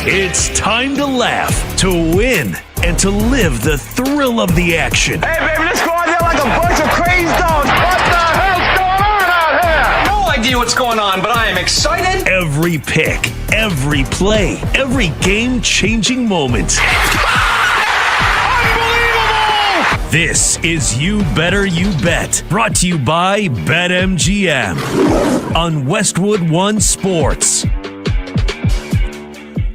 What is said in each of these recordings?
It's time to laugh, to win, and to live the thrill of the action. Hey, baby, let's go out there like a bunch of crazy dogs. What the hell's going on out here? No idea what's going on, but I am excited. Every pick, every play, every game-changing moment. Unbelievable! This is You Better You Bet, brought to you by BetMGM on Westwood One Sports.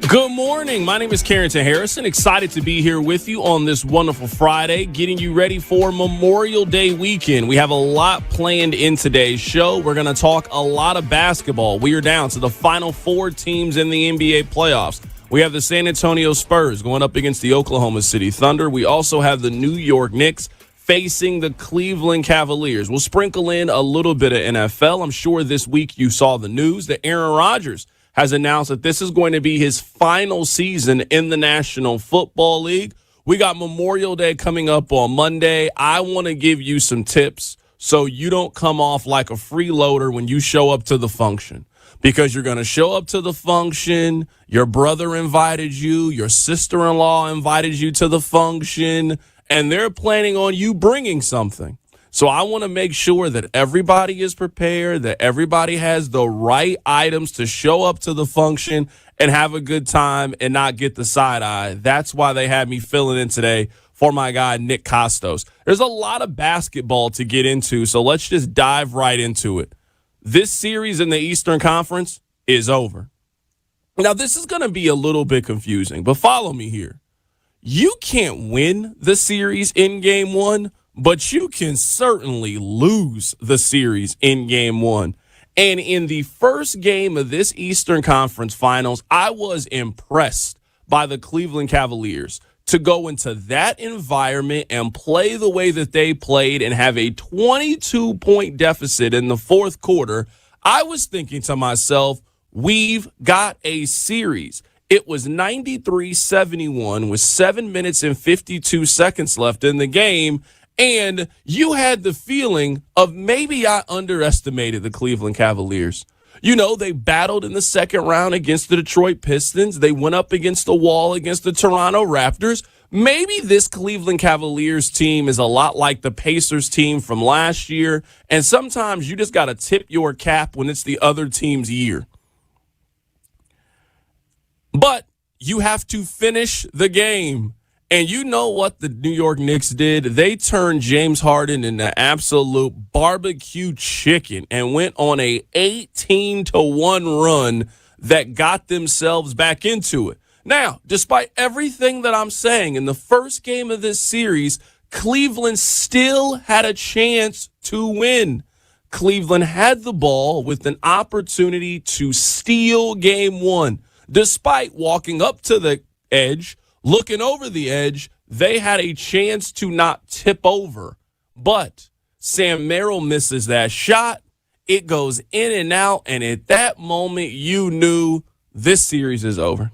Good morning. My name is Carrington Harrison. Excited to be here with you on this wonderful Friday, getting you ready for Memorial Day weekend. We have a lot planned in today's show. We're going to talk a lot of basketball. We are down to the final four teams in the NBA playoffs. We have the San Antonio Spurs going up against the Oklahoma City Thunder. We also have the New York Knicks facing the Cleveland Cavaliers. We'll sprinkle in a little bit of NFL. I'm sure this week you saw the news that Aaron Rodgers has announced that this is going to be his final season in the National Football League. We got Memorial Day coming up on Monday. I want to give you some tips so you don't come off like a freeloader when you show up to the function. Because you're going to show up to the function, your brother invited you, your sister-in-law invited you to the function, and they're planning on you bringing something. So I want to make sure that everybody is prepared, that everybody has the right items to show up to the function and have a good time and not get the side eye. That's why they had me filling in today for my guy, Nick Kostos. There's a lot of basketball to get into, so let's just dive right into it. This series in the Eastern Conference is over. Now, this is going to be a little bit confusing, but follow me here. You can't win the series in game one, but you can certainly lose the series in game one. And in the first game of this Eastern Conference Finals, I was impressed by the Cleveland Cavaliers to go into that environment and play the way that they played and have a 22-point deficit in the fourth quarter. I was thinking to myself, we've got a series. It was 93-71 with 7 minutes and 52 seconds left in the game. And you had the feeling of maybe I underestimated the Cleveland Cavaliers. You know, they battled in the second round against the Detroit Pistons. They went up against the wall against the Toronto Raptors. Maybe this Cleveland Cavaliers team is a lot like the Pacers team from last year. And sometimes you just got to tip your cap when it's the other team's year. But you have to finish the game. And you know what the New York Knicks did? They turned James Harden into absolute barbecue chicken and went on a 18-1 run that got themselves back into it. Now, despite everything that I'm saying, in the first game of this series, Cleveland still had a chance to win. Cleveland had the ball with an opportunity to steal game one. Despite walking up to the edge, looking over the edge, they had a chance to not tip over. But Sam Merrill misses that shot. It goes in and out, and at that moment, you knew this series is over.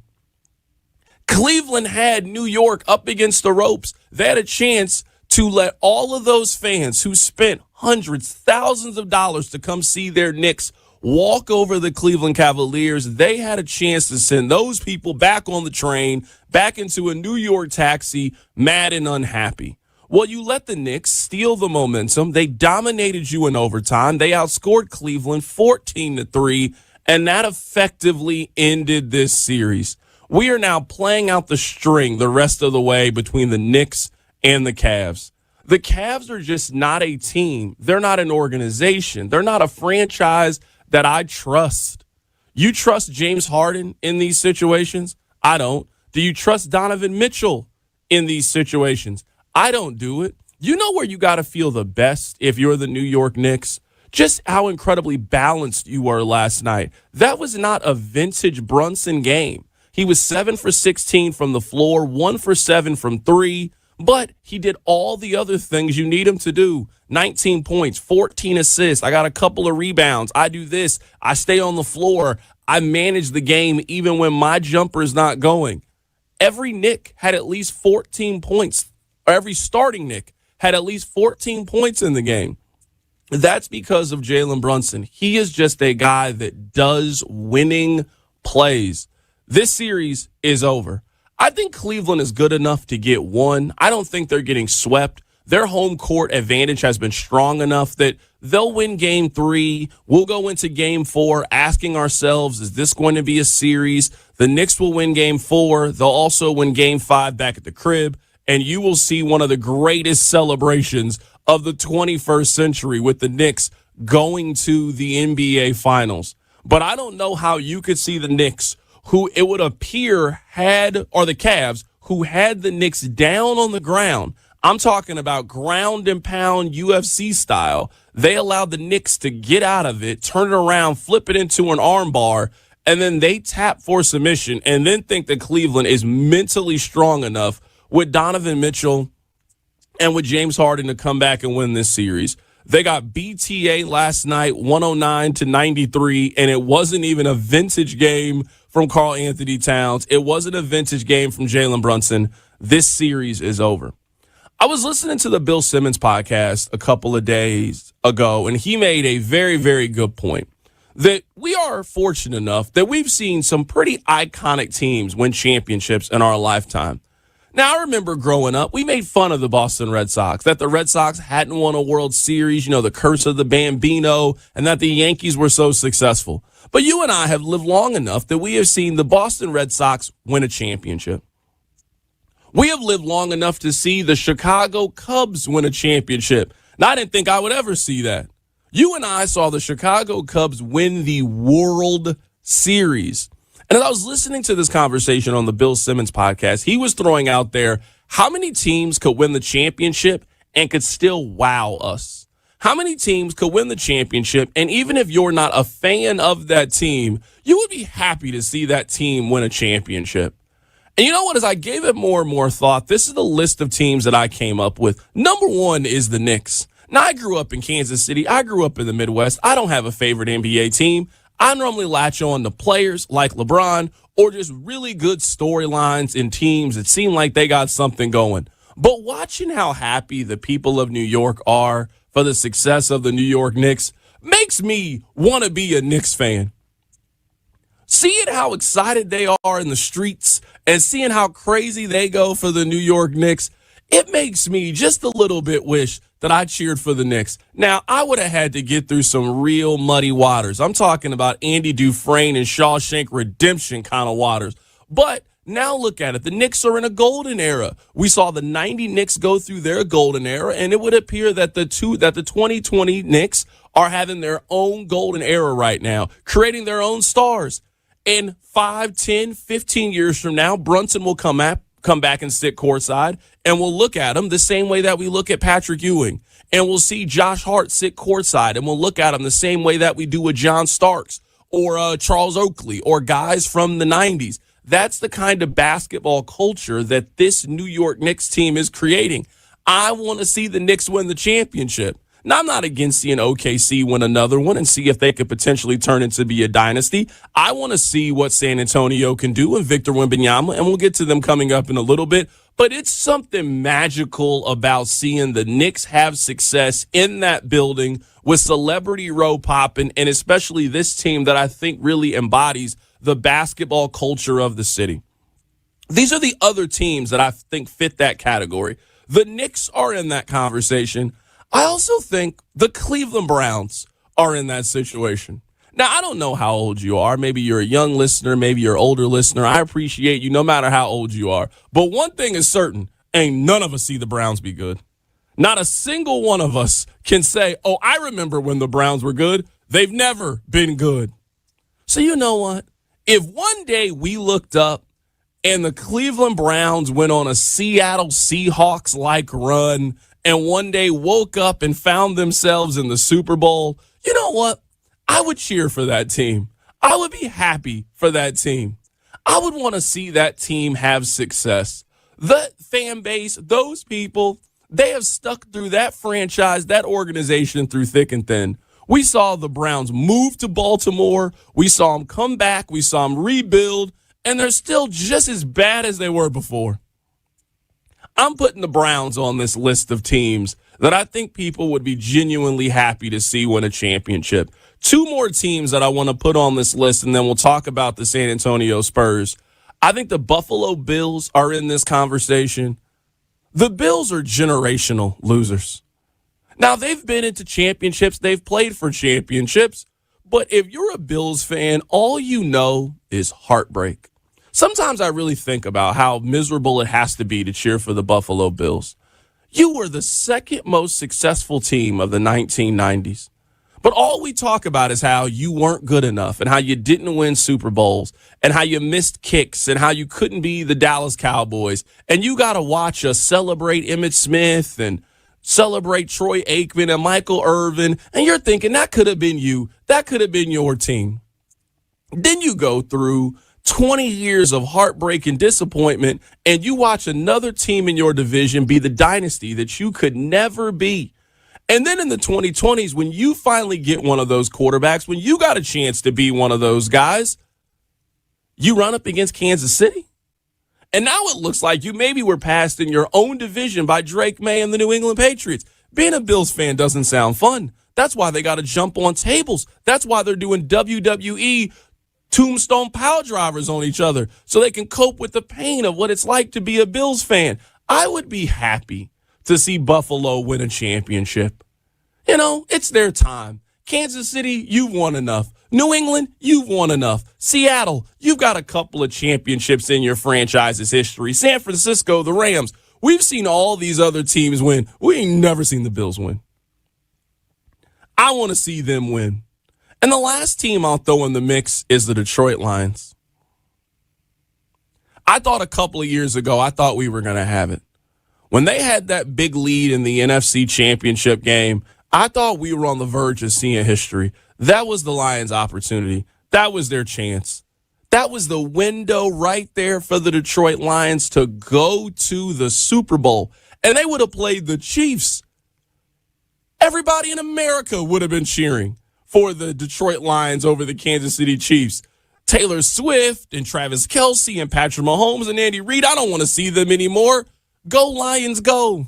Cleveland had New York up against the ropes. They had a chance to let all of those fans who spent hundreds, thousands of dollars to come see their Knicks walk over the Cleveland Cavaliers. They had a chance to send those people back on the train, back into a New York taxi, mad and unhappy. Well, you let the Knicks steal the momentum. They dominated you in overtime. They outscored Cleveland 14-3, and that effectively ended this series. We are now playing out the string the rest of the way between the Knicks and the Cavs. The Cavs are just not a team. They're not an organization. They're not a franchise that I trust. You trust James Harden in these situations? I don't. Do you trust Donovan Mitchell in these situations? I don't do it. You know where you got to feel the best if you're the New York Knicks? Just how incredibly balanced you were last night. That was not a vintage Brunson game. He was 7 for 16 from the floor, 1 for 7 from three, but he did all the other things you need him to do. 19 points, 14 assists. I got a couple of rebounds. I do this. I stay on the floor. I manage the game even when my jumper is not going. Every Knick had at least 14 points, or every starting Knick had at least 14 points in the game. That's because of Jalen Brunson. He is just a guy that does winning plays. This series is over. I think Cleveland is good enough to get one. I don't think they're getting swept. Their home court advantage has been strong enough that they'll win game 3. We'll go into game 4 asking ourselves, is this going to be a series? The Knicks will win game 4. They'll also win game 5 back at the crib. And you will see one of the greatest celebrations of the 21st century with the Knicks going to the NBA Finals. But I don't know how you could see the Knicks, who it would appear or the Cavs, who had the Knicks down on the ground. I'm talking about ground and pound UFC style. They allowed the Knicks to get out of it, turn it around, flip it into an armbar, and then they tap for submission and then think that Cleveland is mentally strong enough with Donovan Mitchell and with James Harden to come back and win this series. They got BTA last night, 109-93, and it wasn't even a vintage game from Karl Anthony Towns. It wasn't a vintage game from Jalen Brunson. This series is over. I was listening to the Bill Simmons podcast a couple of days ago, and he made a very, very good point that we are fortunate enough that we've seen some pretty iconic teams win championships in our lifetime. Now, I remember growing up, we made fun of the Boston Red Sox, that the Red Sox hadn't won a World Series, the curse of the Bambino, and that the Yankees were so successful. But you and I have lived long enough that we have seen the Boston Red Sox win a championship. We have lived long enough to see the Chicago Cubs win a championship. Now, I didn't think I would ever see that. You and I saw the Chicago Cubs win the World Series. And as I was listening to this conversation on the Bill Simmons podcast, he was throwing out there how many teams could win the championship and could still wow us. How many teams could win the championship, and even if you're not a fan of that team, you would be happy to see that team win a championship. And you know what? As I gave it more and more thought, this is the list of teams that I came up with. Number 1 is the Knicks. Now, I grew up in Kansas City. I grew up in the Midwest. I don't have a favorite NBA team. I normally latch on to players like LeBron or just really good storylines in teams that seem like they got something going. But watching how happy the people of New York are for the success of the New York Knicks makes me want to be a Knicks fan. Seeing how excited they are in the streets and seeing how crazy they go for the New York Knicks, it makes me just a little bit wish that I cheered for the Knicks. Now, I would have had to get through some real muddy waters. I'm talking about Andy Dufresne and Shawshank Redemption kind of waters. But now look at it. The Knicks are in a golden era. We saw the 90 Knicks go through their golden era, and it would appear that the 2020 Knicks are having their own golden era right now, creating their own stars. In 5, 10, 15 years from now, Brunson will come back and sit courtside, and we'll look at him the same way that we look at Patrick Ewing. And we'll see Josh Hart sit courtside, and we'll look at him the same way that we do with John Starks or Charles Oakley or guys from the 90s. That's the kind of basketball culture that this New York Knicks team is creating. I want to see the Knicks win the championship. Now, I'm not against seeing OKC win another one and see if they could potentially turn into be a dynasty. I want to see what San Antonio can do and Victor Wembanyama, and we'll get to them coming up in a little bit. But it's something magical about seeing the Knicks have success in that building with Celebrity Row popping, and especially this team that I think really embodies the basketball culture of the city. These are the other teams that I think fit that category. The Knicks are in that conversation. I also think the Cleveland Browns are in that situation. Now, I don't know how old you are. Maybe you're a young listener. Maybe you're an older listener. I appreciate you no matter how old you are. But one thing is certain, ain't none of us see the Browns be good. Not a single one of us can say, oh, I remember when the Browns were good. They've never been good. So you know what? If one day we looked up and the Cleveland Browns went on a Seattle Seahawks-like run and one day woke up and found themselves in the Super Bowl, you know what? I would cheer for that team. I would be happy for that team. I would want to see that team have success. The fan base, those people, they have stuck through that franchise, that organization through thick and thin. We saw the Browns move to Baltimore. We saw them come back. We saw them rebuild, and they're still just as bad as they were before. I'm putting the Browns on this list of teams that I think people would be genuinely happy to see win a championship. Two more teams that I want to put on this list, and then we'll talk about the San Antonio Spurs. I think the Buffalo Bills are in this conversation. The Bills are generational losers. Now, they've been into championships. They've played for championships. But if you're a Bills fan, all you know is heartbreak. Sometimes I really think about how miserable it has to be to cheer for the Buffalo Bills. You were the second most successful team of the 1990s. But all we talk about is how you weren't good enough and how you didn't win Super Bowls and how you missed kicks and how you couldn't be the Dallas Cowboys. And you got to watch us celebrate Emmitt Smith and celebrate Troy Aikman and Michael Irvin. And you're thinking that could have been you. That could have been your team. Then you go through 20 years of heartbreak and disappointment, and you watch another team in your division be the dynasty that you could never be. And then in the 2020s, when you finally get one of those quarterbacks, when you got a chance to be one of those guys, you run up against Kansas City. And now it looks like you maybe were passed in your own division by Drake May and the New England Patriots. Being a Bills fan doesn't sound fun. That's why they got to jump on tables. That's why they're doing WWE tombstone power drivers on each other so they can cope with the pain of what it's like to be a Bills fan. I would be happy to see Buffalo win a championship. You know, it's their time. Kansas City, you've won enough. New England, you've won enough. Seattle, you've got a couple of championships in your franchise's history. San Francisco, the Rams, we've seen all these other teams win. We ain't never seen the Bills win. I want to see them win. And the last team I'll throw in the mix is the Detroit Lions. I thought a couple of years ago, I thought we were going to have it. When they had that big lead in the NFC Championship game, I thought we were on the verge of seeing history. That was the Lions' opportunity. That was their chance. That was the window right there for the Detroit Lions to go to the Super Bowl. And they would have played the Chiefs. Everybody in America would have been cheering for the Detroit Lions over the Kansas City Chiefs. Taylor Swift and Travis Kelce and Patrick Mahomes and Andy Reid, I don't want to see them anymore. Go Lions, go.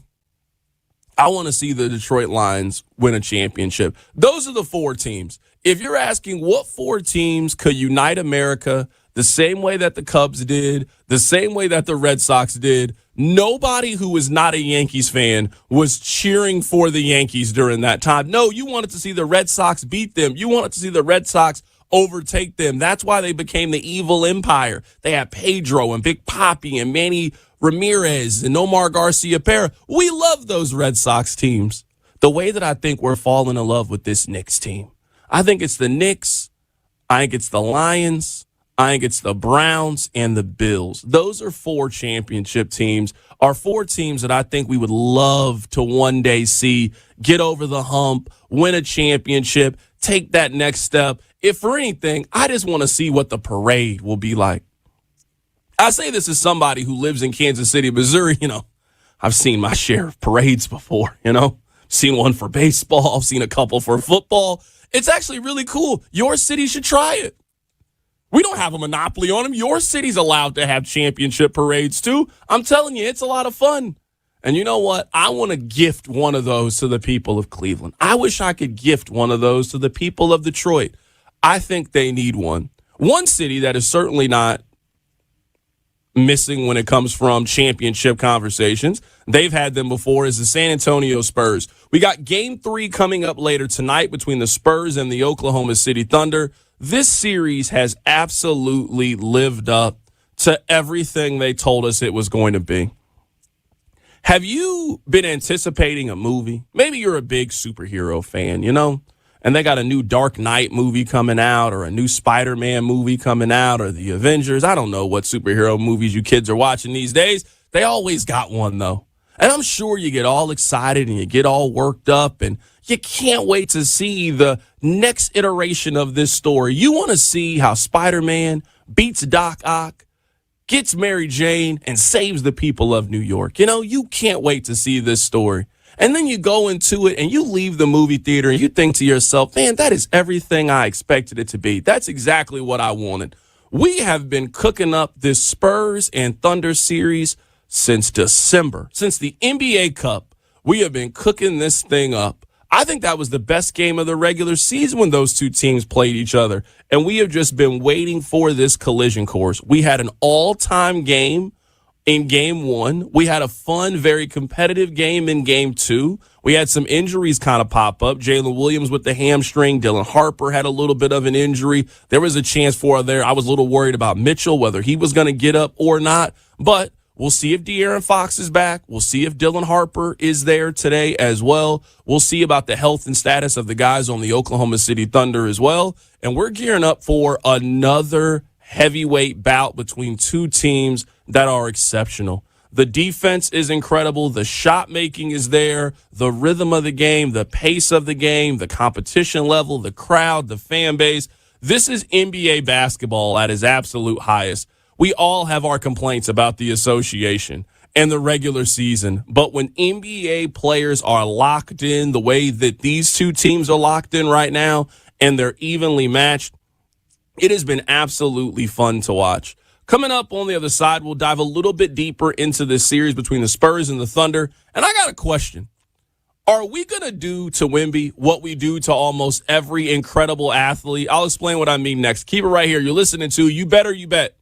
I want to see the Detroit Lions win a championship. Those are the four teams. If you're asking what four teams could unite America the same way that the Cubs did, the same way that the Red Sox did, nobody who was not a Yankees fan was cheering for the Yankees during that time. No, you wanted to see the Red Sox beat them. You wanted to see the Red Sox overtake them. That's why they became the evil empire. They had Pedro and Big Papi and Manny Ramirez and Omar Garcia-Pera. We love those Red Sox teams. The way that I think we're falling in love with this Knicks team. I think it's the Knicks. I think it's the Lions. I think it's the Browns and the Bills. Those are four championship teams, are four teams that I think we would love to one day see get over the hump, win a championship, take that next step. If for anything, I just want to see what the parade will be like. I say this as somebody who lives in Kansas City, Missouri. You know, I've seen my share of parades before, you know. Seen one for baseball. I've seen a couple for football. It's actually really cool. Your city should try it. We don't have a monopoly on them. Your city's allowed to have championship parades, too. I'm telling you, it's a lot of fun. And you know what? I want to gift one of those to the people of Cleveland. I wish I could gift one of those to the people of Detroit. I think they need one. One city that is certainly not missing when it comes from championship conversations. They've had them before is the San Antonio Spurs. We got game 3 coming up later tonight between the Spurs and the Oklahoma City Thunder. This series has absolutely lived up to everything they told us it was going to be. Have you been anticipating a movie? Maybe you're a big superhero fan, you know, and they got a new Dark Knight movie coming out or a new Spider-Man movie coming out or the Avengers. I don't know what superhero movies you kids are watching these days. They always got one, though. And I'm sure you get all excited and you get all worked up and you can't wait to see the next iteration of this story. You want to see how Spider-Man beats Doc Ock, gets Mary Jane, and saves the people of New York. You know, you can't wait to see this story. And then you go into it and you leave the movie theater and you think to yourself, man, that is everything I expected it to be. That's exactly what I wanted. We have been cooking up this Spurs and Thunder series since December. Since the NBA Cup, we have been cooking this thing up. I think that was the best game of the regular season when those two teams played each other. And we have just been waiting for this collision course. We had an all-time game in game one. We had a fun, very competitive game in game two. We had some injuries kind of pop up. Jalen Williams with the hamstring. Dylan Harper had a little bit of an injury. There was a chance for there. I was a little worried about Mitchell, whether he was going to get up or not. But we'll see if De'Aaron Fox is back. We'll see if Dylan Harper is there today as well. We'll see about the health and status of the guys on the Oklahoma City Thunder as well. And we're gearing up for another heavyweight bout between two teams that are exceptional. The defense is incredible. The shot making is there. The rhythm of the game, the pace of the game, the competition level, the crowd, the fan base. This is NBA basketball at its absolute highest. We all have our complaints about the association and the regular season, but when NBA players are locked in the way that these two teams are locked in right now, and they're evenly matched, it has been absolutely fun to watch. Coming up on the other side, we'll dive a little bit deeper into this series between the Spurs and the Thunder. And I got a question. Are we going to do to Wemby what we do to almost every incredible athlete? I'll explain what I mean next. Keep it right here. You're listening to You Better You Bet.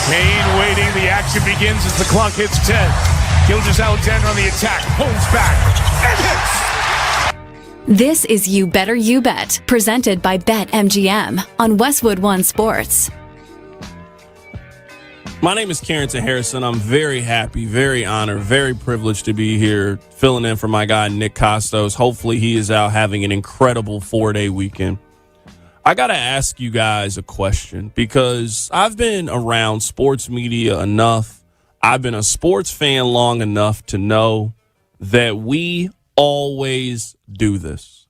Kane waiting. The action begins as the clock hits 10. Gilgeous-Alexander on the attack. Pulls back and hits. This is You Better You Bet, presented by BetMGM on Westwood One Sports. My name is Carrington Harrison. I'm very happy, very honored, very privileged to be here filling in for my guy, Nick Kostos. Hopefully he is out having an incredible 4-day weekend. I got to ask you guys a question because I've been around sports media enough. I've been a sports fan long enough to know that we always do this.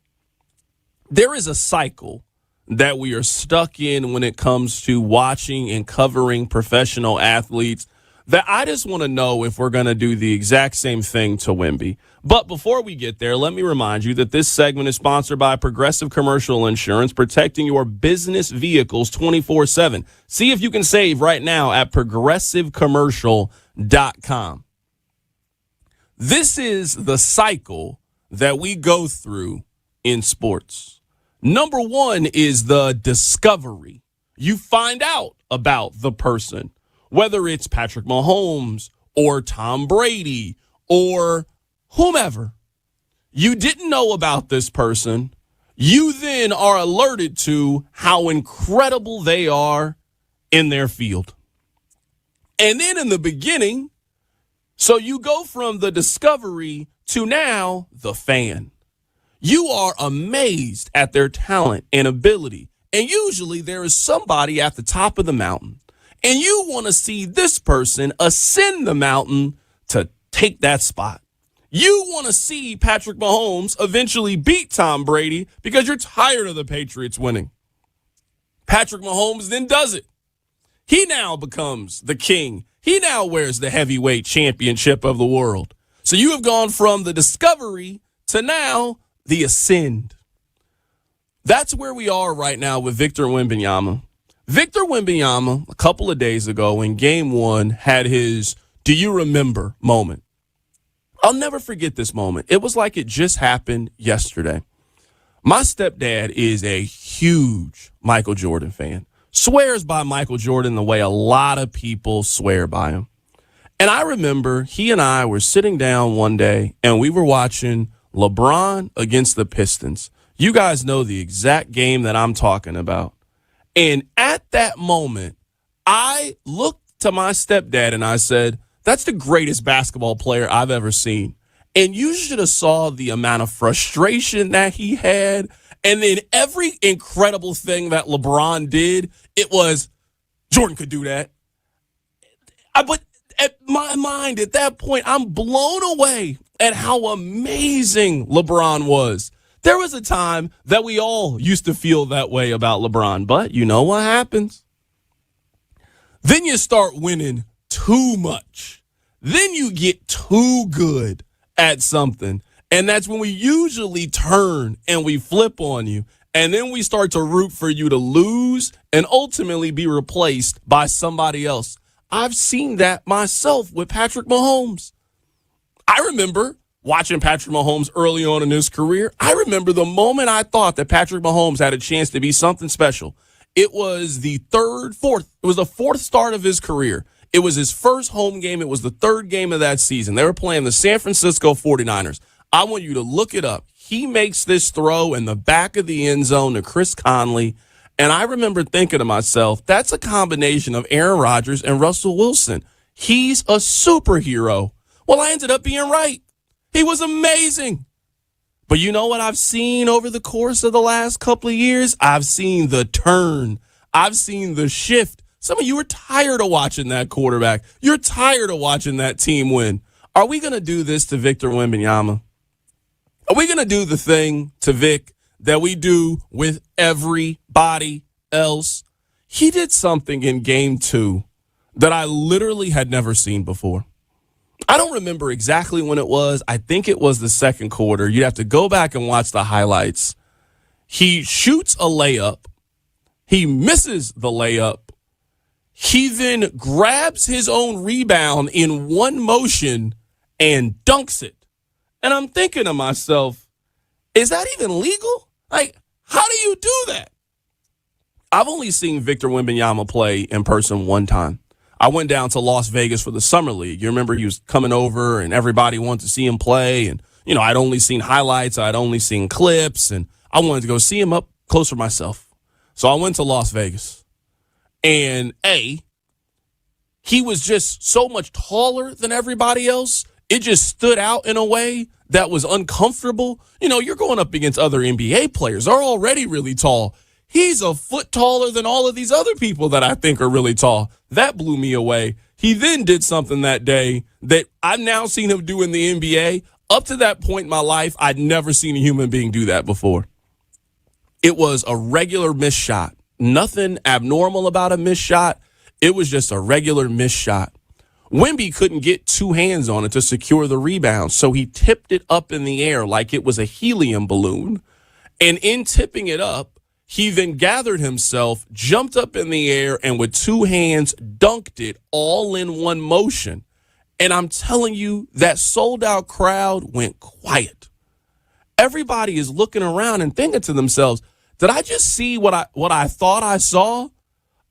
There is a cycle that we are stuck in when it comes to watching and covering professional athletes that I just want to know if we're going to do the exact same thing to Wemby. But before we get there, let me remind you that this segment is sponsored by Progressive Commercial Insurance, protecting your business vehicles 24/7. See if you can save right now at progressivecommercial.com. This is the cycle that we go through in sports. Number one is the discovery. You find out about the person, whether it's Patrick Mahomes or Tom Brady or whomever. You didn't know about this person. You then are alerted to how incredible they are in their field. And then in the beginning, so you go from the discovery to now the fan. You are amazed at their talent and ability. And usually there is somebody at the top of the mountain. And you want to see this person ascend the mountain to take that spot. You want to see Patrick Mahomes eventually beat Tom Brady because you're tired of the Patriots winning. Patrick Mahomes then does it. He now becomes the king. He now wears the heavyweight championship of the world. So you have gone from the discovery to now the ascend. That's where we are right now with Victor Wembanyama. Victor Wembanyama, a couple of days ago in game one, had his "do you remember" moment. I'll never forget this moment. It was like it just happened yesterday. My stepdad is a huge Michael Jordan fan. Swears by Michael Jordan the way a lot of people swear by him. And I remember he and I were sitting down one day and we were watching LeBron against the Pistons. You guys know the exact game that I'm talking about. And at that moment, I looked to my stepdad and I said, that's the greatest basketball player I've ever seen. And you should have saw the amount of frustration that he had. And then every incredible thing that LeBron did, it was, Jordan could do that. But at my mind, at that point, I'm blown away at how amazing LeBron was. There was a time that we all used to feel that way about LeBron, but you know what happens? Then you start winning too much. Then you get too good at something. And that's when we usually turn and we flip on you. And then we start to root for you to lose and ultimately be replaced by somebody else. I've seen that myself with Patrick Mahomes. I remember watching Patrick Mahomes early on in his career. I remember the moment I thought that Patrick Mahomes had a chance to be something special. It was the fourth start of his career. It was his first home game. It was the third game of that season. They were playing the San Francisco 49ers. I want you to look it up. He makes this throw in the back of the end zone to Chris Conley. And I remember thinking to myself, that's a combination of Aaron Rodgers and Russell Wilson. He's a superhero. Well, I ended up being right. He was amazing. But you know what I've seen over the course of the last couple of years? I've seen the turn. I've seen the shift. Some of you are tired of watching that quarterback. You're tired of watching that team win. Are we going to do this to Victor Wembanyama? Are we going to do the thing to Vic that we do with everybody else? He did something in game 2 that I literally had never seen before. I don't remember exactly when it was. I think it was the second quarter. You'd have to go back and watch the highlights. He shoots a layup. He misses the layup. He then grabs his own rebound in one motion and dunks it. And I'm thinking to myself, is that even legal? Like, how do you do that? I've only seen Victor Wembanyama play in person one time. I went down to Las Vegas for the Summer League. You remember he was coming over and everybody wanted to see him play. And, I'd only seen highlights. I'd only seen clips. And I wanted to go see him up close for myself. So I went to Las Vegas. And, he was just so much taller than everybody else. It just stood out in a way that was uncomfortable. You're going up against other NBA players. They're already really tall. He's a foot taller than all of these other people that I think are really tall. That blew me away. He then did something that day that I've now seen him do in the NBA. Up to that point in my life, I'd never seen a human being do that before. It was a regular missed shot. Nothing abnormal about a missed shot. It was just a regular missed shot. Wemby couldn't get two hands on it to secure the rebound, so he tipped it up in the air like it was a helium balloon. And in tipping it up, he then gathered himself, jumped up in the air, and with two hands dunked it all in one motion. And I'm telling you, that sold-out crowd went quiet. Everybody is looking around and thinking to themselves, did I just see what I thought I saw?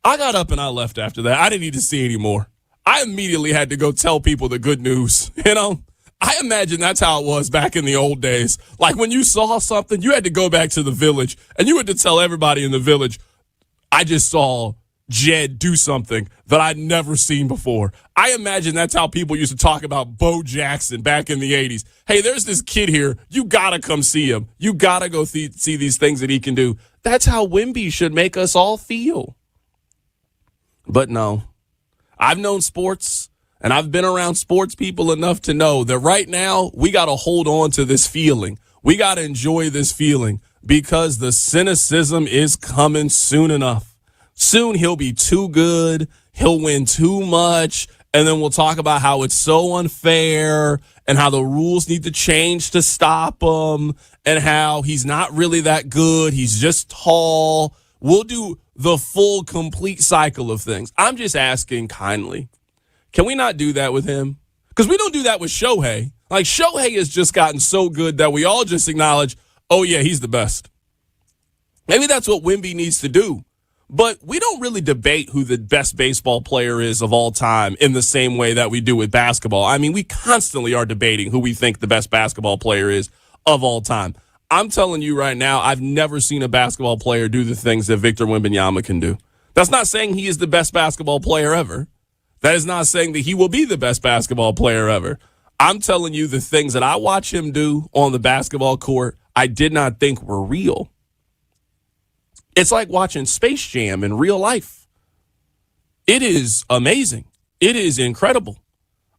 I got up and I left after that. I didn't need to see anymore. I immediately had to go tell people the good news. I imagine that's how it was back in the old days. Like when you saw something, you had to go back to the village and you had to tell everybody in the village, I just saw Jed do something that I'd never seen before. I imagine that's how people used to talk about Bo Jackson back in the 80s. Hey, there's this kid here. You got to come see him. You got to go see these things that he can do. That's how Wemby should make us all feel. But no, I've known sports. And I've been around sports people enough to know that right now we got to hold on to this feeling. We got to enjoy this feeling because the cynicism is coming soon enough. Soon he'll be too good. He'll win too much. And then we'll talk about how it's so unfair and how the rules need to change to stop him and how he's not really that good. He's just tall. We'll do the full, complete cycle of things. I'm just asking kindly. Can we not do that with him? Because we don't do that with Shohei. Like, Shohei has just gotten so good that we all just acknowledge, oh, yeah, he's the best. Maybe that's what Wemby needs to do. But we don't really debate who the best baseball player is of all time in the same way that we do with basketball. I mean, we constantly are debating who we think the best basketball player is of all time. I'm telling you right now, I've never seen a basketball player do the things that Victor Wembanyama can do. That's not saying he is the best basketball player ever. That is not saying that he will be the best basketball player ever. I'm telling you the things that I watch him do on the basketball court, I did not think were real. It's like watching Space Jam in real life. It is amazing. It is incredible.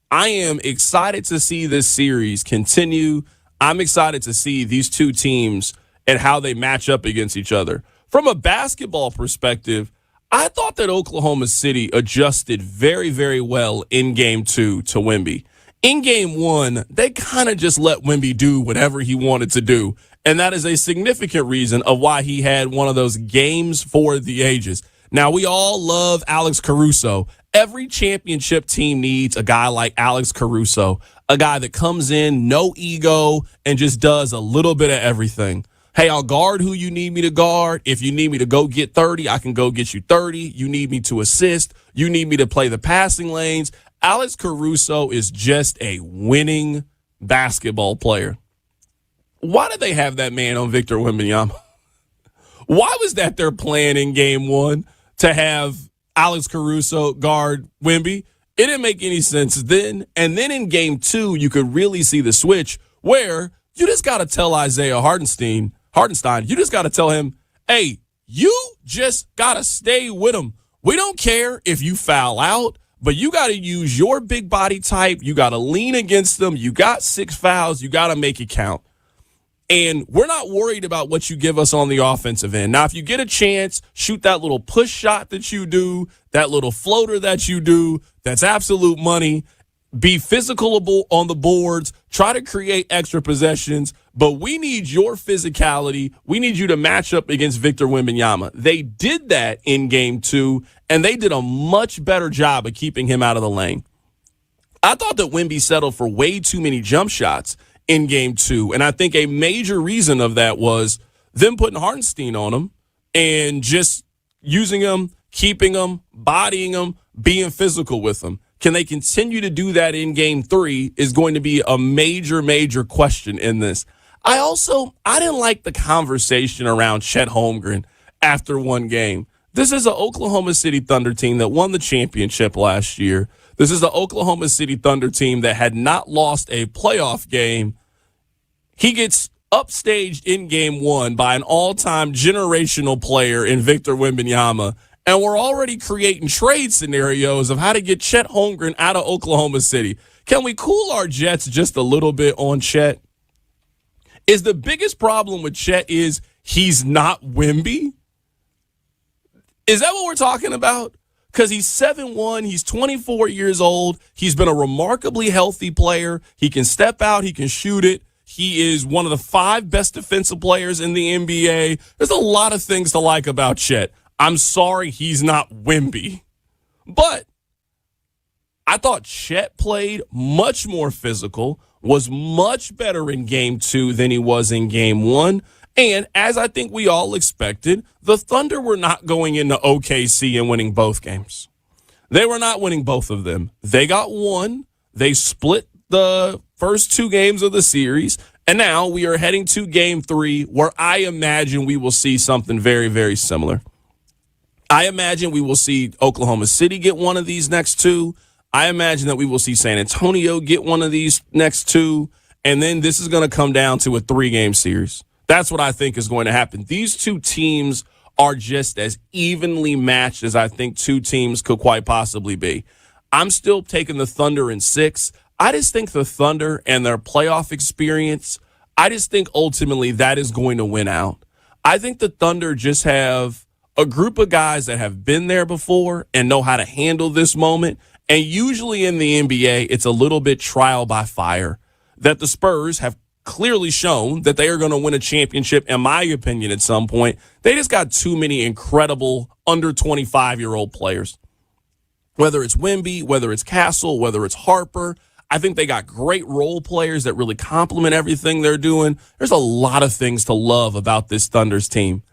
I am excited to see this series continue. I'm excited to see these two teams and how they match up against each other. From a basketball perspective, I thought that Oklahoma City adjusted very, very well in Game 2 to Wemby. In Game 1, they kind of just let Wemby do whatever he wanted to do, and that is a significant reason of why he had one of those games for the ages. Now, we all love Alex Caruso. Every championship team needs a guy like Alex Caruso, a guy that comes in, no ego, and just does a little bit of everything. Hey, I'll guard who you need me to guard. If you need me to go get 30, I can go get you 30. You need me to assist. You need me to play the passing lanes. Alex Caruso is just a winning basketball player. Why did they have that man on Victor Wembanyama? Why was that their plan in Game 1 to have Alex Caruso guard Wemby? It didn't make any sense then. And then in Game 2, you could really see the switch where you just got to tell Isaiah Hartenstein, you just got to tell him, hey, you just got to stay with him. We don't care if you foul out, but you got to use your big body type. You got to lean against them. You got 6 fouls. You got to make it count. And we're not worried about what you give us on the offensive end. Now, if you get a chance, shoot that little push shot that you do, that little floater that you do, that's absolute money. Be physical on the boards. Try to create extra possessions. But we need your physicality. We need you to match up against Victor Wembanyama. They did that in Game 2, and they did a much better job of keeping him out of the lane. I thought that Wemby settled for way too many jump shots in Game 2, and I think a major reason of that was them putting Hartenstein on him and just using him, keeping him, bodying him, being physical with them. Can they continue to do that in game 3 is going to be a major, major question in this. I didn't like the conversation around Chet Holmgren after one game. This is an Oklahoma City Thunder team that won the championship last year. This is the Oklahoma City Thunder team that had not lost a playoff game. He gets upstaged in game 1 by an all-time generational player in Victor Wembanyama, and we're already creating trade scenarios of how to get Chet Holmgren out of Oklahoma City. Can we cool our jets just a little bit on Chet? Is the biggest problem with Chet is he's not Wemby? Is that what we're talking about? Because he's 7'1", he's 24 years old. He's been a remarkably healthy player. He can step out, he can shoot it. He is one of the 5 best defensive players in the NBA. There's a lot of things to like about Chet. I'm sorry he's not Wemby. But I thought Chet played much more physical, was much better in game 2 than he was in game 1. And as I think we all expected, the Thunder were not going into OKC and winning both games. They were not winning both of them. They got one. They split the first 2 games of the series. And now we are heading to game 3, where I imagine we will see something very, very similar. I imagine we will see Oklahoma City get one of these next 2. I imagine that we will see San Antonio get one of these next 2. And then this is going to come down to a 3-game series. That's what I think is going to happen. These 2 teams are just as evenly matched as I think 2 teams could quite possibly be. I'm still taking the Thunder in 6. I just think the Thunder and their playoff experience, I just think ultimately that is going to win out. I think the Thunder just have a group of guys that have been there before and know how to handle this moment. And usually in the NBA, it's a little bit trial by fire that the Spurs have clearly shown that they are going to win a championship, in my opinion, at some point. They just got too many incredible under 25-year-old players. Whether it's Wemby, whether it's Castle, whether it's Harper, I think they got great role players that really complement everything they're doing. There's a lot of things to love about this Thunder's team.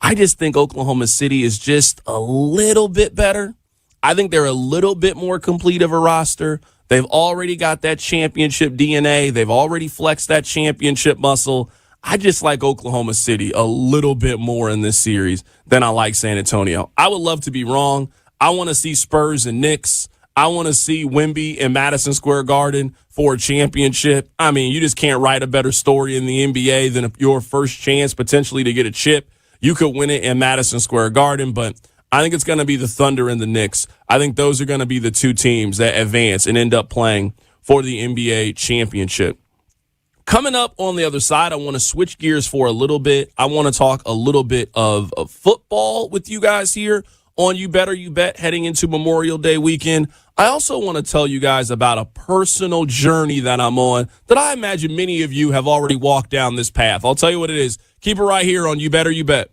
I just think Oklahoma City is just a little bit better. I think they're a little bit more complete of a roster. They've already got that championship DNA. They've already flexed that championship muscle. I just like Oklahoma City a little bit more in this series than I like San Antonio. I would love to be wrong. I want to see Spurs and Knicks. I want to see Wemby in Madison Square Garden for a championship. I mean, you just can't write a better story in the NBA than your first chance potentially to get a chip. You could win it in Madison Square Garden, but I think it's going to be the Thunder and the Knicks. I think those are going to be the 2 teams that advance and end up playing for the NBA championship. Coming up on the other side, I want to switch gears for a little bit. I want to talk a little bit of football with you guys here on You Better You Bet heading into Memorial Day weekend. I also want to tell you guys about a personal journey that I'm on that I imagine many of you have already walked down this path. I'll tell you what it is. Keep it right here on You Better You Bet.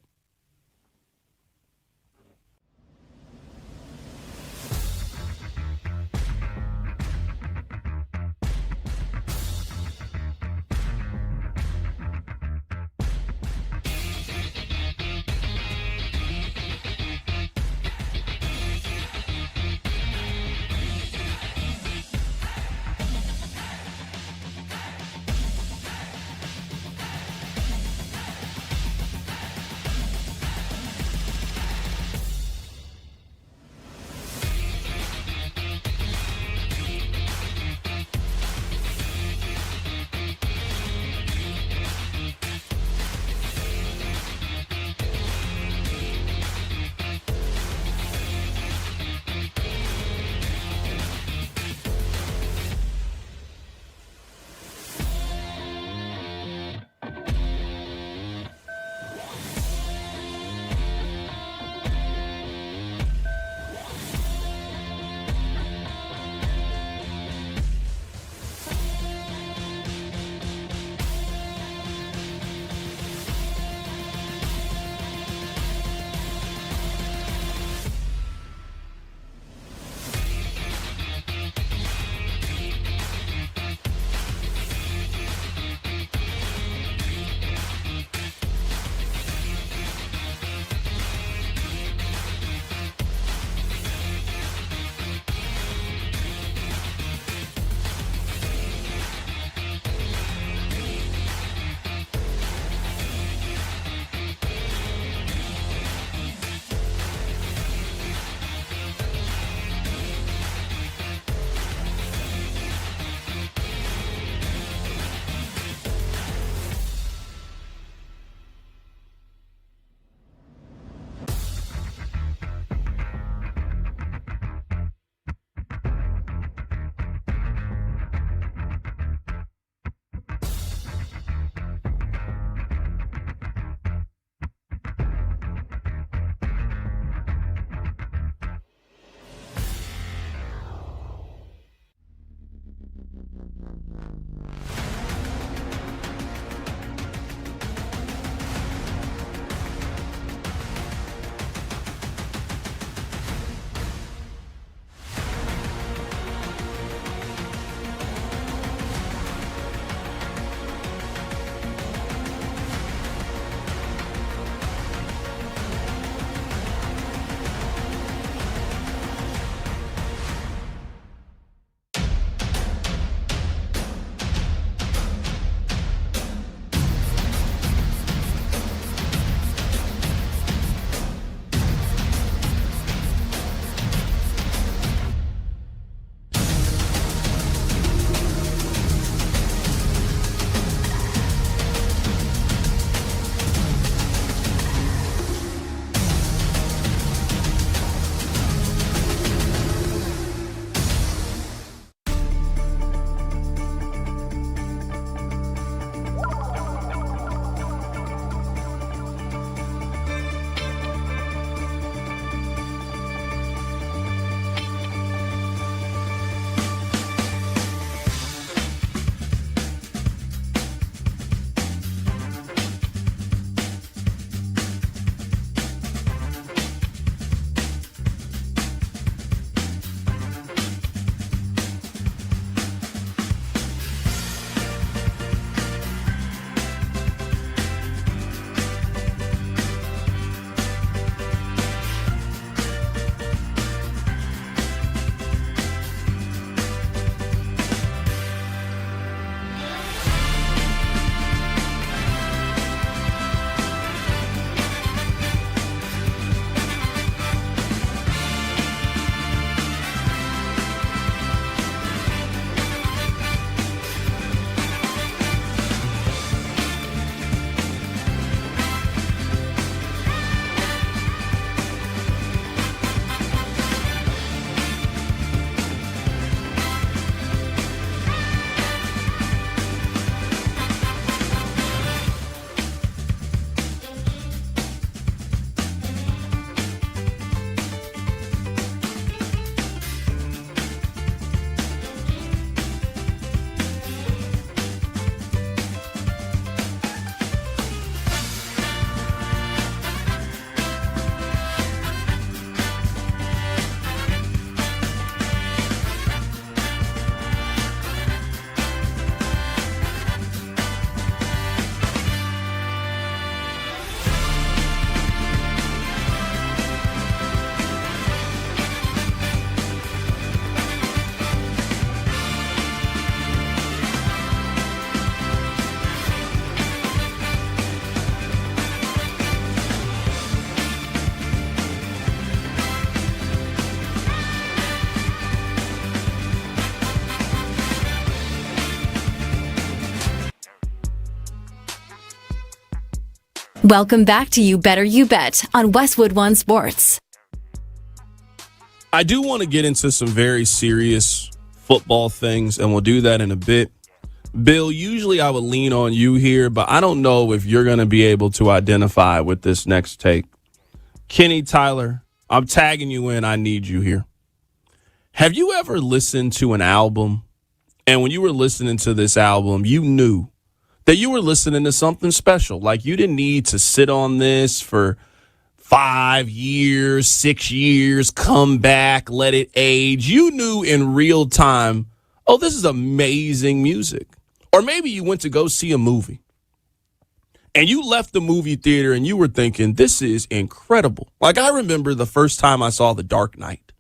Welcome back to You Better You Bet on Westwood One Sports. I do want to get into some very serious football things, and we'll do that in a bit. Bill, usually I would lean on you here, but I don't know if you're going to be able to identify with this next take. Kenny, Tyler, I'm tagging you in. I need you here. Have you ever listened to an album, and when you were listening to this album, you knew that you were listening to something special? Like, you didn't need to sit on this for 5 years, 6 years, come back, let it age. You knew in real time, oh, this is amazing music. Or maybe you went to go see a movie and you left the movie theater and you were thinking, this is incredible. Like, I remember the first time I saw The Dark Knight.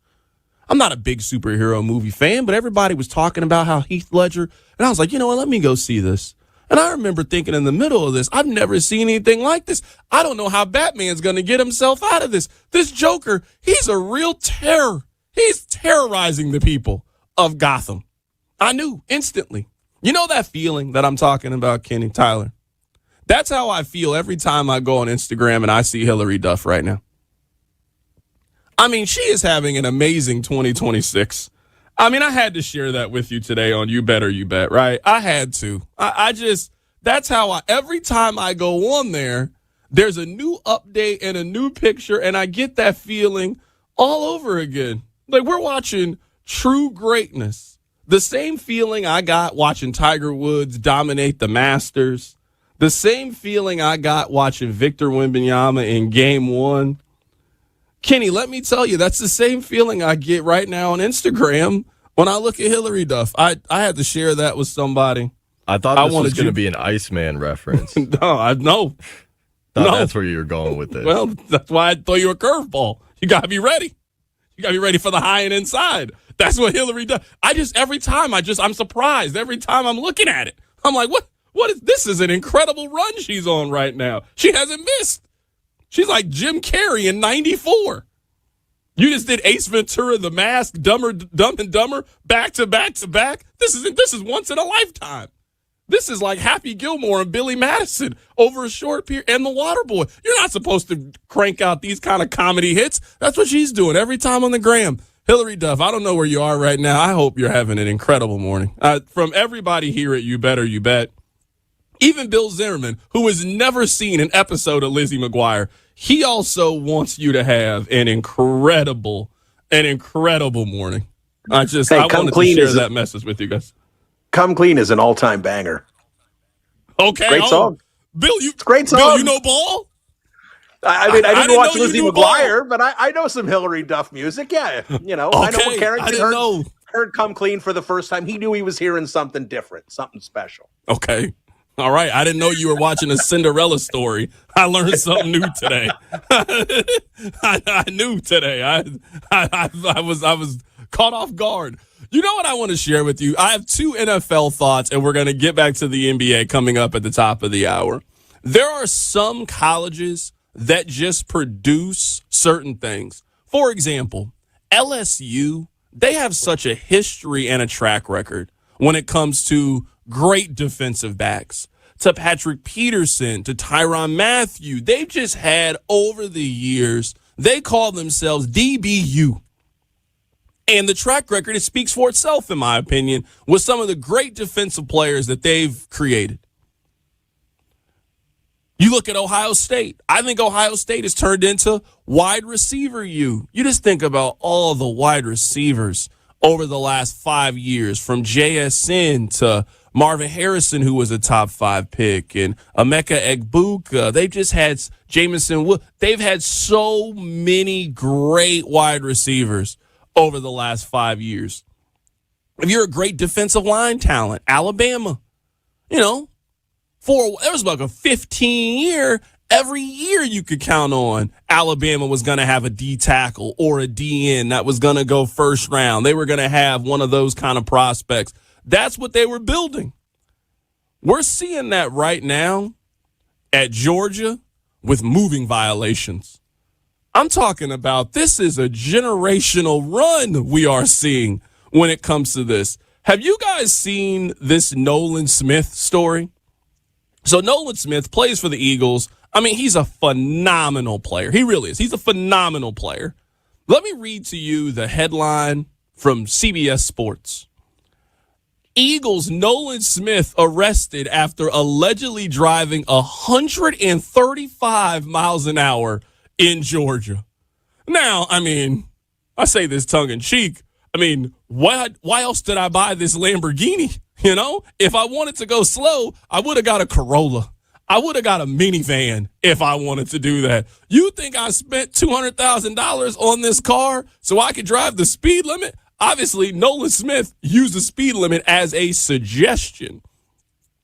I'm not a big superhero movie fan, but everybody was talking about how Heath Ledger, and I was like, you know what, let me go see this. And I remember thinking in the middle of this, I've never seen anything like this. I don't know how Batman's going to get himself out of this. This Joker, he's a real terror. He's terrorizing the people of Gotham. I knew instantly. You know that feeling that I'm talking about, Kenny, Tyler? That's how I feel every time I go on Instagram and I see Hillary Duff right now. I mean, she is having an amazing 2026. I mean, I had to share that with you today on You Better You Bet, right? I had to. I just, that's how every time I go on there, there's a new update and a new picture, and I get that feeling all over again. Like, we're watching true greatness. The same feeling I got watching Tiger Woods dominate the Masters. The same feeling I got watching Victor Wembanyama in Game 1. Kenny, let me tell you, that's the same feeling I get right now on Instagram when I look at Hillary Duff. I had to share that with somebody. I thought this was going to be an Iceman reference. No. That's where you were going with this. Well, that's why I throw you a curveball. You got to be ready. You got to be ready for the high and inside. That's what Hillary does. Every time I'm surprised. Every time I'm looking at it, I'm like, what is this? Is an incredible run she's on right now. She hasn't missed. She's like Jim Carrey in 94. You just did Ace Ventura, The Mask, Dumb and Dumber, back to back to back. This is once in a lifetime. This is like Happy Gilmore and Billy Madison over a short period, and The Waterboy. You're not supposed to crank out these kind of comedy hits. That's what she's doing every time on the gram. Hillary Duff, I don't know where you are right now. I hope you're having an incredible morning. From everybody here at You Better You Bet, even Bill Zimmerman, who has never seen an episode of Lizzie McGuire, he also wants you to have an incredible morning. I wanted to share that message with you guys. Come Clean is an all-time banger. Okay. Great song. Bill, it's a great song. Bill, you know ball? I mean, I didn't watch Lizzie McGuire, but I know some Hillary Duff music. Yeah, you know, I know when Carrington heard Come Clean for the first time, he knew he was hearing something different, something special. Okay. All right. I didn't know you were watching a Cinderella story. I learned something new today. I knew today. I was caught off guard. You know what I want to share with you? I have 2 NFL thoughts, and we're going to get back to the NBA coming up at the top of the hour. There are some colleges that just produce certain things. For example, LSU, they have such a history and a track record when it comes to great defensive backs. To Patrick Peterson, to Tyrann Mathieu, they've just had over the years, they call themselves DBU. And the track record, it speaks for itself, in my opinion, with some of the great defensive players that they've created. You look at Ohio State. I think Ohio State has turned into wide receiver U. You just think about all the wide receivers over the last 5 years, from JSN to Marvin Harrison, who was a top 5 pick, and Emeka Egbuka. They've just had Jamison Wood. They've had so many great wide receivers over the last 5 years. If you're a great defensive line talent, Alabama, there was like a 15-year, every year you could count on Alabama was going to have a D tackle or a DN that was going to go first round. They were going to have one of those kind of prospects. That's what they were building. We're seeing that right now at Georgia with moving violations. I'm talking about, this is a generational run we are seeing when it comes to this. Have you guys seen this Nolan Smith story? So Nolan Smith plays for the Eagles. I mean, he's a phenomenal player. He really is. He's a phenomenal player. Let me read to you the headline from CBS Sports. Eagles Nolan Smith arrested after allegedly driving 135 miles an hour in Georgia. Now, I mean, I say this tongue in cheek. I mean, why else did I buy this Lamborghini? You know, if I wanted to go slow, I would have got a Corolla. I would have got a minivan if I wanted to do that. You think I spent $200,000 on this car so I could drive the speed limit? Obviously, Nolan Smith used the speed limit as a suggestion.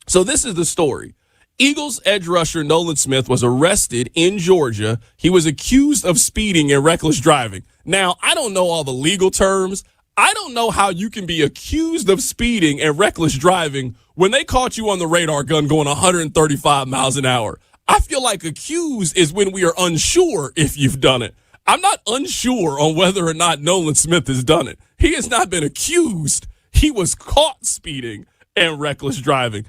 So this is the story. Eagles edge rusher Nolan Smith was arrested in Georgia. He was accused of speeding and reckless driving. Now, I don't know all the legal terms. I don't know how you can be accused of speeding and reckless driving when they caught you on the radar gun going 135 miles an hour. I feel like accused is when we are unsure if you've done it. I'm not unsure on whether or not Nolan Smith has done it. He has not been accused. He was caught speeding and reckless driving.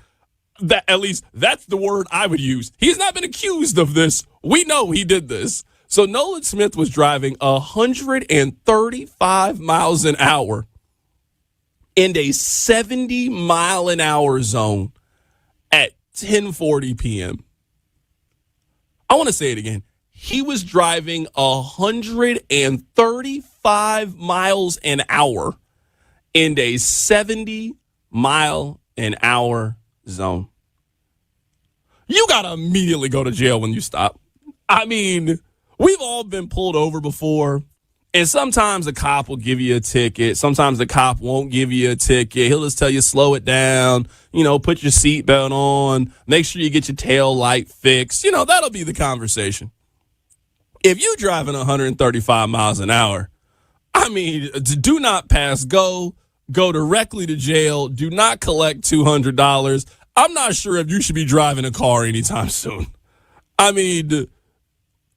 That, at least that's the word I would use. He's not been accused of this. We know he did this. So Nolan Smith was driving 135 miles an hour in a 70 mile an hour zone at 10:40 p.m. I want to say it again. He was driving 135 miles an hour in a 70 mile an hour zone. You got to immediately go to jail when you stop. I mean, we've all been pulled over before, and sometimes the cop will give you a ticket. Sometimes the cop won't give you a ticket. He'll just tell you, slow it down, you know, put your seatbelt on, make sure you get your tail light fixed. You know, that'll be the conversation. If you're driving 135 miles an hour, I mean, do not pass go directly to jail, do not collect $200. I'm not sure if you should be driving a car anytime soon. I mean,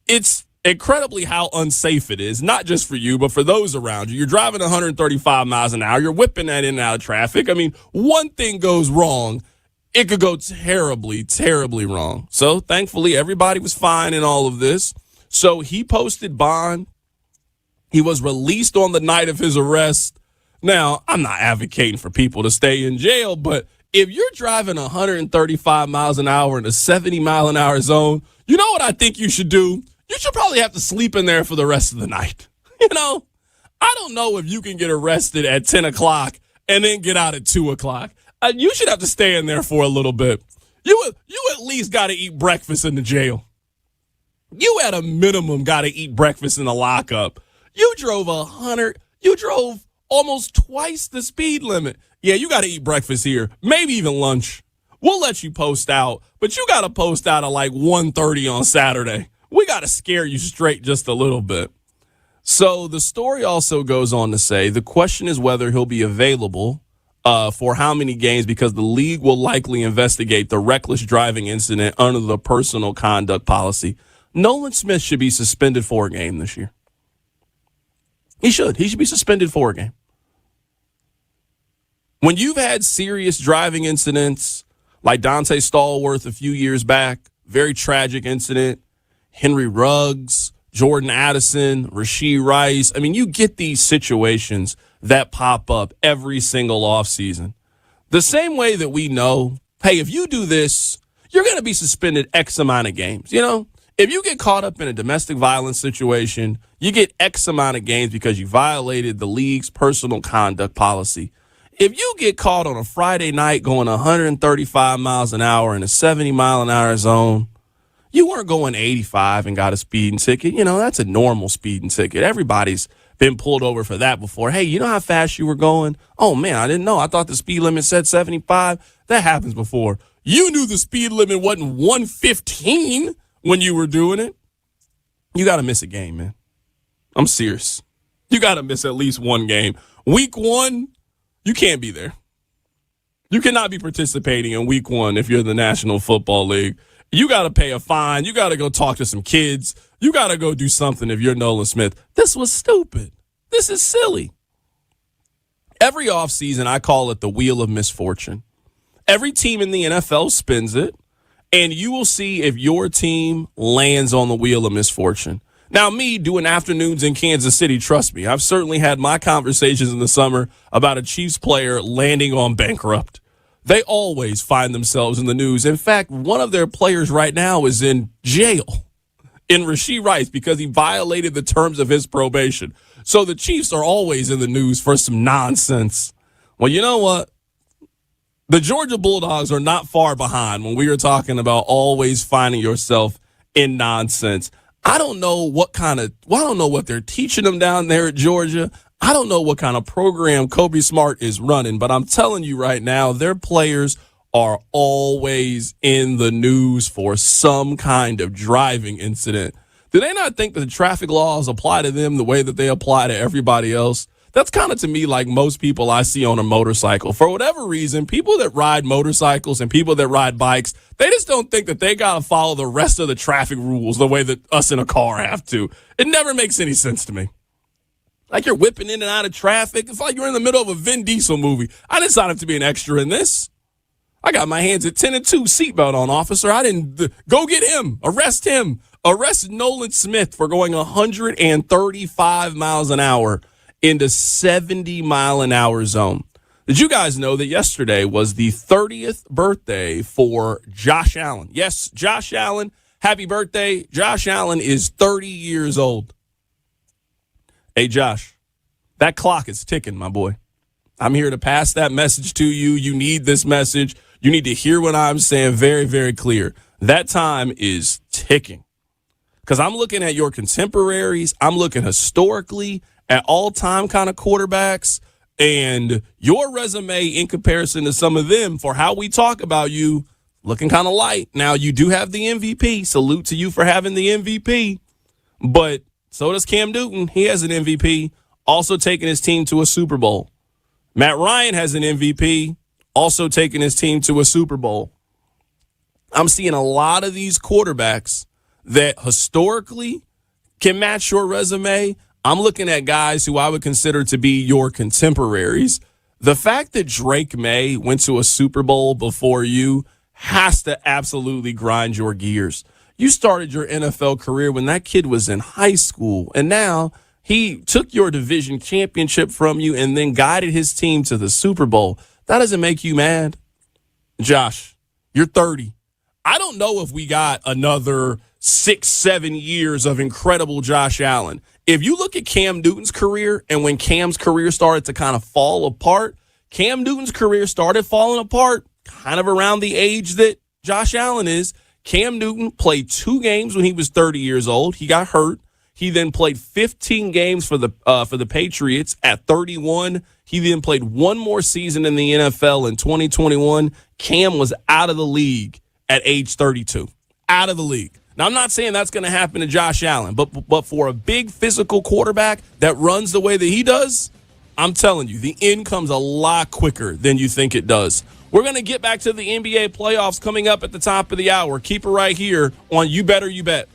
it's incredibly how unsafe it is, not just for you, but for those around you. You're driving 135 miles an hour. You're whipping that in and out of traffic. I mean, one thing goes wrong, it could go terribly, terribly wrong. So thankfully, everybody was fine in all of this. So he posted bond. He was released on the night of his arrest. Now, I'm not advocating for people to stay in jail, but if you're driving 135 miles an hour in a 70 mile an hour zone, you know what I think you should do? You should probably have to sleep in there for the rest of the night. You know, I don't know if you can get arrested at 10 o'clock and then get out at 2 o'clock. You should have to stay in there for a little bit. You at least got to eat breakfast in the jail. You at a minimum got to eat breakfast in the lockup. You drove almost twice the speed limit. Yeah, you got to eat breakfast here, maybe even lunch. We'll let you post out, but you got to post out at like 1:30 on Saturday. We got to scare you straight just a little bit. So the story also goes on to say the question is whether he'll be available for how many games, because the league will likely investigate the reckless driving incident under the personal conduct policy. Nolan Smith should be suspended for a game this year. He should. He should be suspended for a game. When you've had serious driving incidents like Dante Stallworth a few years back, very tragic incident, Henry Ruggs, Jordan Addison, Rashee Rice. I mean, you get these situations that pop up every single offseason. The same way that we know, hey, if you do this, you're going to be suspended X amount of games. You know, if you get caught up in a domestic violence situation, you get X amount of games because you violated the league's personal conduct policy. If you get caught on a Friday night going 135 miles an hour in a 70 mile an hour zone, you weren't going 85 and got a speeding ticket. You know, that's a normal speeding ticket. Everybody's been pulled over for that before. Hey, you know how fast you were going? Oh, man, I didn't know. I thought the speed limit said 75. That happens before. You knew the speed limit wasn't 115 when you were doing it. You got to miss a game, man. I'm serious. You got to miss at least one game. Week 1, you can't be there. You cannot be participating in week 1 if you're in the National Football League. You got to pay a fine. You got to go talk to some kids. You got to go do something if you're Nolan Smith. This was stupid. This is silly. Every offseason, I call it the wheel of misfortune. Every team in the NFL spins it. and you will see if your team lands on the wheel of misfortune. Now, me doing afternoons in Kansas City, trust me, I've certainly had my conversations in the summer about a Chiefs player landing on bankrupt. They always find themselves in the news. In fact, one of their players right now is in jail in Rashee Rice because he violated the terms of his probation. So the Chiefs are always in the news for some nonsense. Well, you know what? The Georgia Bulldogs are not far behind when we are talking about always finding yourself in nonsense. I don't know what they're teaching them down there at Georgia. I don't know what kind of program Kobe Smart is running, but I'm telling you right now, their players are always in the news for some kind of driving incident. Do they not think that the traffic laws apply to them the way that they apply to everybody else? That's kind of to me like most people I see on a motorcycle. For whatever reason, people that ride motorcycles and people that ride bikes, they just don't think that they got to follow the rest of the traffic rules the way that us in a car have to. It never makes any sense to me. Like you're whipping in and out of traffic. It's like you're in the middle of a Vin Diesel movie. I didn't sign up to be an extra in this. I got my hands at 10 and 2, seatbelt on, officer. I didn't go get him. Arrest him. Arrest Nolan Smith for going 135 miles an hour into 70-mile-an-hour zone. Did you guys know that yesterday was the 30th birthday for Josh Allen? Yes, Josh Allen. Happy birthday. Josh Allen is 30 years old. Hey, Josh, that clock is ticking, my boy. I'm here to pass that message to you. You need this message. You need to hear what I'm saying very, very clear. That time is ticking. Because I'm looking at your contemporaries. I'm looking historically at all-time kind of quarterbacks. And your resume in comparison to some of them for how we talk about you, looking kind of light. Now, you do have the MVP. Salute to you for having the MVP. But so does Cam Newton. He has an MVP, also taking his team to a Super Bowl. Matt Ryan has an MVP, also taking his team to a Super Bowl. I'm seeing a lot of these quarterbacks that historically can match your resume. I'm looking at guys who I would consider to be your contemporaries. The fact that Drake May went to a Super Bowl before you has to absolutely grind your gears. You started your NFL career when that kid was in high school, and now he took your division championship from you and then guided his team to the Super Bowl. That doesn't make you mad. Josh, you're 30. I don't know if we got another 6-7 years of incredible Josh Allen. If you look at Cam Newton's career and when Cam's career started to kind of fall apart, Cam Newton's career started falling apart kind of around the age that Josh Allen is. Cam Newton played 2 games when he was 30 years old. He got hurt. He then played 15 games for the Patriots at 31. He then played 1 more season in the NFL in 2021. Cam was out of the league at age 32. Out of the league. Now, I'm not saying that's going to happen to Josh Allen, but for a big physical quarterback that runs the way that he does, I'm telling you, the end comes a lot quicker than you think it does. We're going to get back to the NBA playoffs coming up at the top of the hour. Keep it right here on You Better You Bet.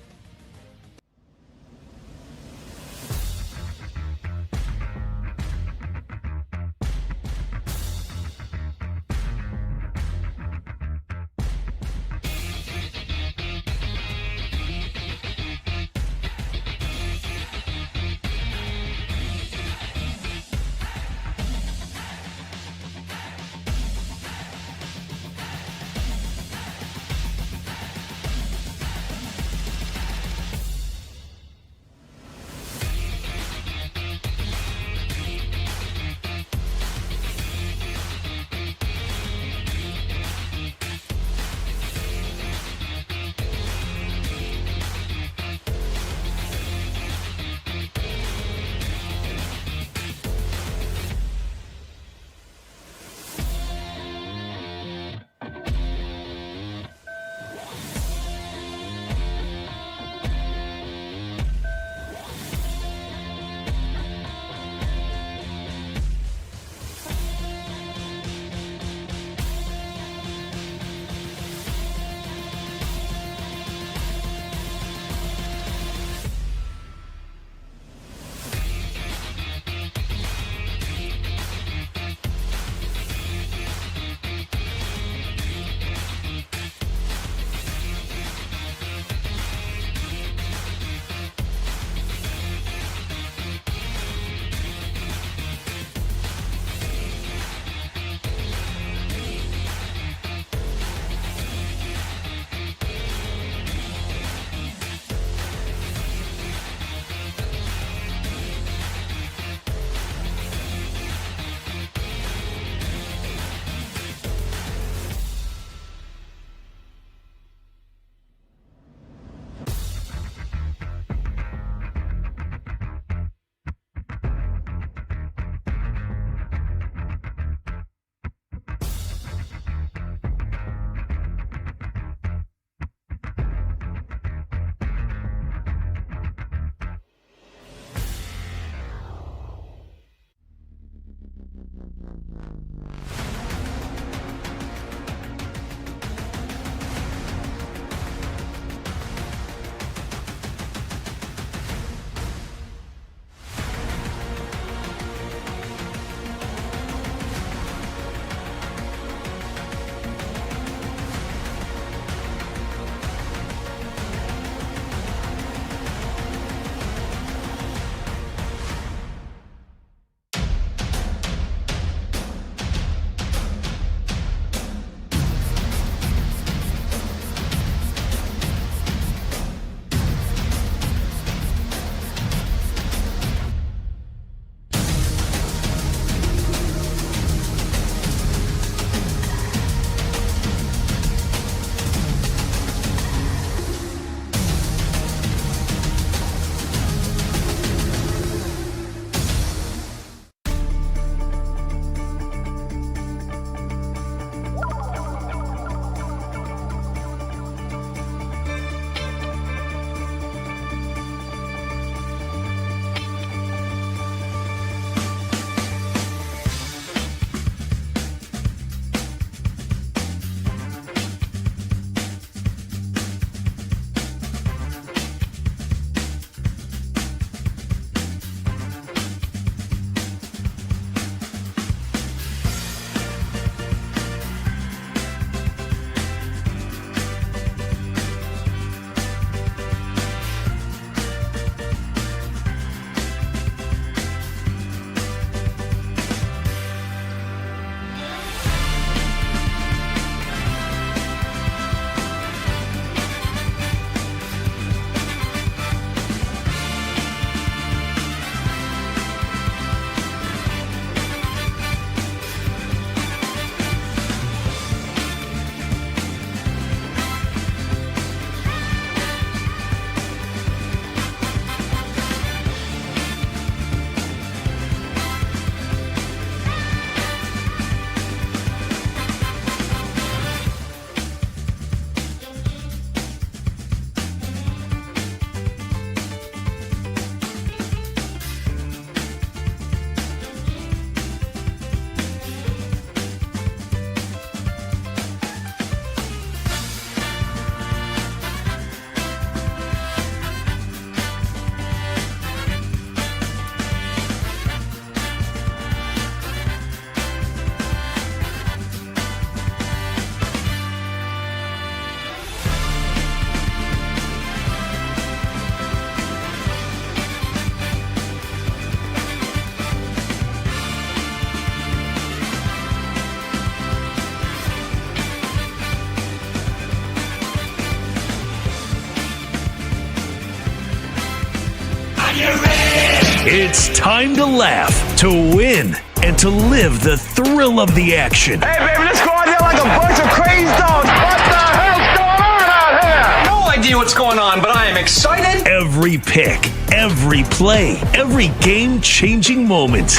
It's time to laugh, to win, and to live the thrill of the action. Hey, baby, let's go out there like a bunch of crazy dogs. What the hell's going on out here? No idea what's going on, but I am excited. Every pick, every play, every game-changing moment.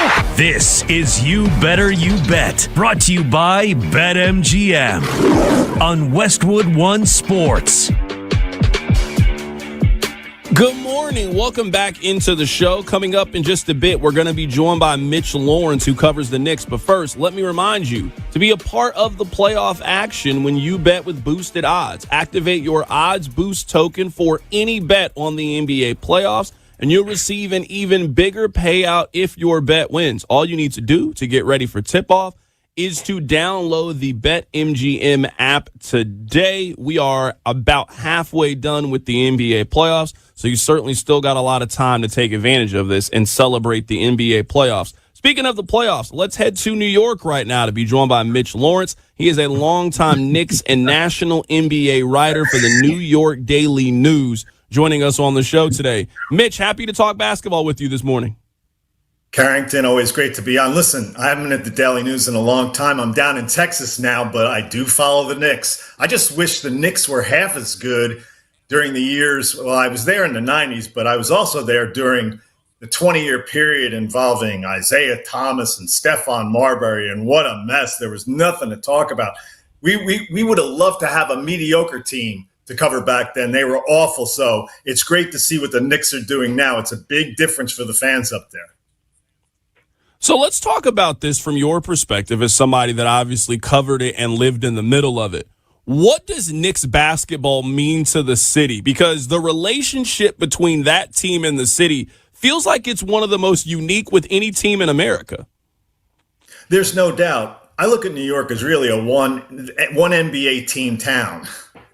Unbelievable! This is You Better You Bet, brought to you by BetMGM on Westwood One Sports. Good morning. Welcome back into the show. Coming up in just a bit, we're going to be joined by Mitch Lawrence, who covers the Knicks. But first, let me remind you to be a part of the playoff action when you bet with boosted odds. Activate your odds boost token for any bet on the NBA playoffs, and you'll receive an even bigger payout if your bet wins. All you need to do to get ready for tip-off is to download the BetMGM app today. We are about halfway done with the NBA playoffs, so you certainly still got a lot of time to take advantage of this and celebrate the NBA playoffs. Speaking of the playoffs, let's head to New York right now to be joined by Mitch Lawrence. He is a longtime Knicks and national NBA writer for the New York Daily News, joining us on the show today. Mitch, happy to talk basketball with you this morning. Carrington, always great to be on. Listen, I haven't been at the Daily News in a long time. I'm down in Texas now, but I do follow the Knicks. I just wish the Knicks were half as good during the years. Well, I was there in the 90s, but I was also there during the 20-year period involving Isaiah Thomas and Stephon Marbury, and what a mess. There was nothing to talk about. We would have loved to have a mediocre team to cover back then. They were awful, so it's great to see what the Knicks are doing now. It's a big difference for the fans up there. So let's talk about this from your perspective as somebody that obviously covered it and lived in the middle of it. What does Knicks basketball mean to the city? Because the relationship between that team and the city feels like it's one of the most unique with any team in America. There's no doubt. I look at New York as really a one NBA team town.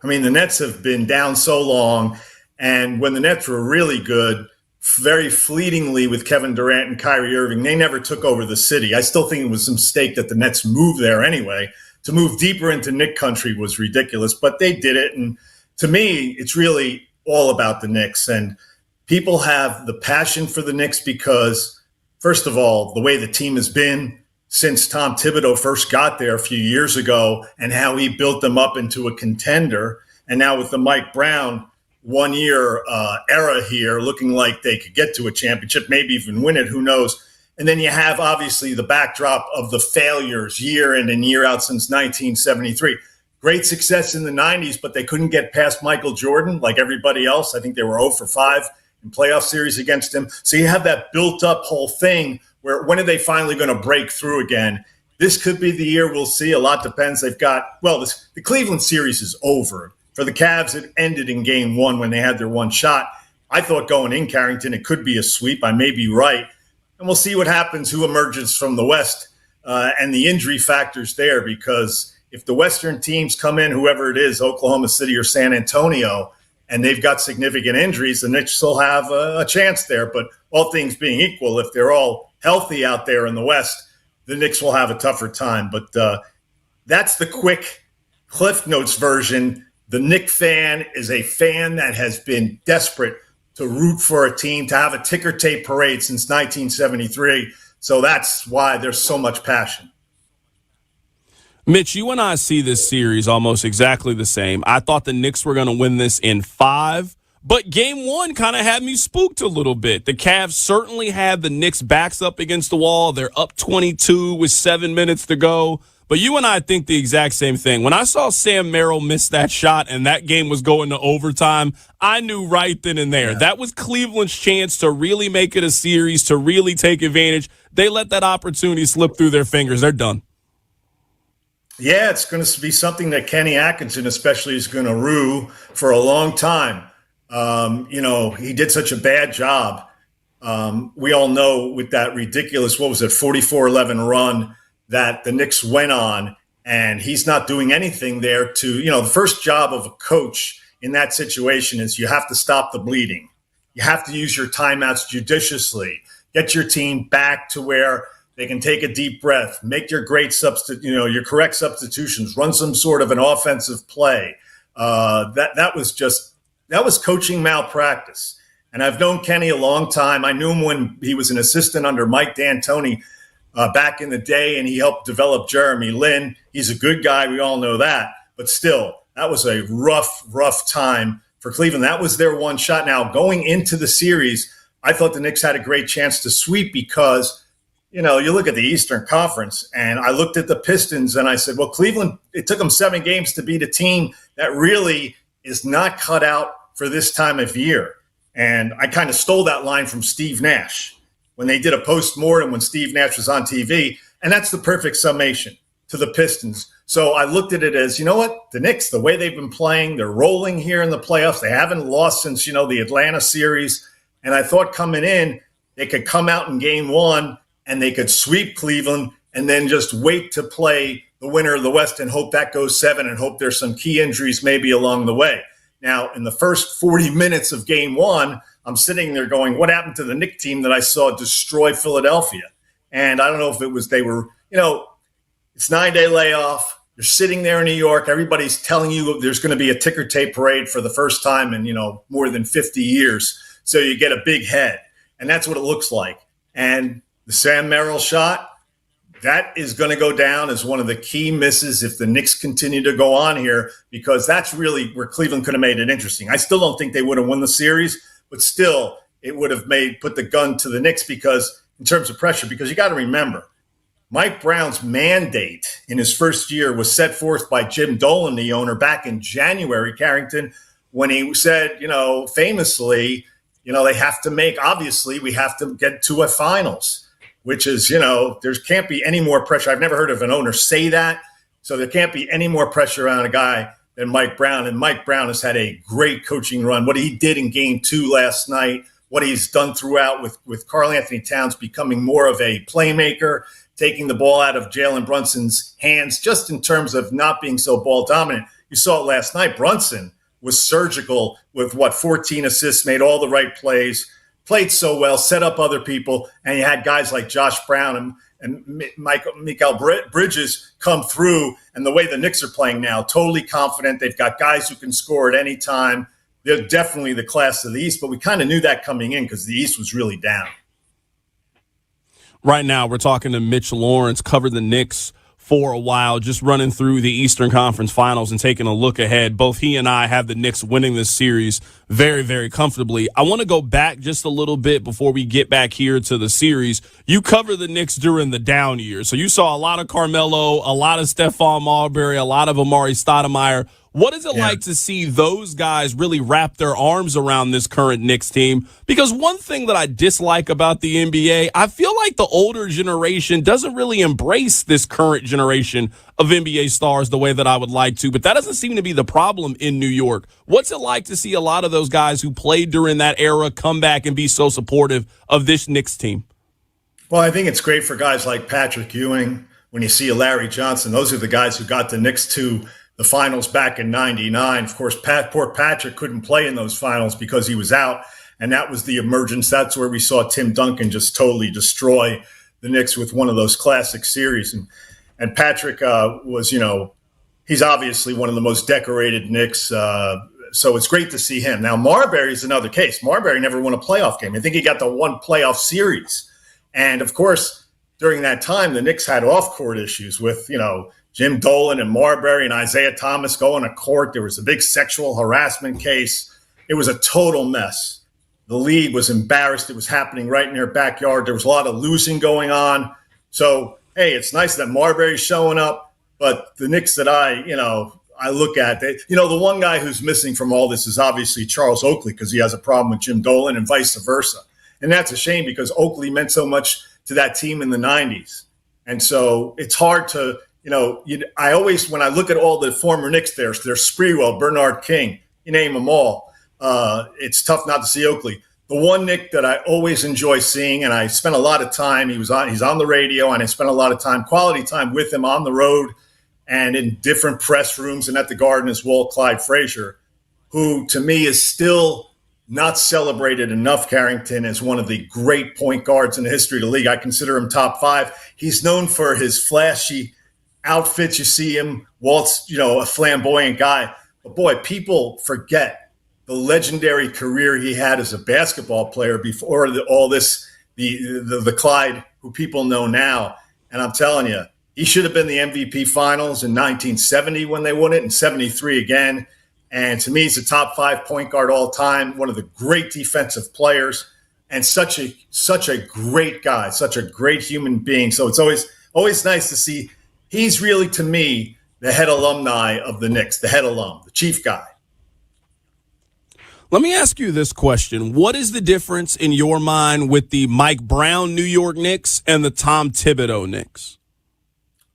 I mean, the Nets have been down so long, and when the Nets were really good, very fleetingly with Kevin Durant and Kyrie Irving, they never took over the city. I still think it was a mistake that the Nets moved there anyway. To move deeper into Knick country was ridiculous, but they did it. And to me, it's really all about the Knicks. And people have the passion for the Knicks because, first of all, the way the team has been since Tom Thibodeau first got there a few years ago and how he built them up into a contender. And now with the Mike Brown 1 year era here, looking like they could get to a championship, maybe even win it, who knows. And then you have obviously the backdrop of the failures year in and year out since 1973. Great success in the 90s, but they couldn't get past Michael Jordan like everybody else. I think they were 0 for 5 in playoff series against him. So you have that built up whole thing where when are they finally going to break through again? This could be the year. We'll see. A lot depends. They've got, well, the Cleveland series is over. For the Cavs, it ended in game one when they had their one shot. I thought going in Carrington, it could be a sweep. I may be right. And we'll see what happens, who emerges from the West and the injury factors there, because if the Western teams come in, whoever it is, Oklahoma City or San Antonio, and they've got significant injuries, the Knicks will have a chance there. But all things being equal, if they're all healthy out there in the West, the Knicks will have a tougher time. But that's the quick Cliff Notes version. The Knicks fan is a fan that has been desperate to root for a team, to have a ticker tape parade since 1973. So that's why there's so much passion. Mitch, you and I see this series almost exactly the same. I thought the Knicks were going to win this in 5, but game one kind of had me spooked a little bit. The Cavs certainly had the Knicks' backs up against the wall. They're up 22 with 7 minutes to go. But you and I think the exact same thing. When I saw Sam Merrill miss that shot and that game was going to overtime, I knew right then and there. Yeah. That was Cleveland's chance to really make it a series, to really take advantage. They let that opportunity slip through their fingers. They're done. Yeah, it's going to be something that Kenny Atkinson especially is going to rue for a long time. He did such a bad job. We all know with that ridiculous, 44-11 run that the Knicks went on, and he's not doing anything there to, the first job of a coach in that situation is you have to stop the bleeding. You have to use your timeouts judiciously, get your team back to where they can take a deep breath, make your your correct substitutions, run some sort of an offensive play. That was coaching malpractice. And I've known Kenny a long time. I knew him when he was an assistant under Mike D'Antoni back in the day, and he helped develop Jeremy Lin. He's a good guy. We all know that. But still, that was a rough time for Cleveland. That was their one shot. Now, going into the series, I thought the Knicks had a great chance to sweep because, you look at the Eastern Conference, and I looked at the Pistons, and I said, well, Cleveland, it took them 7 games to beat a team that really is not cut out for this time of year. And I kind of stole that line from Steve Nash when they did a postmortem when Steve Nash was on TV. And that's the perfect summation to the Pistons. So I looked at it as, you know what? The Knicks, the way they've been playing, they're rolling here in the playoffs. They haven't lost since, the Atlanta series. And I thought coming in, they could come out in game 1 and they could sweep Cleveland and then just wait to play the winner of the West and hope that goes 7 and hope there's some key injuries maybe along the way. Now, in the first 40 minutes of game 1, I'm sitting there going, what happened to the Knicks team that I saw destroy Philadelphia? And I don't know if it was they were, it's 9-day layoff. You're sitting there in New York. Everybody's telling you there's going to be a ticker tape parade for the first time in, more than 50 years. So you get a big head. And that's what it looks like. And the Sam Merrill shot, that is going to go down as one of the key misses if the Knicks continue to go on here, because that's really where Cleveland could have made it interesting. I still don't think they would have won the series, but still it would have put the gun to the Knicks because in terms of pressure, because you got to remember, Mike Brown's mandate in his first year was set forth by Jim Dolan, the owner, back in January, Carrington, when he said, famously, they have to we have to get to a finals. Which is, there can't be any more pressure. I've never heard of an owner say that. So there can't be any more pressure on a guy than Mike Brown. And Mike Brown has had a great coaching run. What he did in game 2 last night, what he's done throughout with Karl Anthony Towns becoming more of a playmaker, taking the ball out of Jalen Brunson's hands, just in terms of not being so ball dominant. You saw it last night. Brunson was surgical with 14 assists, made all the right plays, played so well, set up other people, and you had guys like Josh Brown and Mikal Bridges come through. And the way the Knicks are playing now, totally confident. They've got guys who can score at any time. They're definitely the class of the East, but we kind of knew that coming in because the East was really down. Right now, we're talking to Mitch Lawrence, covered the Knicks for a while, just running through the Eastern Conference Finals and taking a look ahead. Both he and I have the Knicks winning this series very, very comfortably. I want to go back just a little bit before we get back here to the series. You cover the Knicks during the down years, so you saw a lot of Carmelo, a lot of Stephon Marbury, a lot of Amari Stoudemire. What is it like to see those guys really wrap their arms around this current Knicks team? Because one thing that I dislike about the NBA, I feel like the older generation doesn't really embrace this current generation of NBA stars the way that I would like to. But that doesn't seem to be the problem in New York. What's it like to see a lot of those guys who played during that era come back and be so supportive of this Knicks team? Well, I think it's great for guys like Patrick Ewing. When you see a Larry Johnson, those are the guys who got the Knicks to the finals back in '99. Of course, poor Patrick couldn't play in those finals because he was out, and that was the emergence. That's where we saw Tim Duncan just totally destroy the Knicks with one of those classic series. And Patrick was, he's obviously one of the most decorated Knicks, so it's great to see him. Now, Marbury's another case. Marbury never won a playoff game. I think he got the one playoff series. And, of course, during that time, the Knicks had off-court issues with, Jim Dolan and Marbury and Isaiah Thomas going to court. There was a big sexual harassment case. It was a total mess. The league was embarrassed. It was happening right in their backyard. There was a lot of losing going on. So, hey, it's nice that Marbury's showing up, but the Knicks that I look at, the one guy who's missing from all this is obviously Charles Oakley because he has a problem with Jim Dolan and vice versa. And that's a shame because Oakley meant so much to that team in the 90s. And so it's hard to – I always, when I look at all the former Knicks, there's Sprewell, Bernard King, you name them all. It's tough not to see Oakley. The one Knick that I always enjoy seeing, and I spent a lot of time, he's on the radio, and I spent a lot of quality time with him on the road and in different press rooms and at the Garden is Walt Clyde Frazier, who to me is still not celebrated enough, Carrington, as one of the great point guards in the history of the league. I consider him top 5. He's known for his flashy outfits. You see him, Walt's, a flamboyant guy. But boy, people forget the legendary career he had as a basketball player before all this, the Clyde who people know now. And I'm telling you, he should have been the MVP Finals in 1970 when they won it, and 73 again. And to me, he's a top 5 point guard all time, one of the great defensive players, and such a great guy, such a great human being. So it's always nice to see. He's really, to me, the head alumni of the Knicks, the head alum, the chief guy. Let me ask you this question. What is the difference in your mind with the Mike Brown New York Knicks and the Tom Thibodeau Knicks?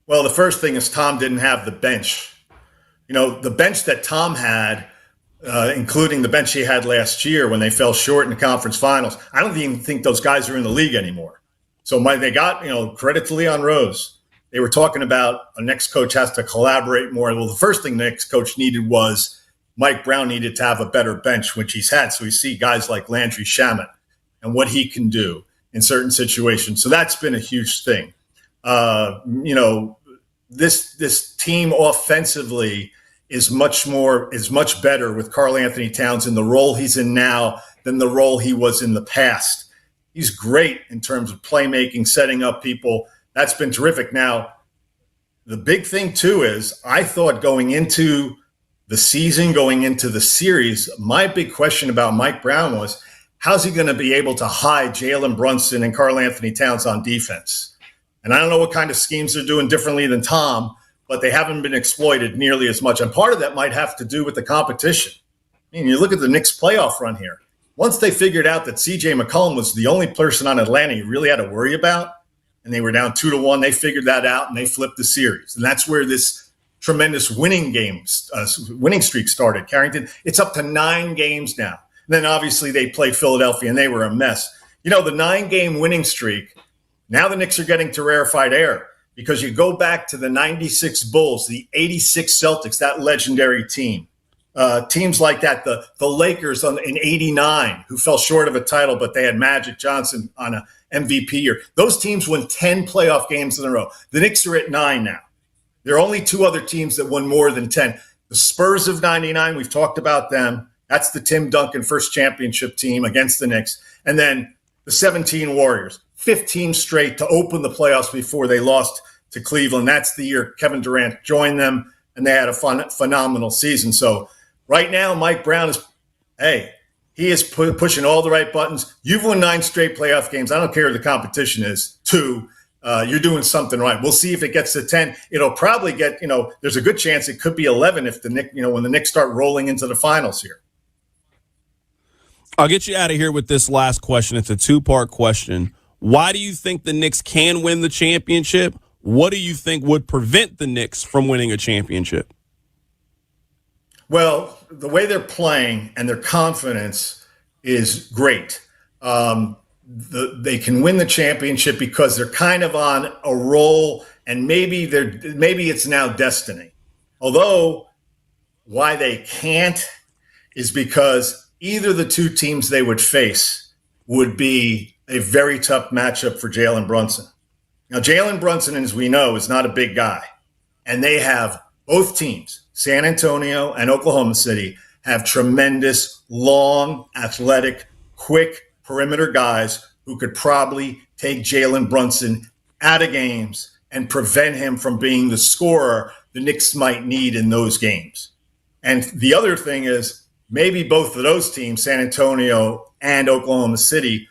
Well, the first thing is Tom didn't have the bench. You know, the bench that Tom had, including the bench he had last year when they fell short in the conference finals, I don't even think those guys are in the league anymore. So they got, credit to Leon Rose. They were talking about a Knicks coach has to collaborate more. Well, the first thing the Knicks coach needed was Mike Brown needed to have a better bench, which he's had. So we see guys like Landry Shamet and what he can do in certain situations. So that's been a huge thing. This team offensively is much better with Karl Anthony Towns in the role he's in now than the role he was in the past. He's great in terms of playmaking, setting up people. That's been terrific. Now, the big thing too is I thought going into the season, going into the series, my big question about Mike Brown was, how's he going to be able to hide Jalen Brunson and Karl Anthony Towns on defense? And I don't know what kind of schemes they're doing differently than Tom, but they haven't been exploited nearly as much. And part of that might have to do with the competition. I mean, you look at the Knicks playoff run here. Once they figured out that C.J. McCollum was the only person on Atlanta you really had to worry about, and they were down 2-1, they figured that out and they flipped the series. And that's where this tremendous winning streak started. Carrington, it's up to 9 games now. And then obviously they played Philadelphia and they were a mess. The 9-game winning streak, now the Knicks are getting to rarefied air because you go back to the 96 Bulls, the 86 Celtics, that legendary team. Teams like that, the Lakers in 89, who fell short of a title, but they had Magic Johnson on an MVP year. Those teams won 10 playoff games in a row. The Knicks are at 9 now. There are only 2 other teams that won more than 10. The Spurs of 99, we've talked about them. That's the Tim Duncan first championship team against the Knicks. And then the 17 Warriors, 15 straight to open the playoffs before they lost to Cleveland. That's the year Kevin Durant joined them, and they had a phenomenal season. So right now, Mike Brown he is pushing all the right buttons. You've won 9 straight playoff games. I don't care who the competition is. 2. You're doing something right. We'll see if it gets to 10. It'll probably get, there's a good chance it could be 11 if the Knicks, when the Knicks start rolling into the finals here. I'll get you out of here with this last question. It's a 2-part question. Why do you think the Knicks can win the championship? What do you think would prevent the Knicks from winning a championship? Well, the way they're playing and their confidence is great. They can win the championship because they're kind of on a roll, and maybe it's now destiny. Although why they can't is because either the 2 teams they would face would be a very tough matchup for Jalen Brunson. Now, Jalen Brunson, as we know, is not a big guy, and they have both teams, San Antonio and Oklahoma City, have tremendous, long, athletic, quick perimeter guys who could probably take Jalen Brunson out of games and prevent him from being the scorer the Knicks might need in those games. And the other thing is maybe both of those teams, San Antonio and Oklahoma City,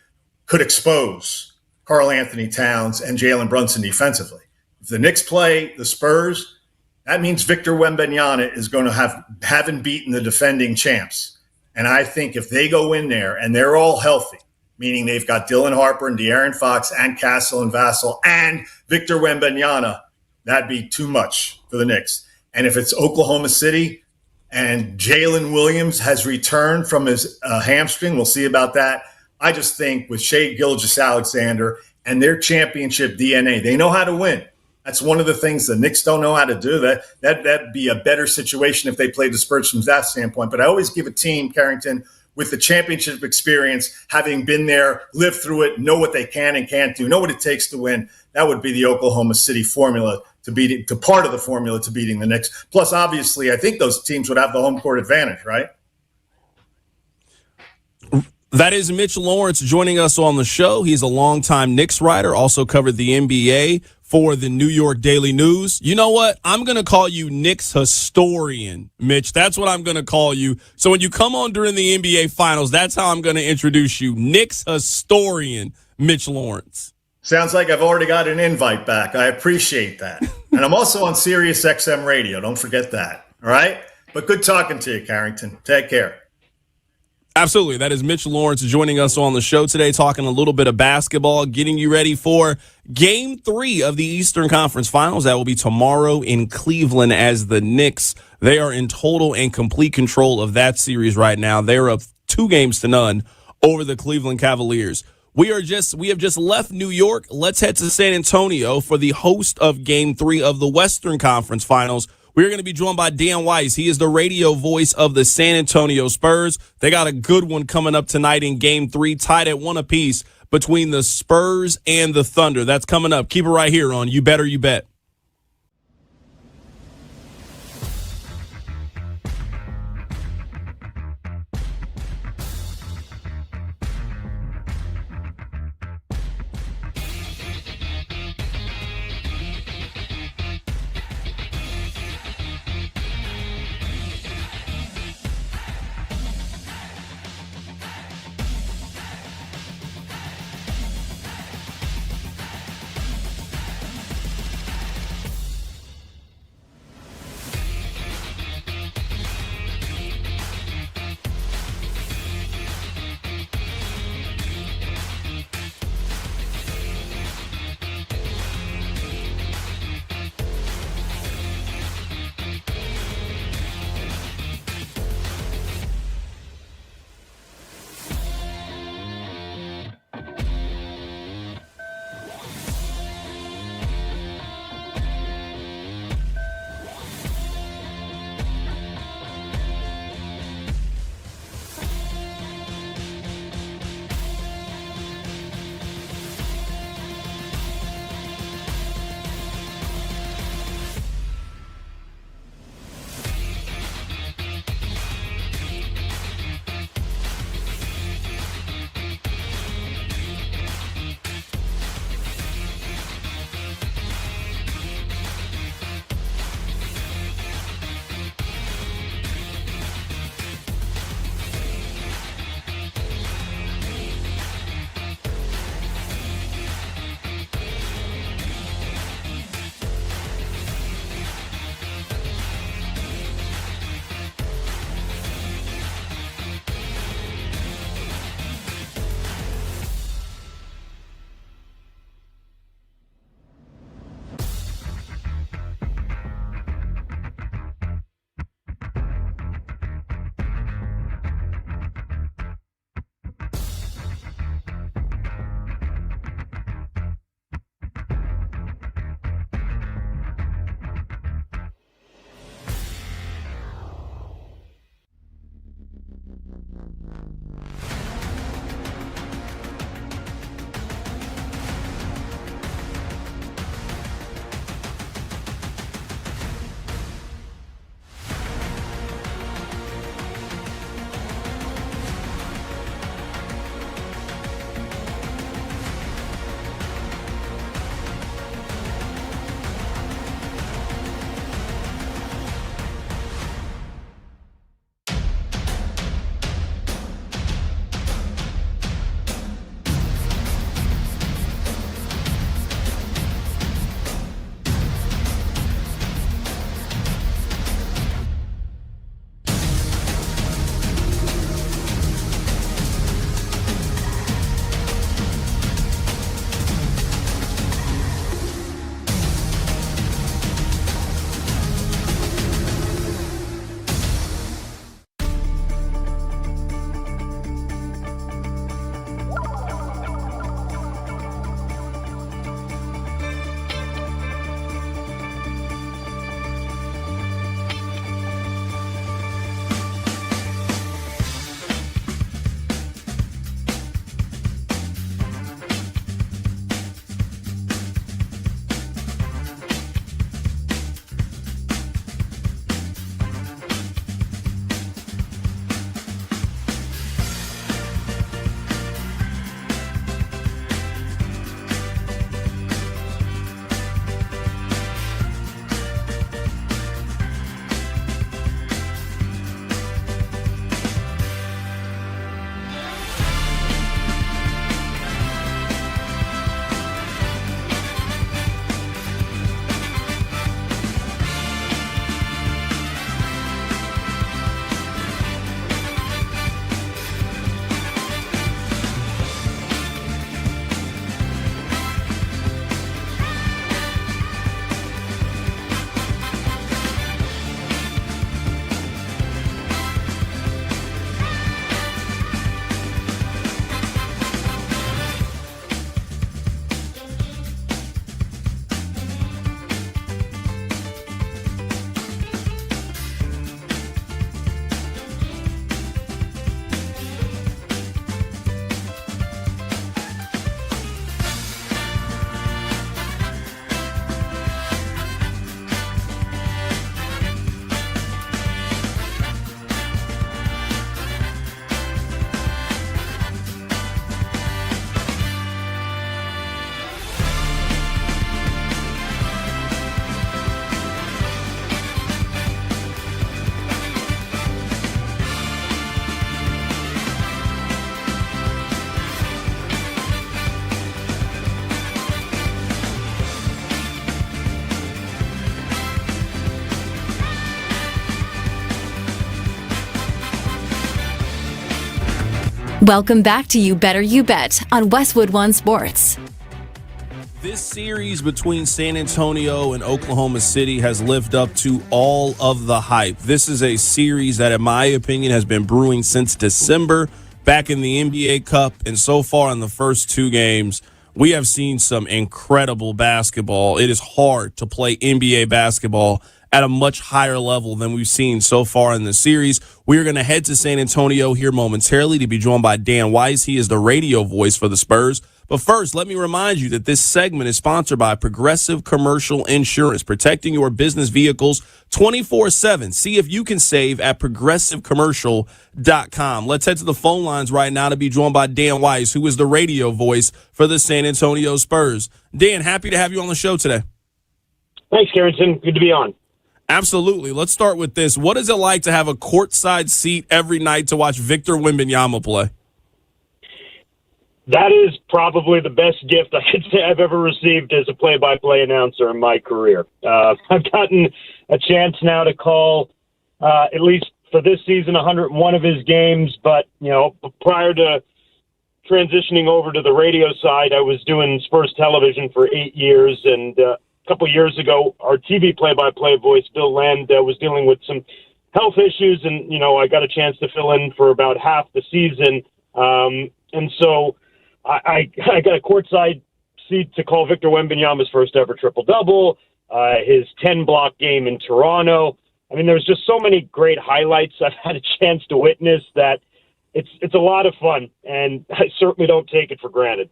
could expose Karl Anthony Towns and Jalen Brunson defensively. If the Knicks play the Spurs, that means Victor Wembanyama is going to haven't beaten the defending champs. And I think if they go in there and they're all healthy, meaning they've got Dylan Harper and De'Aaron Fox and Castle and Vassell and Victor Wembanyama, that'd be too much for the Knicks. And if it's Oklahoma City and Jalen Williams has returned from his hamstring, we'll see about that. I just think with Shai Gilgeous-Alexander and their championship DNA, they know how to win. That's one of the things the Knicks don't know how to do. That'd be a better situation if they played the Spurs from that standpoint. But I always give a team, Carrington, with the championship experience, having been there, lived through it, know what they can and can't do, know what it takes to win. That would be the Oklahoma City formula to part of the formula to beating the Knicks. Plus, obviously, I think those teams would have the home court advantage, right? That is Mitch Lawrence joining us on the show. He's a longtime Knicks writer, also covered the NBA for the New York Daily News. You know what? I'm going to call you Knicks historian, Mitch. That's what I'm going to call you. So when you come on during the NBA Finals, that's how I'm going to introduce you. Knicks historian, Mitch Lawrence. Sounds like I've already got an invite back. I appreciate that. And I'm also on Sirius XM Radio. Don't forget that. All right? But good talking to you, Carrington. Take care. Absolutely. That is Mitch Lawrence joining us on the show today, talking a little bit of basketball, getting you ready for Game 3 of the Eastern Conference Finals. That will be tomorrow in Cleveland as the Knicks. They are in total and complete control of that series right now. They're up 2-0 over the Cleveland Cavaliers. We have just left New York. Let's head to San Antonio for the host of Game 3 of the Western Conference Finals. We're going to be joined by Dan Weiss. He is the radio voice of the San Antonio Spurs. They got a good one coming up tonight in Game 3, tied at 1 apiece between the Spurs and the Thunder. That's coming up. Keep it right here on You Better You Bet. Welcome back to You Better You Bet on Westwood One Sports. This series between San Antonio and Oklahoma City has lived up to all of the hype. This is a series that, in my opinion, has been brewing since December, back in the NBA Cup, and so far in the first two games, we have seen some incredible basketball. It is hard to play NBA basketball at a much higher level than we've seen so far in the series. We are going to head to San Antonio here momentarily to be joined by Dan Weiss. He is the radio voice for the Spurs. But first, let me remind you that this segment is sponsored by Progressive Commercial Insurance, protecting your business vehicles 24/7. See if you can save at progressivecommercial.com. Let's head to the phone lines right now to be joined by Dan Weiss, who is the radio voice for the San Antonio Spurs. Dan, happy to have you on the show today. Thanks, Carrington. Good to be on. Absolutely. Let's start with this. What is it like to have a courtside seat every night to watch Victor Wembanyama play? That is probably the best gift I could say I've ever received as a play-by-play announcer in my career. I've gotten a chance now to call, at least for this season, 101 of his games. But, prior to transitioning over to the radio side, I was doing Spurs television for 8 years. And a couple years ago, our TV play-by-play voice, Bill Land, was dealing with some health issues. And, I got a chance to fill in for about half the season. And so I got a courtside seat to call Victor Wembanyama's first ever triple-double, his 10-block game in Toronto. I mean, there's just so many great highlights I've had a chance to witness that it's a lot of fun, and I certainly don't take it for granted.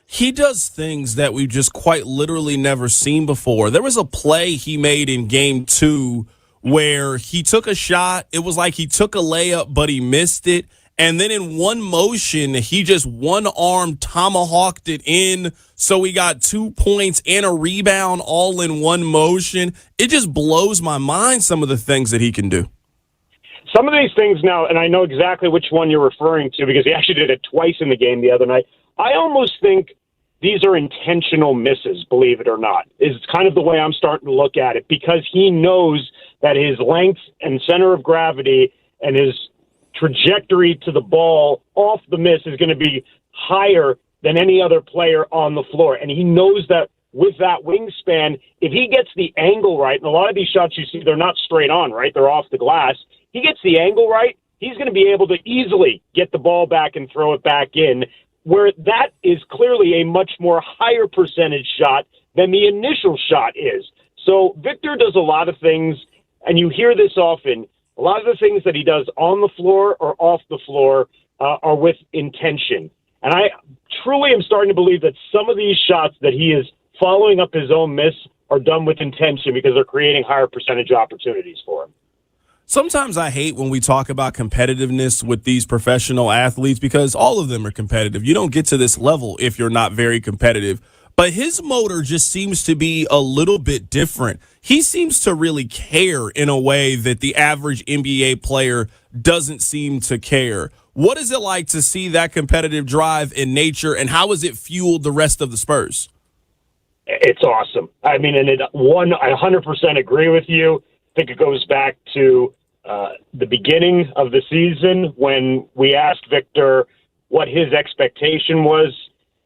He does things that we've just quite literally never seen before. There was a play he made in Game 2 where he took a shot. It was like he took a layup, but he missed it. And then in one motion, he just one-arm tomahawked it in. So he got 2 points and a rebound all in one motion. It just blows my mind, some of the things that he can do. Some of these things now, and I know exactly which one you're referring to because he actually did it twice in the game the other night. I almost think these are intentional misses, believe it or not. It's kind of the way I'm starting to look at it because he knows that his length and center of gravity and his trajectory to the ball off the miss is going to be higher than any other player on the floor. And he knows that with that wingspan, if he gets the angle right, and a lot of these shots you see, they're not straight on, right? They're off the glass. He gets the angle right, he's going to be able to easily get the ball back and throw it back in, where that is clearly a much more higher percentage shot than the initial shot is. So Victor does a lot of things, and you hear this often. A lot of the things that he does on the floor or off the floor are with intention. And I truly am starting to believe that some of these shots that he is following up his own miss are done with intention because they're creating higher percentage opportunities for him. Sometimes I hate when we talk about competitiveness with these professional athletes because all of them are competitive. You don't get to this level if you're not very competitive. But his motor just seems to be a little bit different. He seems to really care in a way that the average NBA player doesn't seem to care. What is it like to see that competitive drive in nature, and how has it fueled the rest of the Spurs? It's awesome. I mean, I 100% agree with you. I think it goes back to the beginning of the season when we asked Victor what his expectation was,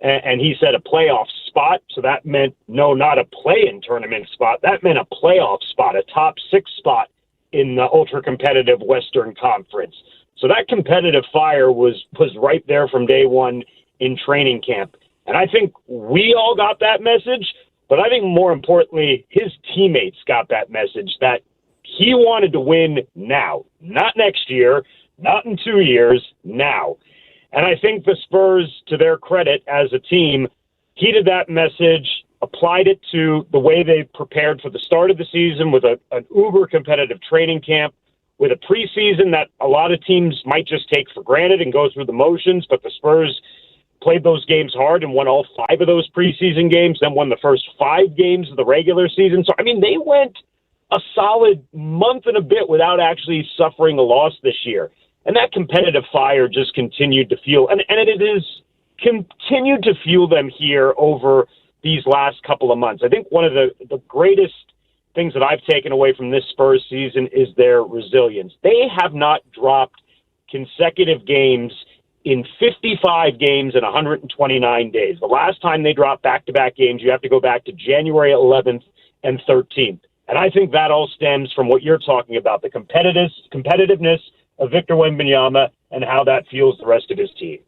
and he said a playoff spot. So that meant, no, not a play-in tournament spot. That meant a playoff spot, a top 6 spot in the ultra-competitive Western Conference. So that competitive fire was right there from day one in training camp. And I think we all got that message, but I think more importantly, his teammates got that message that he wanted to win now, not next year, not in 2 years, now. And I think the Spurs, to their credit as a team, heeded that message, applied it to the way they prepared for the start of the season with an uber-competitive training camp, with a preseason that a lot of teams might just take for granted and go through the motions, but the Spurs played those games hard and won all 5 of those preseason games, then won the first 5 games of the regular season. So, I mean, they went a solid month and a bit without actually suffering a loss this year. And that competitive fire just continued to fuel, and it is continued to fuel them here over these last couple of months. I think one of the greatest things that I've taken away from this Spurs season is their resilience. They have not dropped consecutive games in 55 games in 129 days. The last time they dropped back-to-back games, you have to go back to January 11th and 13th. And I think that all stems from what you're talking about, the competitiveness of Victor Wembanyama and how that fuels the rest of his team.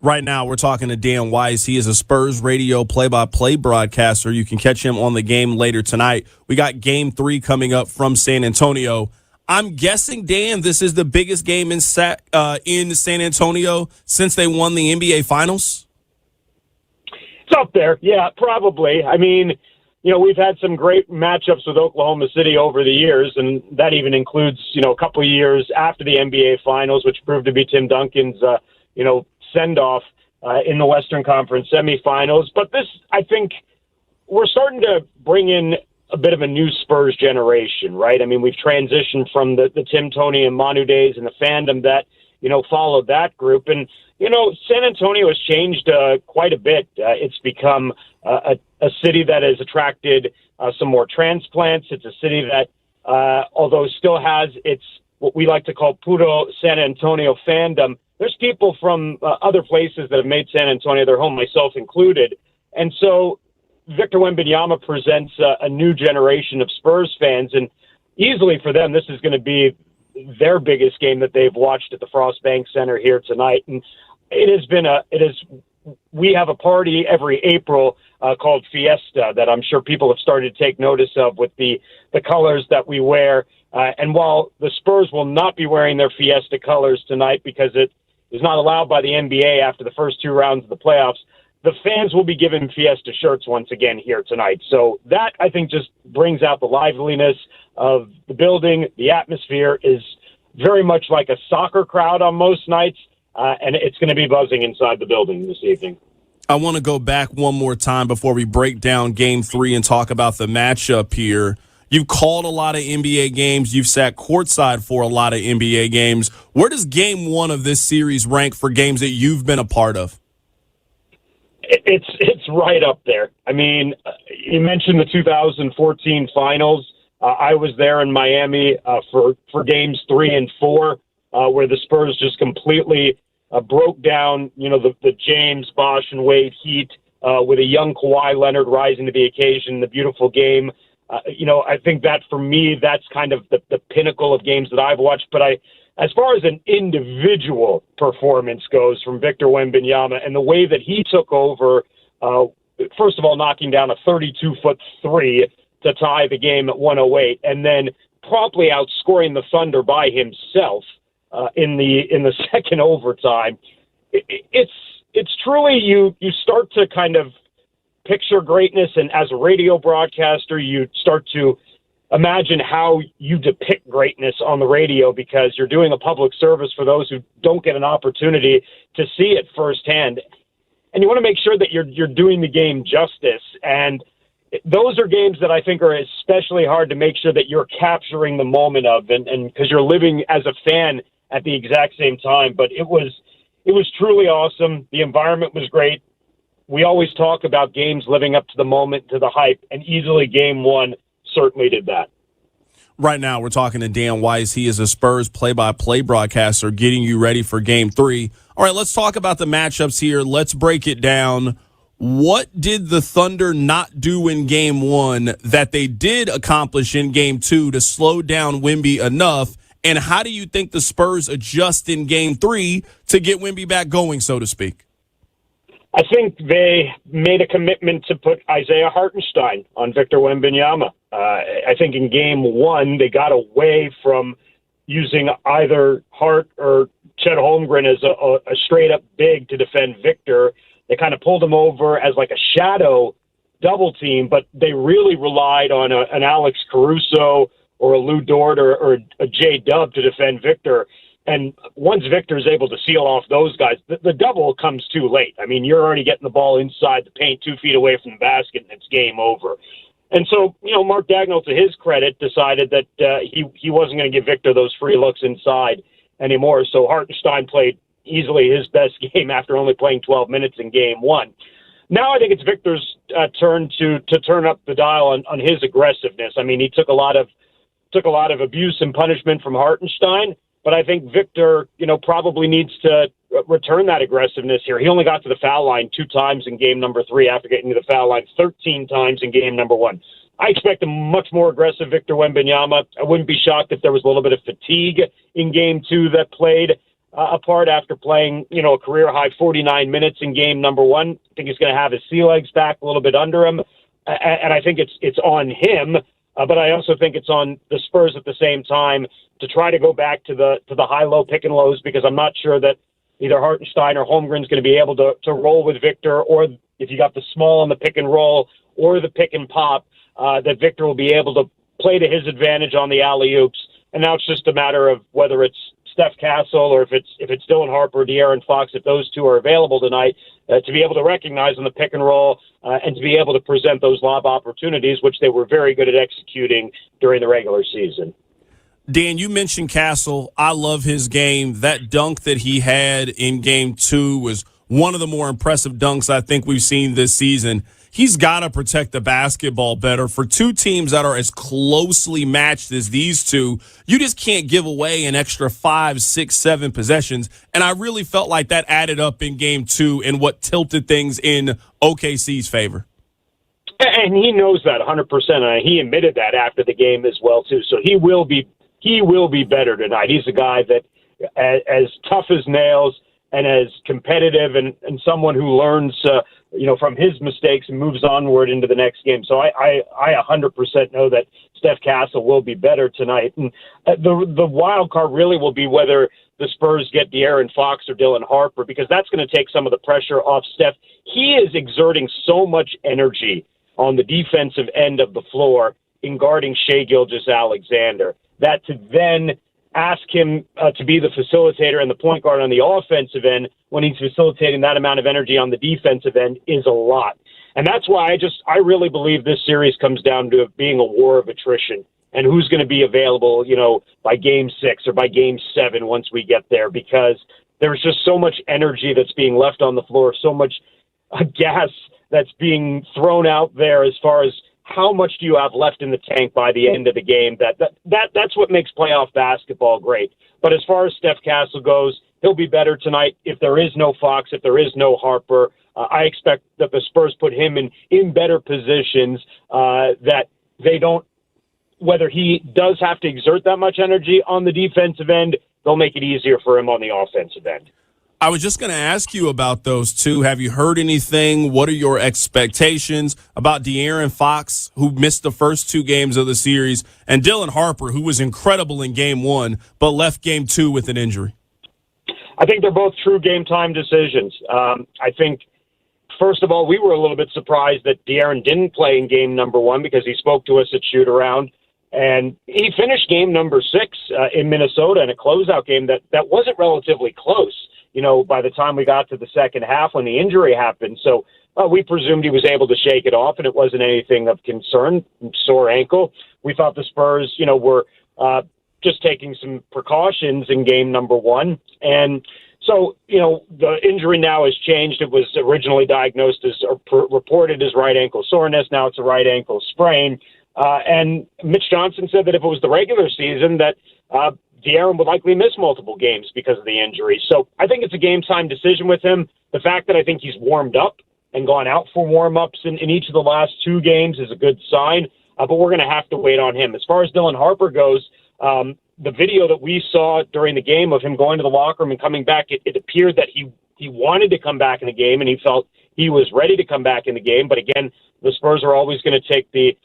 Right now, we're talking to Dan Weiss. He is a Spurs radio play-by-play broadcaster. You can catch him on the game later tonight. We got Game 3 coming up from San Antonio. I'm guessing, Dan, this is the biggest game in San Antonio since they won the NBA Finals? It's up there. Yeah, probably. I mean, you know, we've had some great matchups with Oklahoma City over the years, and that even includes, you know, a couple of years after the NBA Finals, which proved to be Tim Duncan's, send-off in the Western Conference semifinals. But this, I think, we're starting to bring in a bit of a new Spurs generation, right? I mean, we've transitioned from the Tim, Tony, and Manu days and the fandom that, you know, followed that group. And, you know, San Antonio has changed quite a bit. It's become a city that has attracted some more transplants. It's a city that, although still has its what we like to call puro San Antonio fandom, there's people from other places that have made San Antonio their home, myself included. And so Victor Wembanyama presents a new generation of Spurs fans, and easily for them, this is going to be their biggest game that they've watched at the Frost Bank Center here tonight. And we have a party every April called Fiesta that I'm sure people have started to take notice of with the colors that we wear. And while the Spurs will not be wearing their Fiesta colors tonight because it is not allowed by the NBA after the first two rounds of the playoffs, the fans will be given Fiesta shirts once again here tonight. So that, I think, just brings out the liveliness of the building. The atmosphere is very much like a soccer crowd on most nights, and it's going to be buzzing inside the building this evening. I want to go back one more time before we break down Game 3 and talk about the matchup here. You've called a lot of NBA games. You've sat courtside for a lot of NBA games. Where does Game 1 of this series rank for games that you've been a part of? It's right up there. I mean, you mentioned the 2014 finals. I was there in Miami for games 3 and 4, where the Spurs just completely broke down, you know, the James, Bosh, and Wade Heat with a young Kawhi Leonard rising to the occasion, the beautiful game. I think that for me, that's kind of the pinnacle of games that I've watched. But as far as an individual performance goes from Victor Wembanyama and the way that he took over, first of all, knocking down a 32-foot three to tie the game at 108, and then promptly outscoring the Thunder by himself in the second overtime. It's truly, you start to kind of picture greatness, and as a radio broadcaster, you start to imagine how you depict greatness on the radio because you're doing a public service for those who don't get an opportunity to see it firsthand. And you want to make sure that you're doing the game justice. And those are games that I think are especially hard to make sure that you're capturing the moment of, and because you're living as a fan at the exact same time. But it was truly awesome. The environment was great. We always talk about games living up to the moment, to the hype, and easily Game 1 certainly did that. Right now, we're talking to Dan Weiss. He is a Spurs play-by-play broadcaster getting you ready for Game 3. All right, let's talk about the matchups here. Let's break it down. What did the Thunder not do in Game 1 that they did accomplish in Game 2 to slow down Wemby enough? And how do you think the Spurs adjust in Game 3 to get Wemby back going, so to speak? I think they made a commitment to put Isaiah Hartenstein on Victor Wembanyama. I think in Game 1, they got away from using either Hart or Chet Holmgren as a straight-up big to defend Victor. They kind of pulled him over as like a shadow double team, but they really relied on an Alex Caruso or a Lou Dort or a J-Dub to defend Victor. And once Victor is able to seal off those guys, the double comes too late. I mean, you're already getting the ball inside the paint 2 feet away from the basket, and it's game over. And so, Mark Dagnall, to his credit, decided that he wasn't going to give Victor those free looks inside anymore. So Hartenstein played easily his best game after only playing 12 minutes in Game 1. Now I think it's Victor's turn to turn up the dial on his aggressiveness. I mean, he took a lot of abuse and punishment from Hartenstein. but I think Victor, probably needs to return that aggressiveness here. He only got to the foul line 2 times in game number 3 after getting to the foul line 13 times in game number 1. I expect a much more aggressive Victor Wembanyama. I wouldn't be shocked if there was a little bit of fatigue in game 2 that played a part after playing, a career-high 49 minutes in game number 1. I think he's going to have his sea legs back a little bit under him, and I think it's on him. But I also think it's on the Spurs at the same time to try to go back to the high-low pick and lows, because I'm not sure that either Hartenstein or Holmgren's going to be able to roll with Victor, or if you got the small on the pick and roll or the pick and pop, that Victor will be able to play to his advantage on the alley-oops. And now it's just a matter of whether it's Steph Castle or if it's Dylan Harper or De'Aaron Fox, if those two are available tonight, to be able to recognize on the pick and roll and to be able to present those lob opportunities, which they were very good at executing during the regular season. Dan, you mentioned Castle. I love his game. That dunk that he had in game 2 was one of the more impressive dunks I think we've seen this season. He's got to protect the basketball better. For 2 teams that are as closely matched as these two, you just can't give away an extra 5, 6, 7 possessions. And I really felt like that added up in game 2 and what tilted things in OKC's favor. And he knows that 100%. And he admitted that after the game as well, too. So he will be better tonight. He's a guy that, as tough as nails and as competitive and someone who learns from his mistakes and moves onward into the next game. So I 100% know that Steph Castle will be better tonight. And the wild card really will be whether the Spurs get De'Aaron Fox or Dylan Harper, because that's going to take some of the pressure off Steph. He is exerting so much energy on the defensive end of the floor in guarding Shai Gilgeous-Alexander that to then ask him to be the facilitator and the point guard on the offensive end when he's facilitating that amount of energy on the defensive end is a lot. And that's why I really believe this series comes down to it being a war of attrition and who's going to be available, by game 6 or by game 7 once we get there, because there's just so much energy that's being left on the floor, so much gas that's being thrown out there as far as how much do you have left in the tank by the end of the game? That's what makes playoff basketball great. But as far as Steph Castle goes, he'll be better tonight. If there is no Fox, if there is no Harper, I expect that the Spurs put him in better positions that they don't, whether he does have to exert that much energy on the defensive end, they'll make it easier for him on the offensive end. I was just going to ask you about those two. Have you heard anything? What are your expectations about De'Aaron Fox, who missed the first 2 games of the series, and Dylan Harper, who was incredible in game 1 but left game 2 with an injury? I think they're both true game-time decisions. I think, first of all, we were a little bit surprised that De'Aaron didn't play in game number 1 because he spoke to us at shoot-around, and he finished game number 6 in Minnesota in a closeout game that wasn't relatively close. By the time we got to the second half when the injury happened. So we presumed he was able to shake it off and it wasn't anything of concern, sore ankle. We thought the Spurs, were just taking some precautions in game number 1. And so, the injury now has changed. It was originally diagnosed as reported as right ankle soreness. Now it's a right ankle sprain. And Mitch Johnson said that if it was the regular season that De'Aaron would likely miss multiple games because of the injury. So I think it's a game-time decision with him. The fact that I think he's warmed up and gone out for warm-ups in each of the last 2 games is a good sign, but we're going to have to wait on him. As far as Dylan Harper goes, the video that we saw during the game of him going to the locker room and coming back, it appeared that he wanted to come back in the game and he felt he was ready to come back in the game. But again, the Spurs are always going to take the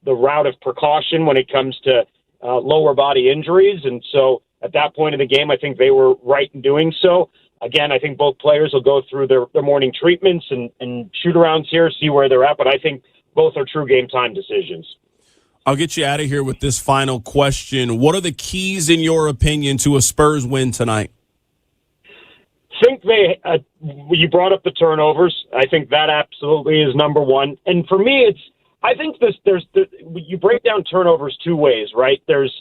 route of precaution when it comes to lower body injuries. And so at that point in the game, I think they were right in doing so. Again, I think both players will go through their morning treatments and shoot-arounds here, see where they're at. But I think both are true game-time decisions. I'll get you out of here with this final question. What are the keys, in your opinion, to a Spurs win tonight? Think you brought up the turnovers. I think that absolutely is number 1. And for me, I think you break down turnovers 2 ways, right? There's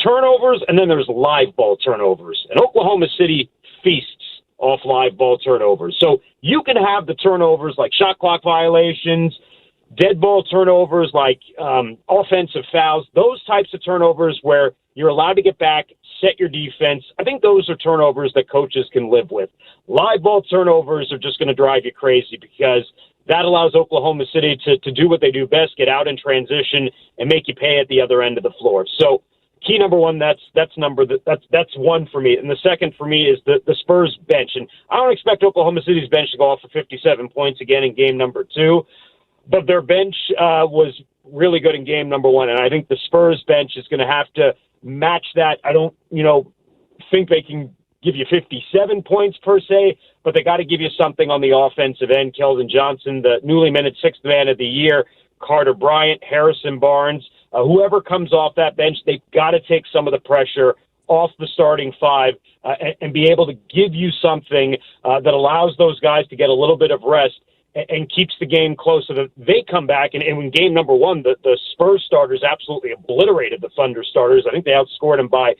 turnovers and then there's live ball turnovers. And Oklahoma City feasts off live ball turnovers. So you can have the turnovers like shot clock violations, dead ball turnovers like offensive fouls, those types of turnovers where you're allowed to get back set your defense. I think those are turnovers that coaches can live with. Live ball turnovers are just going to drive you crazy because that allows Oklahoma City to do what they do best, get out in transition and make you pay at the other end of the floor. So key number one, that's one for me. And the second for me is the Spurs bench. And I don't expect Oklahoma City's bench to go off for 57 points again in game number 2, but their bench was really good in game number 1. And I think the Spurs bench is going to have to match that. I don't, think they can give you 57 points per se, but they got to give you something on the offensive end. Keldon Johnson, the newly minted 6th man of the year, Carter Bryant, Harrison Barnes, whoever comes off that bench, they've got to take some of the pressure off the starting 5 and be able to give you something that allows those guys to get a little bit of rest and keeps the game close so that they come back. And in game number 1, the Spurs starters absolutely obliterated the Thunder starters. I think they outscored them by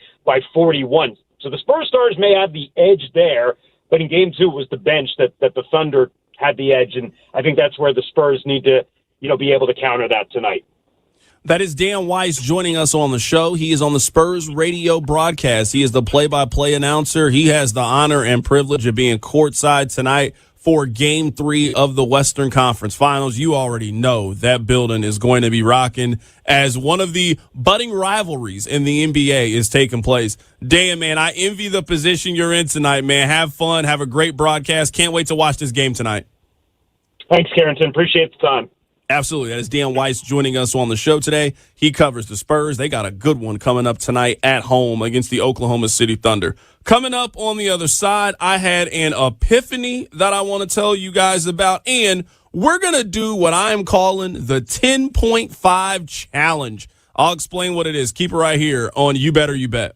41. So the Spurs starters may have the edge there, but in game 2 it was the bench that the Thunder had the edge. And I think that's where the Spurs need to, be able to counter that tonight. That is Dan Weiss joining us on the show. He is on the Spurs radio broadcast. He is the play-by-play announcer. He has the honor and privilege of being courtside tonight for Game 3 of the Western Conference Finals. You already know that building is going to be rocking as one of the budding rivalries in the NBA is taking place. Dan, man, I envy the position you're in tonight, man. Have fun. Have a great broadcast. Can't wait to watch this game tonight. Thanks, Carrington. Appreciate the time. Absolutely. That is Dan Weiss joining us on the show today. He covers the Spurs. They got a good one coming up tonight at home against the Oklahoma City Thunder. Coming up on the other side, I had an epiphany that I want to tell you guys about, and we're going to do what I'm calling the 10.5 challenge. I'll explain what it is. Keep it right here on You Better You Bet.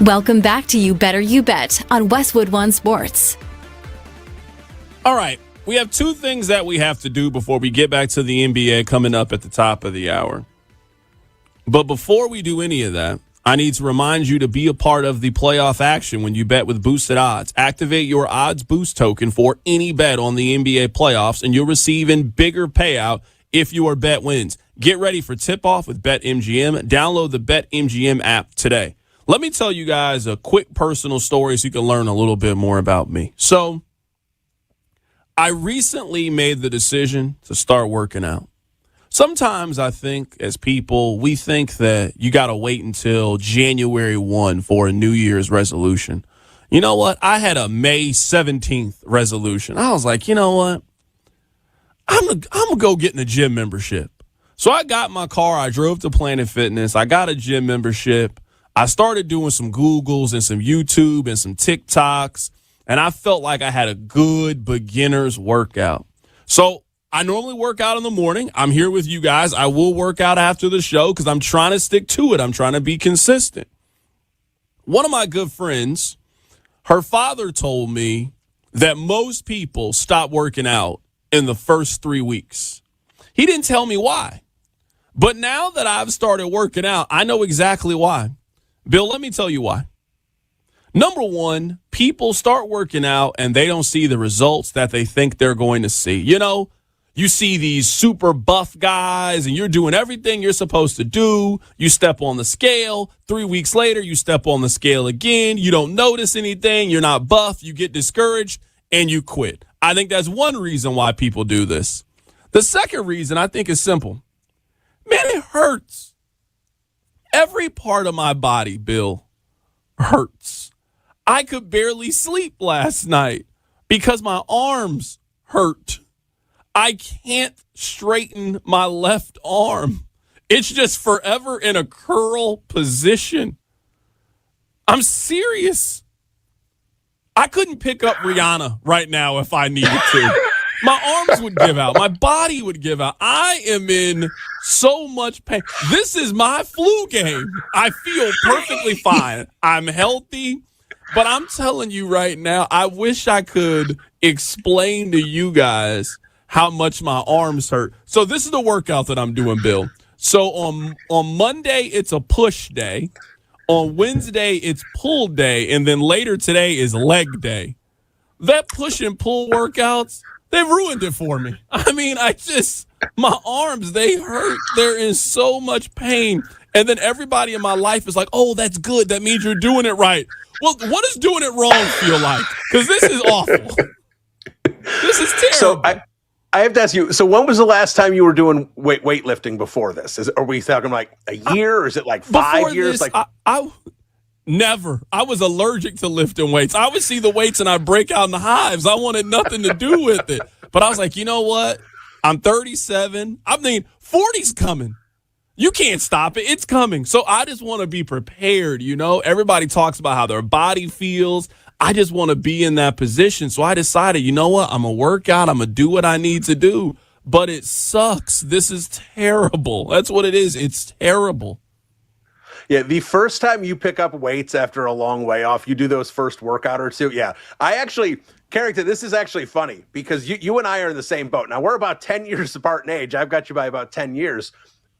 Welcome back to You Better You Bet on Westwood One Sports. All right. We have two things that we have to do before we get back to the NBA coming up at the top of the hour. But before we do any of that, I need to remind you to be a part of the playoff action when you bet with boosted odds. Activate your odds boost token for any bet on the NBA playoffs, and you'll receive a bigger payout if your bet wins. Get ready for tip-off with BetMGM. Download the BetMGM app today. Let me tell you guys a quick personal story so you can learn a little bit more about me. So, I recently made the decision to start working out. Sometimes I think as people, we think that you got to wait until January 1 for a New Year's resolution. You know what? I had a May 17th resolution. I was like, you know what? I'm going to go get in a gym membership. So I got my car. I drove to Planet Fitness. I got a gym membership. I started doing some Googles and some YouTube and some TikToks, and I felt like I had a good beginner's workout. So I normally work out in the morning. I'm here with you guys. I will work out after the show because I'm trying to stick to it. I'm trying to be consistent. One of my good friends, her father told me that most people stop working out in the first 3 weeks. He didn't tell me why. But now that I've started working out, I know exactly why. Bill, let me tell you why. Number one, people start working out and they don't see the results that they think they're going to see. You know, you see these super buff guys and you're doing everything you're supposed to do. You step on the scale. 3 weeks later, you step on the scale again. You don't notice anything. You're not buff. You get discouraged and you quit. I think that's one reason why people do this. The second reason I think is simple. Man, it hurts. Every part of my body, Bill, hurts. I could barely sleep last night because my arms hurt. I can't straighten my left arm. It's just forever in a curl position. I'm serious. I couldn't pick up Rihanna right now if I needed to. My arms would give out. My body would give out. I am in so much pain. This is my flu game. I feel perfectly fine. I'm healthy. But I'm telling you right now, I wish I could explain to you guys how much my arms hurt. So this is the workout that I'm doing, Bill. So on Monday, it's a push day. On Wednesday, it's pull day. And then later today is leg day. That push and pull workouts, they ruined it for me. I mean, my arms, they hurt. They're in so much pain. And then everybody in my life is like, oh, that's good. That means you're doing it right. Well, what does doing it wrong feel like? Because this is awful. This is terrible. So I have to ask you, so when was the last time you were doing weightlifting before this? Are we talking like a year or is it like 5 years? This, I never. I was allergic to lifting weights. I would see the weights and I'd break out in the hives. I wanted nothing to do with it. But I was like, you know what? I'm 37. I mean, 40's coming. You can't stop it. It's coming. So I just want to be prepared, you know? Everybody talks about how their body feels. I just want to be in that position. So I decided, you know what? I'm going to work out. I'm going to do what I need to do. But it sucks. This is terrible. That's what it is. It's terrible. Yeah, the first time you pick up weights after a long way off, you do those first workout or two. Yeah, I actually, Carrington, this is actually funny because you and I are in the same boat. Now, we're about 10 years apart in age. I've got you by about 10 years.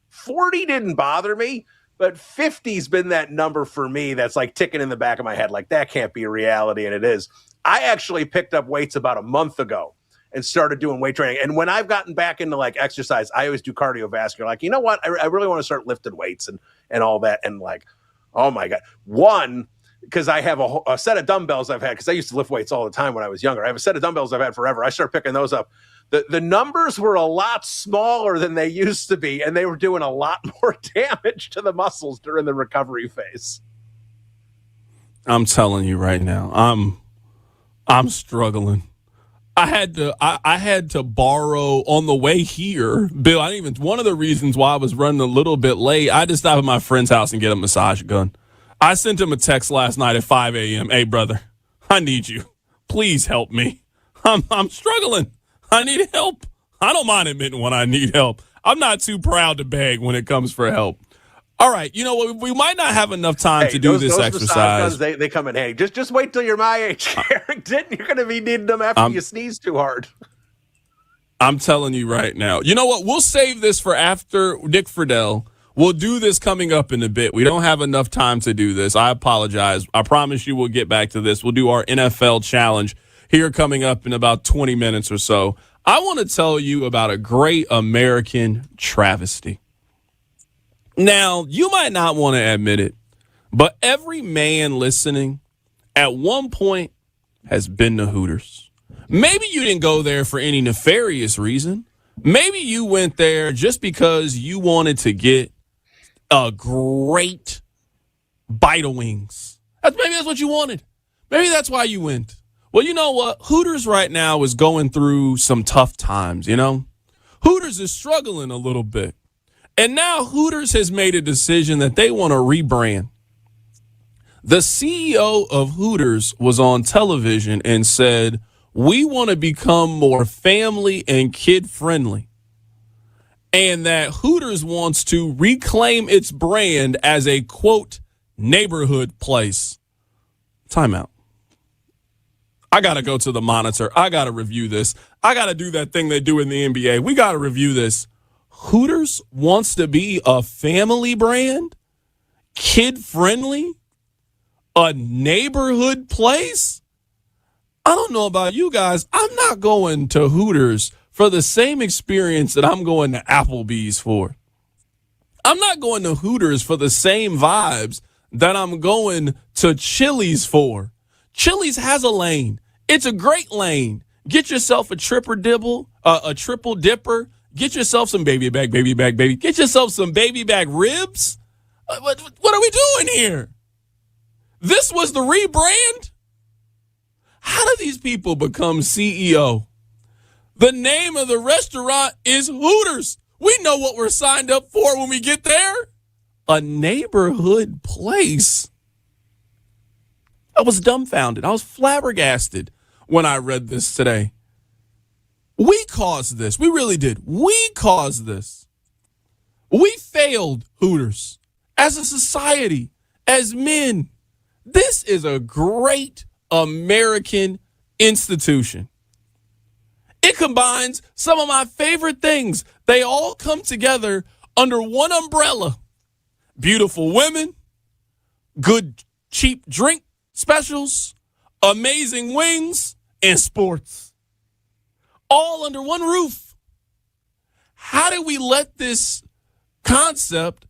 40 didn't bother me, but 50's been that number for me that's like ticking in the back of my head. Like, that can't be a reality, and it is. I actually picked up weights about a month ago and started doing weight training. And when I've gotten back into like exercise, I always do cardiovascular. Like, you know what? I really want to start lifting weights and all that. And like, oh my God. One, because I have a set of dumbbells I've had, because I used to lift weights all the time when I was younger. I have a set of dumbbells I've had forever. I started picking those up. The numbers were a lot smaller than they used to be, and they were doing a lot more damage to the muscles during the recovery phase. I'm telling you right now, I'm struggling. I had to borrow on the way here, Bill. One of the reasons why I was running a little bit late, I just stopped at my friend's house and get a massage gun. I sent him a text last night at 5 a.m. Hey, brother, I need you. Please help me. I'm struggling. I need help. I don't mind admitting when I need help. I'm not too proud to beg when it comes for help. All right, you know what? We might not have enough time to do this exercise. Guns, they come in handy. Just wait till you're my age, Carrington. You're going to be needing them after you sneeze too hard. I'm telling you right now. You know what? We'll save this for after Nick Friedel. We'll do this coming up in a bit. We don't have enough time to do this. I apologize. I promise you we'll get back to this. We'll do our NFL challenge here coming up in about 20 minutes or so. I want to tell you about a great American travesty. Now, you might not want to admit it, but every man listening at one point has been to Hooters. Maybe you didn't go there for any nefarious reason. Maybe you went there just because you wanted to get a great bite of wings. Maybe that's what you wanted. Maybe that's why you went. Well, you know what? Hooters right now is going through some tough times, you know? Hooters is struggling a little bit. And now Hooters has made a decision that they want to rebrand. The CEO of Hooters was on television and said, we want to become more family and kid-friendly. And that Hooters wants to reclaim its brand as a, quote, neighborhood place. Timeout. I got to go to the monitor. I got to review this. I got to do that thing they do in the NBA. We got to review this. Hooters wants to be a family brand, kid-friendly, a neighborhood place. I don't know about you guys. I'm not going to Hooters for the same experience that I'm going to Applebee's for. I'm not going to Hooters for the same vibes that I'm going to Chili's for. Chili's has a lane. It's a great lane. Get yourself a triple dipper. Get yourself some baby back. Get yourself some baby back ribs. What are we doing here? This was the rebrand? How do these people become CEO? The name of the restaurant is Hooters. We know what we're signed up for when we get there. A neighborhood place. I was dumbfounded. I was flabbergasted when I read this today. We caused this. We really did. We caused this. We failed Hooters as a society, as men. This is a great American institution. It combines some of my favorite things. They all come together under one umbrella. Beautiful women, good cheap drink specials, amazing wings, and sports. All under one roof. How do we let this concept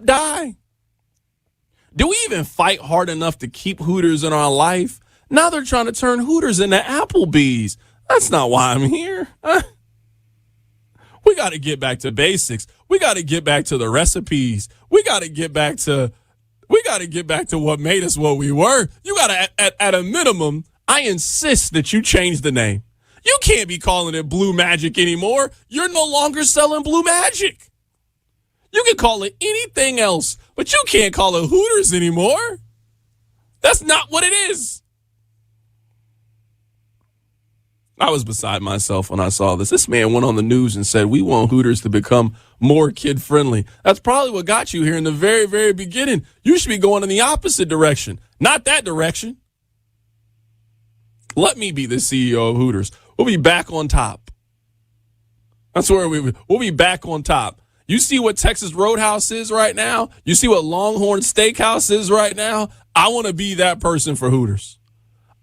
die? Do we even fight hard enough to keep Hooters in our life? Now they're trying to turn Hooters into Applebee's. That's not why I'm here. We got to get back to basics. We got to get back to the recipes. We got to get back to what made us what we were. You got to, at a minimum, I insist that you change the name. You can't be calling it Blue Magic anymore. You're no longer selling Blue Magic. You can call it anything else, but you can't call it Hooters anymore. That's not what it is. I was beside myself when I saw this. This man went on the news and said, we want Hooters to become more kid-friendly. That's probably what got you here in the very, very beginning. You should be going in the opposite direction, not that direction. Let me be the CEO of Hooters. We'll be back on top. That's where we'll be back on top. You see what Texas Roadhouse is right now? You see what Longhorn Steakhouse is right now? I want to be that person for Hooters.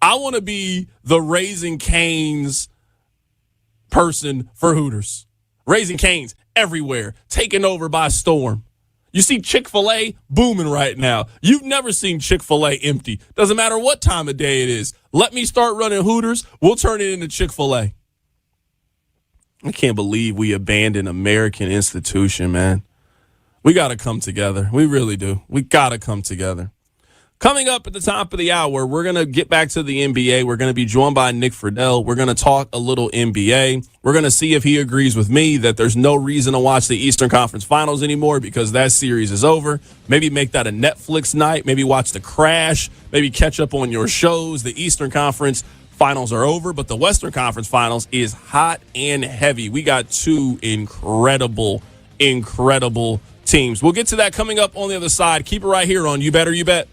I want to be the Raising Cane's person for Hooters. Raising Cane's everywhere, taken over by storm. You see Chick-fil-A booming right now. You've never seen Chick-fil-A empty. Doesn't matter what time of day it is. Let me start running Hooters. We'll turn it into Chick-fil-A. I can't believe we abandoned American institution, man. We got to come together. We really do. We got to come together. Coming up at the top of the hour, we're going to get back to the NBA. We're going to be joined by Nick Friedel. We're going to talk a little NBA. We're going to see if he agrees with me that there's no reason to watch the Eastern Conference Finals anymore because that series is over. Maybe make that a Netflix night. Maybe watch The Crash. Maybe catch up on your shows. The Eastern Conference Finals are over, but the Western Conference Finals is hot and heavy. We got two incredible teams. We'll get to that coming up on the other side. Keep it right here on You Bet or You Bet.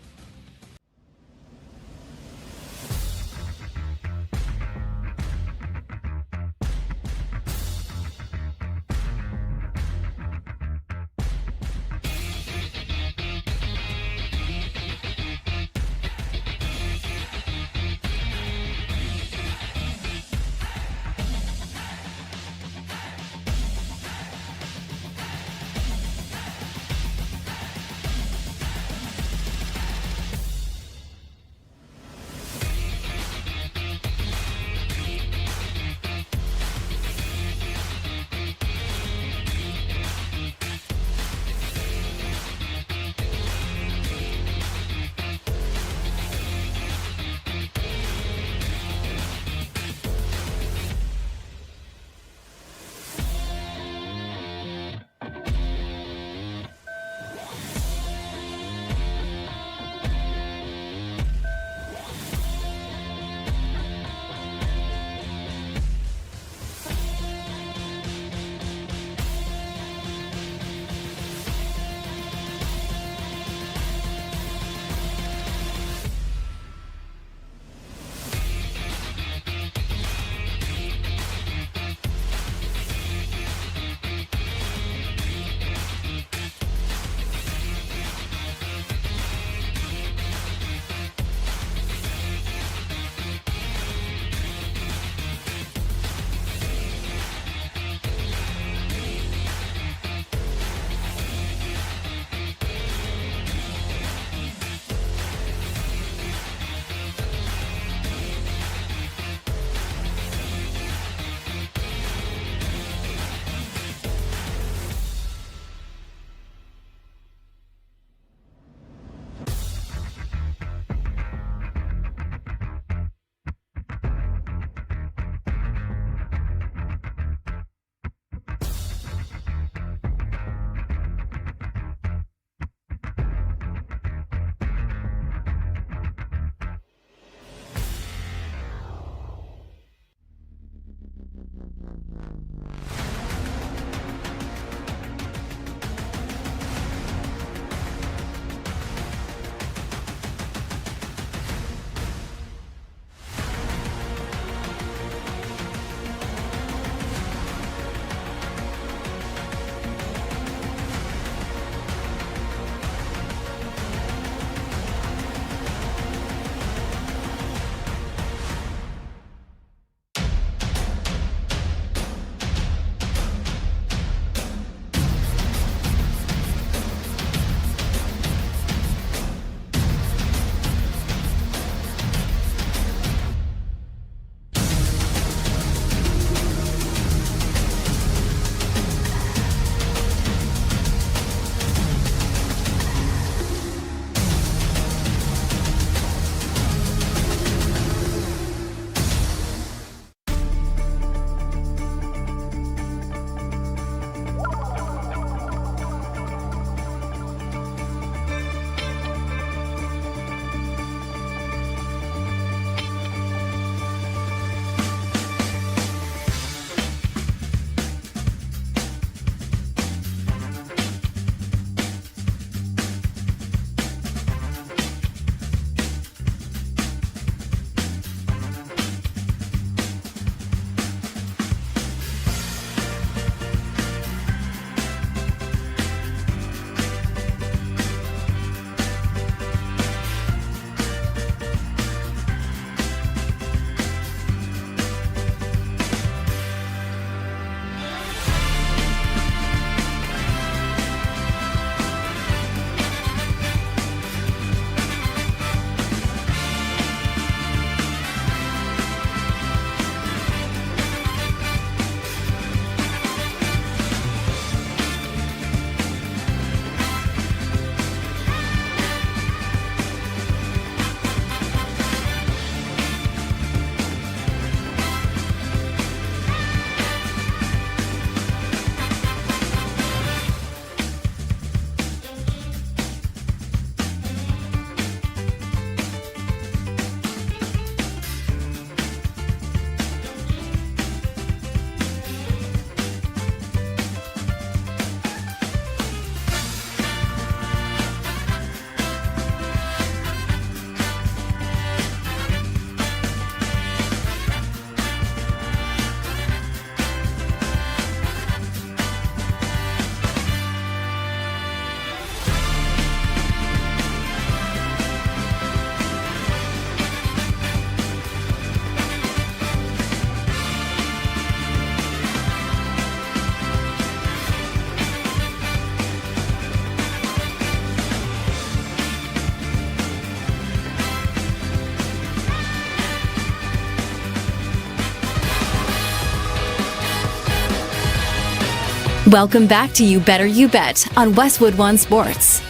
Welcome back to You Better You Bet on Westwood One Sports.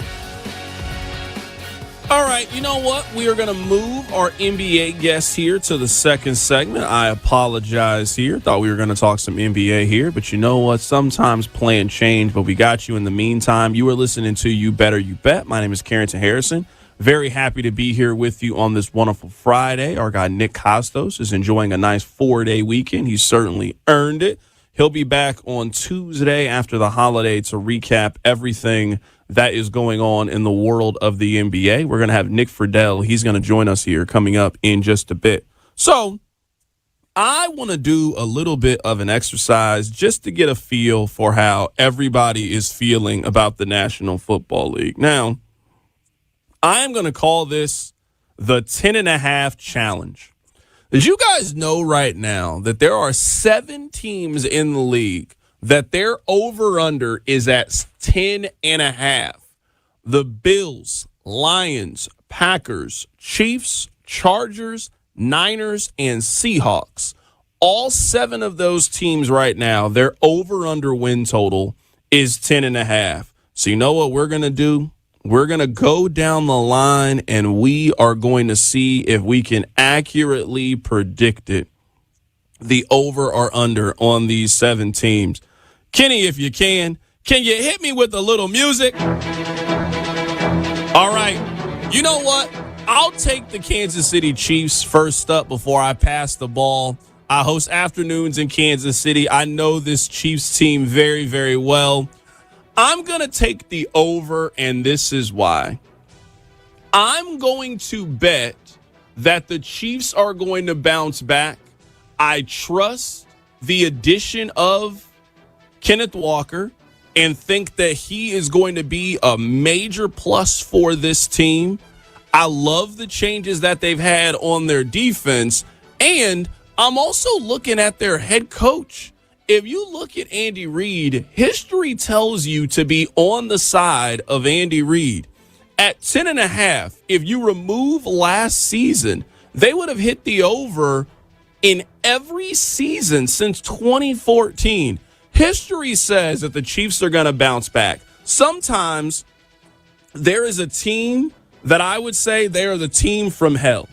All right, you know what? We are going to move our NBA guest here to the second segment. I apologize here. Thought we were going to talk some NBA here, but you know what? Sometimes plans change, but we got you in the meantime. You are listening to You Better You Bet. My name is Carrington Harrison. Very happy to be here with you on this wonderful Friday. Our guy Nick Kostos is enjoying a nice 4-day weekend. He certainly earned it. He'll be back on Tuesday after the holiday to recap everything that is going on in the world of the NBA. We're going to have Nick Friedel. He's going to join us here coming up in just a bit. So I want to do a little bit of an exercise just to get a feel for how everybody is feeling about the National Football League. Now, I'm going to call this the 10.5 challenge. Did you guys know right now that there are 7 teams in the league that their over-under is at 10.5? The Bills, Lions, Packers, Chiefs, Chargers, Niners, and Seahawks. All 7 of those teams right now, their over-under win total is 10.5. So you know what we're going to do? We're going to go down the line, and we are going to see if we can accurately predict it, the over or under on these 7 teams. Kenny, if you can you hit me with a little music? All right. You know what? I'll take the Kansas City Chiefs first up before I pass the ball. I host afternoons in Kansas City. I know this Chiefs team very, very well. I'm going to take the over, and this is why. I'm going to bet that the Chiefs are going to bounce back. I trust the addition of Kenneth Walker and think that he is going to be a major plus for this team. I love the changes that they've had on their defense, and I'm also looking at their head coach. If you look at Andy Reid, history tells you to be on the side of Andy Reid. At 10.5, if you remove last season, they would have hit the over in every season since 2014. History says that the Chiefs are going to bounce back. Sometimes there is a team that I would say they are the team from hell.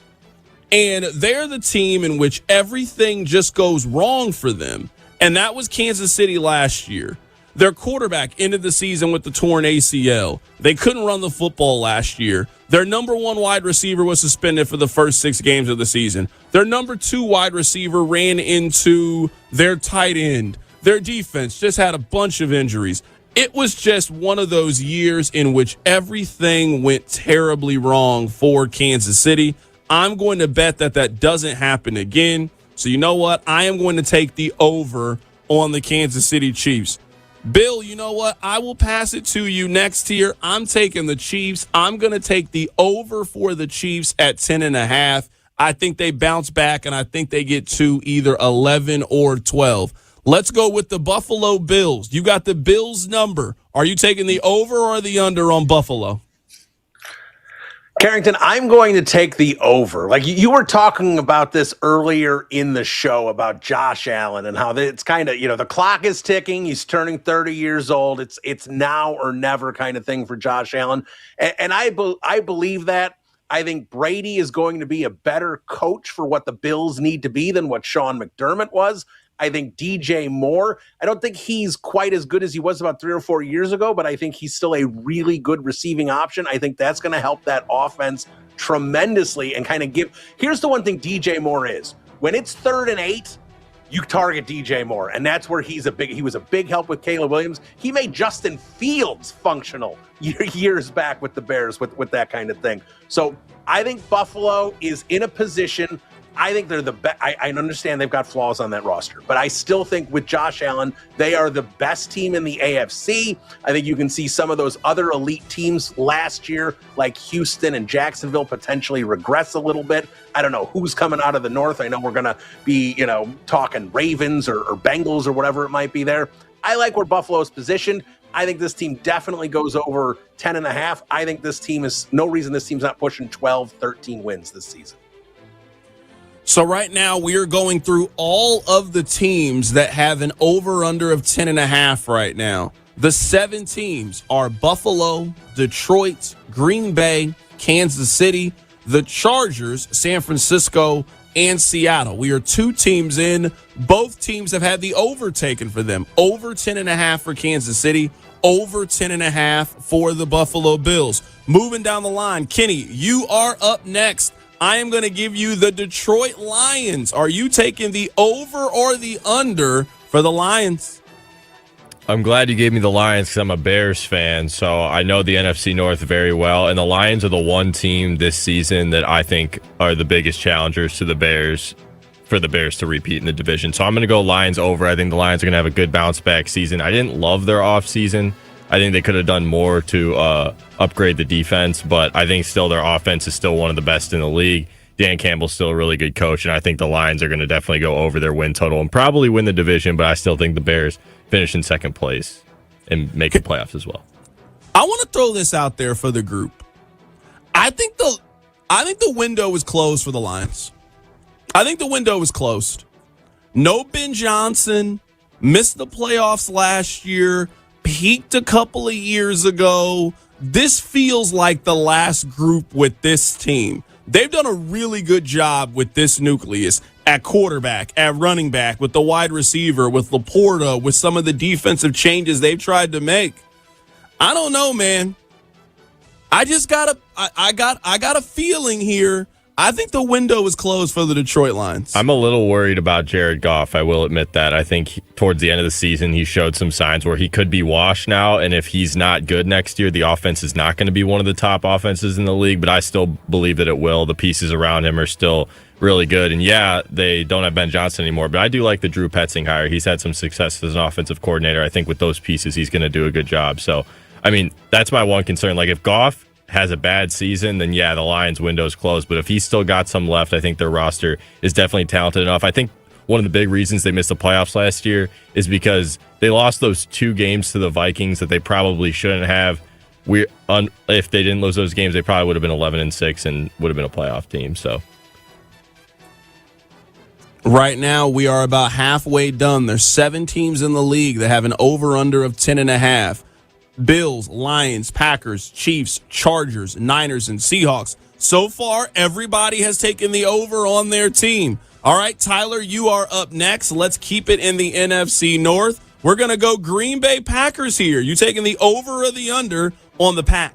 And they're the team in which everything just goes wrong for them. And that was Kansas City last year. Their quarterback ended the season with the torn ACL. They couldn't run the football last year. Their number 1 wide receiver was suspended for the first 6 games of the season. Their number 2 wide receiver ran into their tight end. Their defense just had a bunch of injuries. It was just one of those years in which everything went terribly wrong for Kansas City. I'm going to bet that that doesn't happen again. So you know what? I am going to take the over on the Kansas City Chiefs. Bill, you know what? I will pass it to you next here. I'm taking the Chiefs. I'm going to take the over for the Chiefs at 10.5. I think they bounce back, and I think they get to either 11 or 12. Let's go with the Buffalo Bills. You got the Bills number. Are you taking the over or the under on Buffalo? Carrington, I'm going to take the over. Like you were talking about this earlier in the show about Josh Allen and how it's kind of, the clock is ticking. He's turning 30 years old. It's now or never kind of thing for Josh Allen. And I believe that. I think Brady is going to be a better coach for what the Bills need to be than what Sean McDermott was. I think DJ Moore, I don't think he's quite as good as he was about 3 or 4 years ago, but I think he's still a really good receiving option. I think that's going to help that offense tremendously and kind of here's the one thing DJ Moore is. When it's 3rd and 8, you target DJ Moore, and that's where he was a big help with Caleb Williams. He made Justin Fields functional years back with the Bears with that kind of thing. So I think Buffalo is in a position. I think they're the best. I understand they've got flaws on that roster, but I still think with Josh Allen, they are the best team in the AFC. I think you can see some of those other elite teams last year, like Houston and Jacksonville, potentially regress a little bit. I don't know who's coming out of the North. I know we're going to be, talking Ravens or Bengals or whatever it might be there. I like where Buffalo is positioned. I think this team definitely goes over 10.5. I think this team is no reason this team's not pushing 12, 13 wins this season. So right now we are going through all of the teams that have an over-under of 10.5 right now. The 7 teams are Buffalo, Detroit, Green Bay, Kansas City, the Chargers, San Francisco, and Seattle. We are 2 teams in. Both teams have had the over taken for them. Over 10.5 for Kansas City, over 10.5 for the Buffalo Bills. Moving down the line, Kenny, you are up next. I am going to give you the Detroit Lions. Are you taking the over or the under for the Lions? I'm glad you gave me the Lions because I'm a Bears fan, so I know the NFC North very well, and the Lions are the one team this season that I think are the biggest challengers to the Bears for the Bears to repeat in the division. So I'm going to go Lions over. I think the Lions are going to have a good bounce-back season. I didn't love their offseason. I think they could have done more to upgrade the defense, but I think still their offense is still one of the best in the league. Dan Campbell's still a really good coach, and I think the Lions are going to definitely go over their win total and probably win the division, but I still think the Bears finish in second place and make the playoffs as well. I want to throw this out there for the group. I think the window is closed for the Lions. I think the window is closed. No Ben Johnson, missed the playoffs last year, peaked a couple of years ago. This feels like the last group with this team. They've done a really good job with this nucleus at quarterback, at running back, with the wide receiver, with Laporta, with some of the defensive changes they've tried to make. I don't know, man. I got a feeling here. I think the window is closed for the Detroit Lions. I'm a little worried about Jared Goff. I will admit that. I think towards the end of the season, he showed some signs where he could be washed now. And if he's not good next year, the offense is not going to be one of the top offenses in the league. But I still believe that it will. The pieces around him are still really good. And yeah, they don't have Ben Johnson anymore. But I do like the Drew Petzing hire. He's had some success as an offensive coordinator. I think with those pieces, he's going to do a good job. So, I mean, that's my one concern. Like if Goff has a bad season, then yeah, the Lions' window's closed. But if he's still got some left, I think their roster is definitely talented enough. I think one of the big reasons they missed the playoffs last year is because they lost those 2 games to the Vikings that they probably shouldn't have. If they didn't lose those games, they probably would have been 11-6 and would have been a playoff team. So right now, we are about halfway done. There's 7 teams in the league that have an over-under of 10.5. Bills, Lions, Packers, Chiefs, Chargers, Niners, and Seahawks. So far, everybody has taken the over on their team. All right, Tyler, you are up next. Let's keep it in the NFC North. We're going to go Green Bay Packers here. You taking the over or the under on the Pack?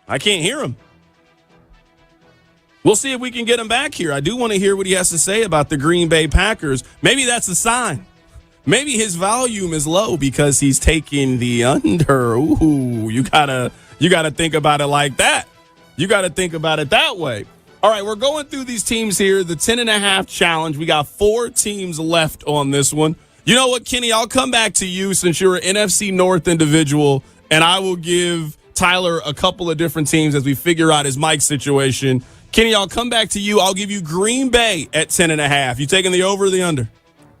I can't hear him. We'll see if we can get him back here. I do want to hear what he has to say about the Green Bay Packers. Maybe that's a sign. Maybe his volume is low because he's taking the under. Ooh, you gotta think about it like that. You got to think about it that way. All right, we're going through these teams here. The 10.5 challenge. We got 4 teams left on this one. You know what, Kenny? I'll come back to you since you're an NFC North individual, and I will give Tyler a couple of different teams as we figure out his mic situation. Kenny, I'll come back to you. I'll give you Green Bay at 10.5. You taking the over or the under?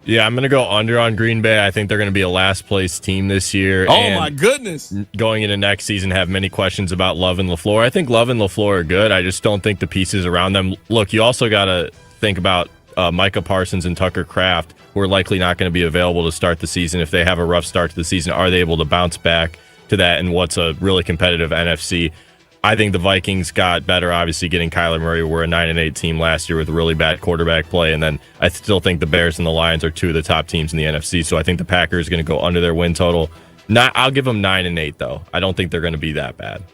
Yeah, I'm going to go under on Green Bay. I think they're going to be a last-place team this year. Oh, my goodness. Going into next season, have many questions about Love and LaFleur. I think Love and LaFleur are good. I just don't think the pieces around them. Look, you also got to think about Micah Parsons and Tucker Kraft, who are likely not going to be available to start the season. If they have a rough start to the season, are they able to bounce back to that in what's a really competitive NFC? I think the Vikings got better, obviously, getting Kyler Murray. We're a 9-8 team last year with really bad quarterback play. And then I still think the Bears and the Lions are 2 of the top teams in the NFC. So I think the Packers are going to go under their win total. I'll give them 9-8, though. I don't think they're going to be that bad.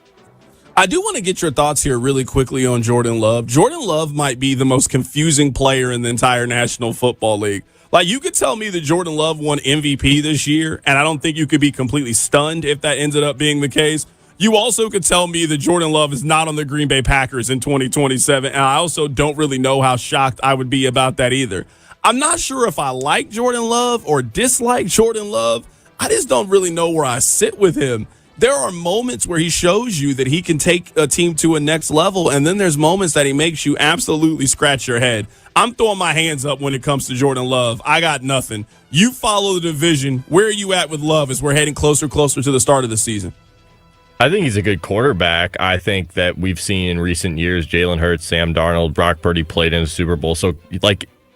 I do want to get your thoughts here really quickly on Jordan Love. Jordan Love might be the most confusing player in the entire National Football League. Like, you could tell me that Jordan Love won MVP this year, and I don't think you could be completely stunned if that ended up being the case. You also could tell me that Jordan Love is not on the Green Bay Packers in 2027, and I also don't really know how shocked I would be about that either. I'm not sure if I like Jordan Love or dislike Jordan Love. I just don't really know where I sit with him. there are moments where he shows you that he can take a team to a next level, and then there's moments that he makes you absolutely scratch your head. I'm throwing my hands up when it comes to Jordan Love. I got nothing. You follow the division. Where are you at with Love as we're heading closer to the start of the season? I think he's a good quarterback. I think that we've seen in recent years Jalen Hurts, Sam Darnold, Brock Purdy played in a Super Bowl. So,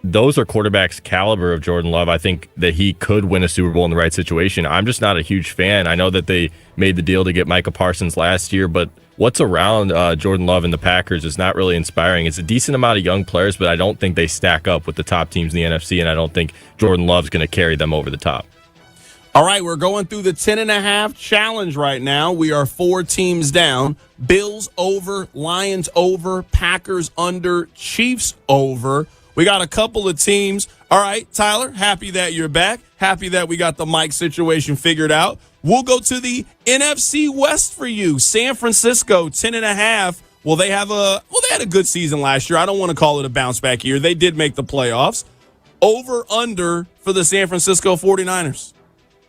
those are quarterbacks caliber of Jordan Love. I think that he could win a Super Bowl in the right situation. I'm just not a huge fan. I know that they made the deal to get Micah Parsons last year, but what's around Jordan Love and the Packers is not really inspiring. It's a decent amount of young players, but I don't think they stack up with the top teams in the NFC, and I don't think Jordan Love's going to carry them over the top. All right, we're going through the 10.5 challenge right now. We are 4 teams down. Bills over, Lions over, Packers under, Chiefs over. We got a couple of teams. All right, Tyler, happy that you're back. Happy that we got the mic situation figured out. We'll go to the NFC West for you. San Francisco, 10.5. Well, they had a good season last year. I don't want to call it a bounce back year. They did make the playoffs. Over, under for the San Francisco 49ers.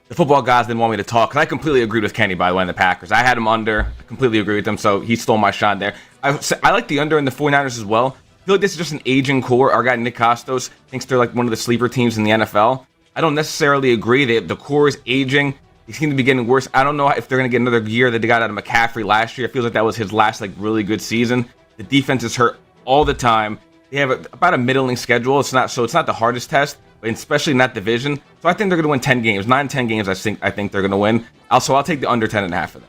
The football guys didn't want me to talk, and I completely agreed with Kenny, by the way, in the Packers. I had him under. I completely agree with him, so he stole my shot there. I like the under in the 49ers as well. I feel like this is just an aging core. Our guy Nick Kostos thinks they're like one of the sleeper teams in the NFL. I don't necessarily agree that the core is aging. They seem to be getting worse. I don't know if they're going to get another year that they got out of McCaffrey last year. It feels like that was his last really good season. The defense is hurt all the time. They have about a middling schedule. It's not the hardest test, but especially in that division. So I think they're going to win 10 games. 9-10 games I think they're going to win. Also, I'll take the under 10.5 for them.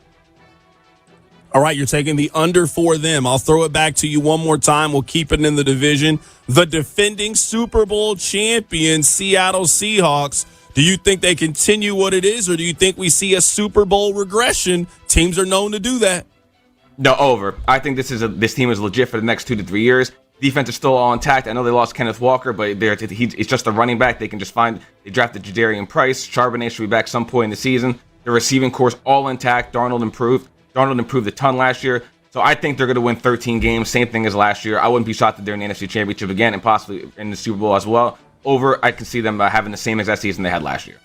All right, you're taking the under for them. I'll throw it back to you one more time. We'll keep it in the division. The defending Super Bowl champion Seattle Seahawks. Do you think they continue what it is, or do you think we see a Super Bowl regression? Teams are known to do that. No, over. I think this team is legit for the next 2 to 3 years. Defense is still all intact. I know they lost Kenneth Walker, but it's just a running back. They can just find. They drafted Jadarian Price. Charbonnet should be back some point in the season. The receiving core's all intact. Darnold improved a ton last year. So I think they're going to win 13 games. Same thing as last year. I wouldn't be shocked that they're in the NFC Championship again and possibly in the Super Bowl as well. Over, I can see them having the same exact season they had last year.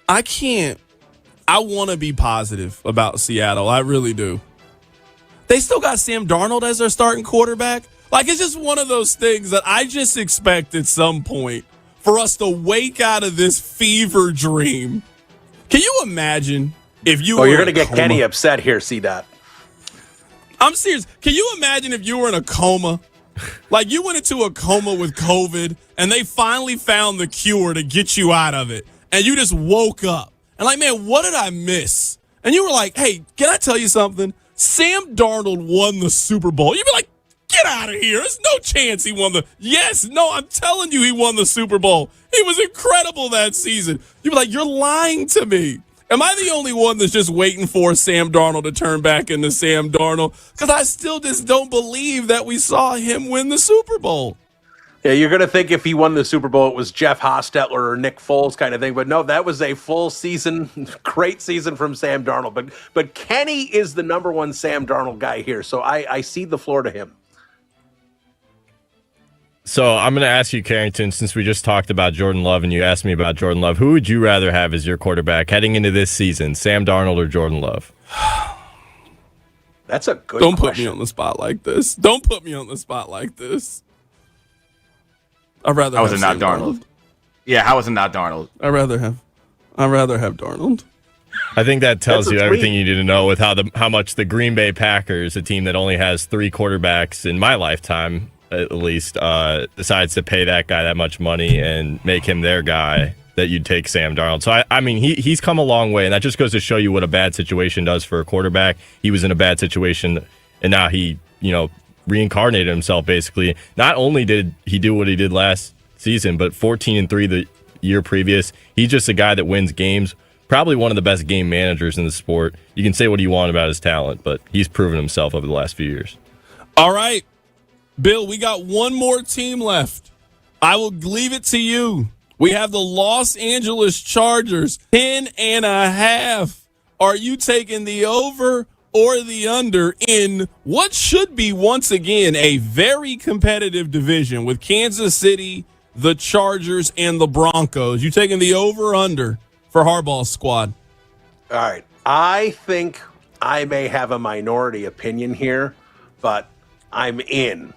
I want to be positive about Seattle. I really do. They still got Sam Darnold as their starting quarterback. It's just one of those things that I just expect at some point for us to wake out of this fever dream. Can you imagine if you were you're going to get Kenny upset here, C-Dot. I'm serious. Can you imagine if you were in a coma? You went into a coma with COVID, and they finally found the cure to get you out of it, and you just woke up. And man, what did I miss? And you were like, hey, can I tell you something? Sam Darnold won the Super Bowl. You'd be like, get out of here. There's no chance he won I'm telling you he won the Super Bowl. He was incredible that season. You'd be like, you're lying to me. Am I the only one that's just waiting for Sam Darnold to turn back into Sam Darnold? Because I still just don't believe that we saw him win the Super Bowl. Yeah, you're going to think if he won the Super Bowl, it was Jeff Hostetler or Nick Foles kind of thing. But no, that was a full season, great season from Sam Darnold. But Kenny is the number one Sam Darnold guy here. So I cede the floor to him. So I'm going to ask you, Carrington, since we just talked about Jordan Love and you asked me about Jordan Love, who would you rather have as your quarterback heading into this season, Sam Darnold or Jordan Love? That's a good question. Don't put me on the spot like this. I'd rather How was have it not Sam Darnold? Yeah, how was it not Darnold? I'd rather have Darnold. I think that tells you everything you need to know with how much the Green Bay Packers, a team that only has 3 quarterbacks in my lifetime, at least, decides to pay that guy that much money and make him their guy, that you'd take Sam Darnold. So, I mean, he's come a long way, and that just goes to show you what a bad situation does for a quarterback. He was in a bad situation, and now he, reincarnated himself, basically. Not only did he do what he did last season, but 14-3 the year previous. He's just a guy that wins games, probably one of the best game managers in the sport. You can say what you want about his talent, but he's proven himself over the last few years. All right, Bill, we got one more team left. I will leave it to you. We have the Los Angeles Chargers, 10.5. Are you taking the over or the under in what should be, once again, a very competitive division with Kansas City, the Chargers, and the Broncos? You taking the over or under for Harbaugh's squad? All right. I think I may have a minority opinion here, but I'm in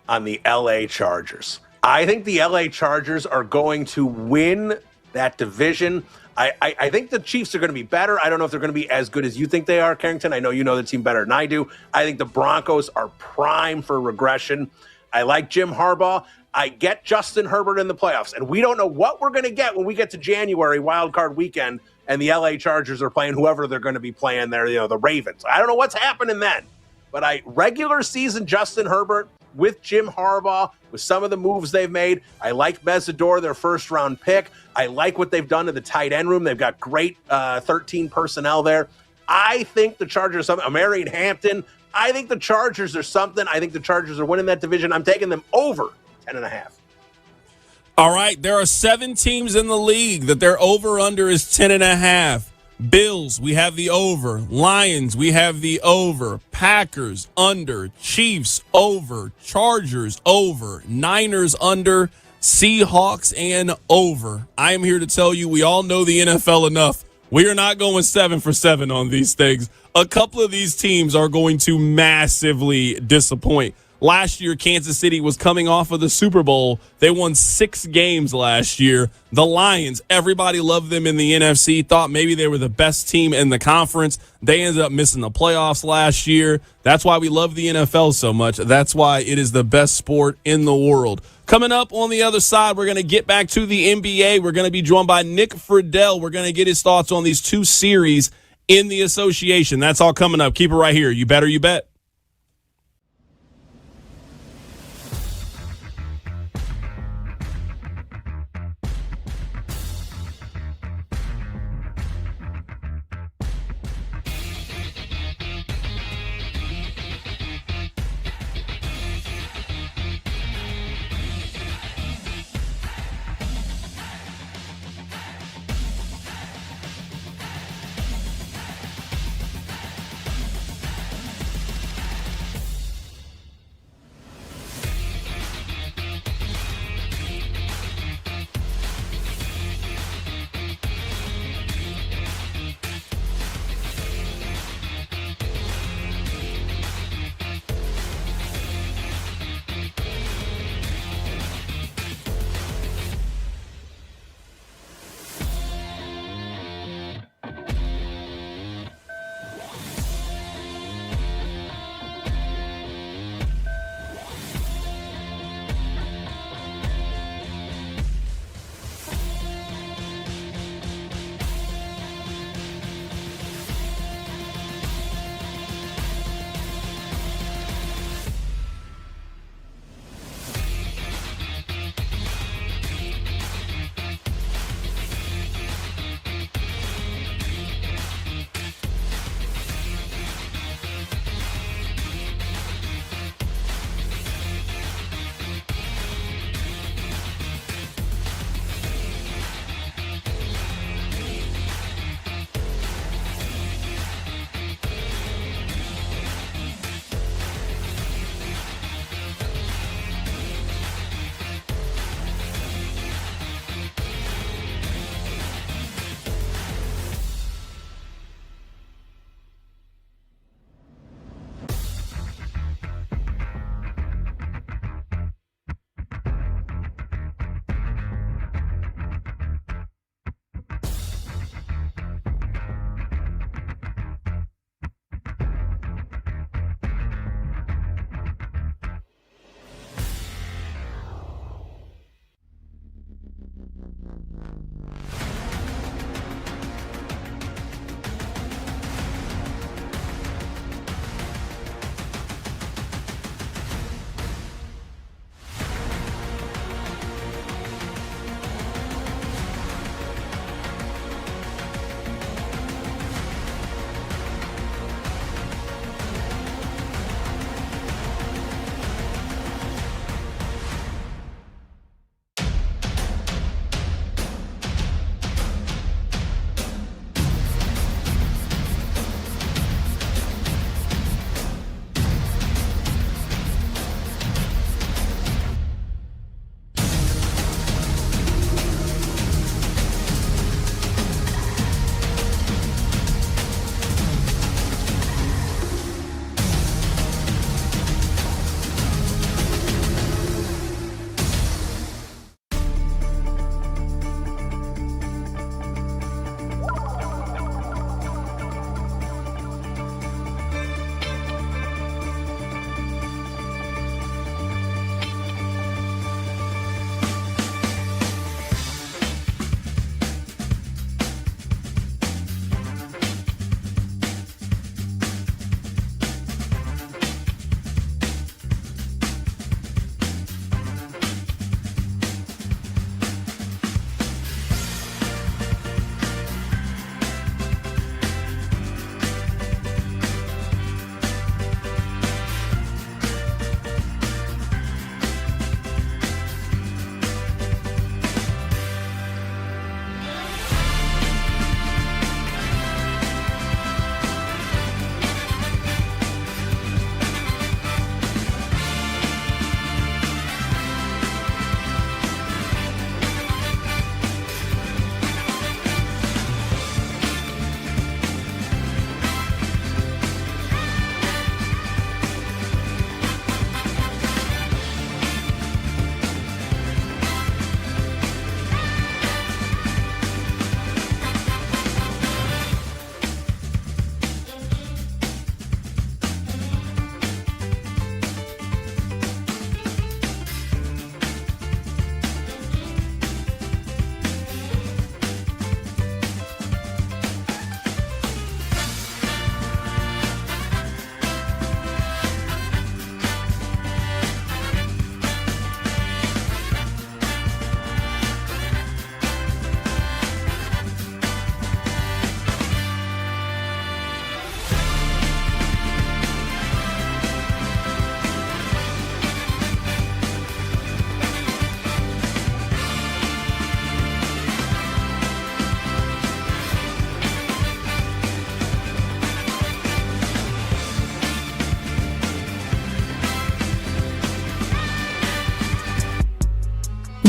on the LA Chargers. I think the LA Chargers are going to win that division. I think the Chiefs are going to be better. I don't know if they're going to be as good as you think they are, Carrington. I know you know the team better than I do. I think the Broncos are prime for regression. I like Jim Harbaugh. I get Justin Herbert in the playoffs, and we don't know what we're going to get when we get to January, wild card weekend, and the LA Chargers are playing whoever they're going to be playing there, the Ravens. I don't know what's happening then, but regular season Justin Herbert with Jim Harbaugh, with some of the moves they've made. I like Mesidor, their first-round pick. I like what they've done to the tight end room. They've got great 13 personnel there. I think the Chargers are something. Marion Hampton. I think the Chargers are something. I think the Chargers are winning that division. I'm taking them over 10.5. All right, there are 7 teams in the league that their over-under is 10.5. Bills, we have the over. Lions, we have the over. Packers, under. Chiefs, over. Chargers, over. Niners, under. Seahawks, and over. I am here to tell you we all know the NFL enough. We are not going 7 for 7 on these things. A couple of these teams are going to massively disappoint. Last year, Kansas City was coming off of the Super Bowl. They won 6 games last year. The Lions, everybody loved them in the NFC, thought maybe they were the best team in the conference. They ended up missing the playoffs last year. That's why we love the NFL so much. That's why it is the best sport in the world. Coming up on the other side, we're going to get back to the NBA. We're going to be joined by Nick Friedel. We're going to get his thoughts on these 2 series in the association. That's all coming up. Keep it right here. You better, you bet.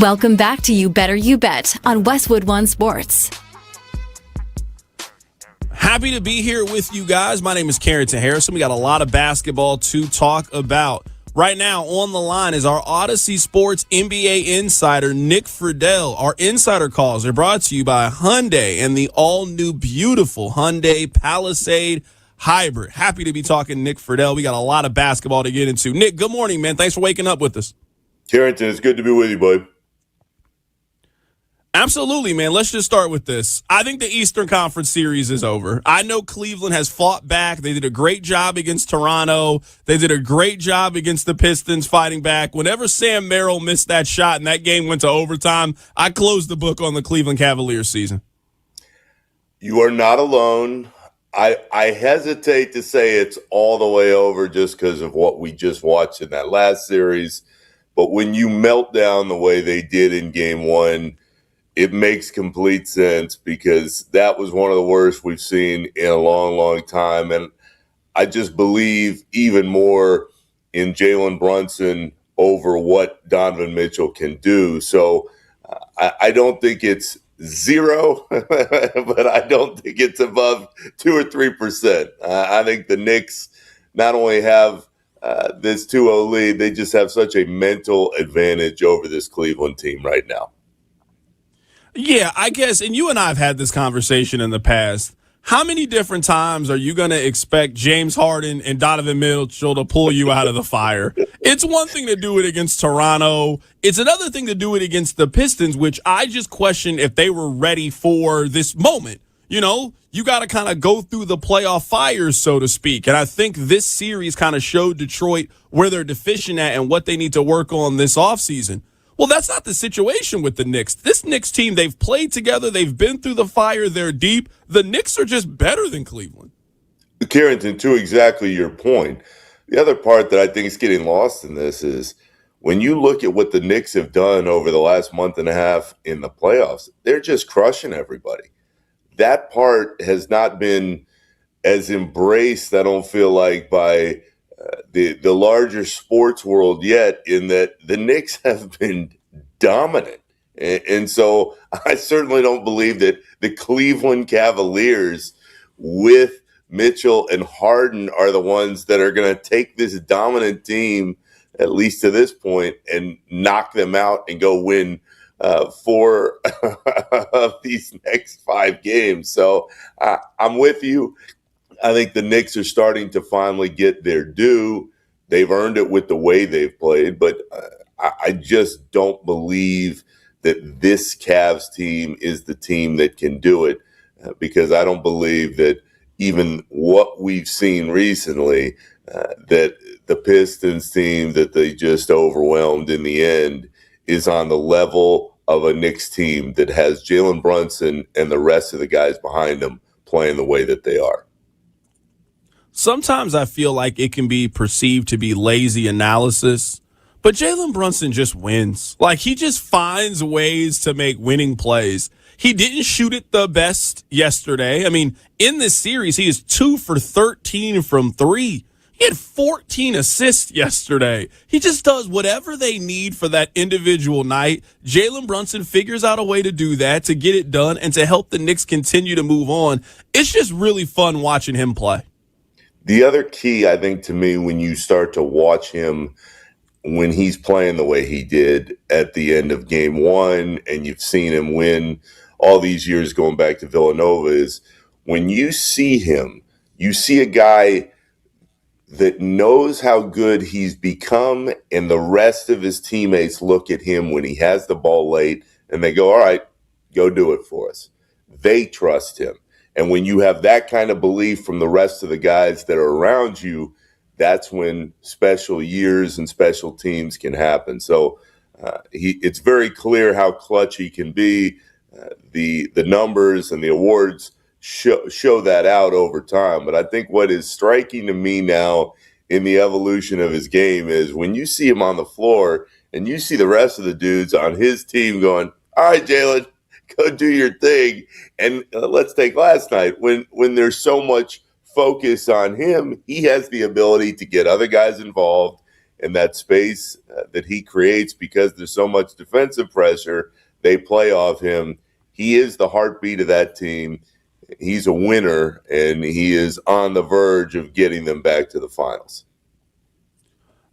Welcome back to You Better You Bet on Westwood One Sports. Happy to be here with you guys. My name is Carrington Harrison. We got a lot of basketball to talk about. Right now on the line is our Odyssey Sports NBA insider, Nick Friedel. Our insider calls are brought to you by Hyundai and the all-new beautiful Hyundai Palisade Hybrid. Happy to be talking Nick Friedel. We got a lot of basketball to get into. Nick, good morning, man. Thanks for waking up with us. Carrington, it's good to be with you, bud. Absolutely, man. Let's just start with this. I think the Eastern Conference Series is over. I know Cleveland has fought back. They did a great job against Toronto. They did a great job against the Pistons fighting back. Whenever Sam Merrill missed that shot and that game went to overtime, I closed the book on the Cleveland Cavaliers season. You are not alone. I hesitate to say it's all the way over just because of what we just watched in that last series. But when you melt down the way they did in game one, it makes complete sense because that was one of the worst we've seen in a long, long time. And I just believe even more in Jalen Brunson over what Donovan Mitchell can do. So I don't think it's zero, but I don't think it's above 2 or 3%. I think the Knicks not only have this 2-0 lead, they just have such a mental advantage over this Cleveland team right now. Yeah, I guess, and you and I have had this conversation in the past. How many different times are you going to expect James Harden and Donovan Mitchell to pull you out of the fire? It's one thing to do it against Toronto. It's another thing to do it against the Pistons, which I just question if they were ready for this moment. You know, you got to kind of go through the playoff fires, so to speak. And I think this series kind of showed Detroit where they're deficient at and what they need to work on this offseason. Well, that's not the situation with the Knicks. This Knicks team, they've played together. They've been through the fire. They're deep. The Knicks are just better than Cleveland. Carrington, to exactly your point, the other part that I think is getting lost in this is when you look at what the Knicks have done over the last month and a half in the playoffs, they're just crushing everybody. That part has not been as embraced, I don't feel like, by the larger sports world yet, in that the Knicks have been dominant. And so I certainly don't believe that the Cleveland Cavaliers with Mitchell and Harden are the ones that are going to take this dominant team, at least to this point, and knock them out and go win 4 of these next 5 games. So I'm with you. I think the Knicks are starting to finally get their due. They've earned it with the way they've played, but I just don't believe that this Cavs team is the team that can do it because I don't believe that even what we've seen recently, that the Pistons team that they just overwhelmed in the end is on the level of a Knicks team that has Jalen Brunson and the rest of the guys behind them playing the way that they are. Sometimes I feel like it can be perceived to be lazy analysis, but Jalen Brunson just wins. Like, he just finds ways to make winning plays. He didn't shoot it the best yesterday. I mean, in this series, he is 2 for 13 from 3. He had 14 assists yesterday. He just does whatever they need for that individual night. Jalen Brunson figures out a way to do that, to get it done, and to help the Knicks continue to move on. It's just really fun watching him play. The other key, I think, to me, when you start to watch him when he's playing the way he did at the end of game one, and you've seen him win all these years going back to Villanova, is when you see him, you see a guy that knows how good he's become, and the rest of his teammates look at him when he has the ball late, and they go, all right, go do it for us. They trust him. And when you have that kind of belief from the rest of the guys that are around you, that's when special years and special teams can happen. So it's very clear how clutch he can be. The numbers and the awards show that out over time. But I think what is striking to me now in the evolution of his game is when you see him on the floor and you see the rest of the dudes on his team going, all right, Jalen, go do your thing. And let's take last night. When there's so much focus on him, he has the ability to get other guys involved and that space that he creates, because there's so much defensive pressure, they play off him. He is the heartbeat of that team. He's a winner, and he is on the verge of getting them back to the finals.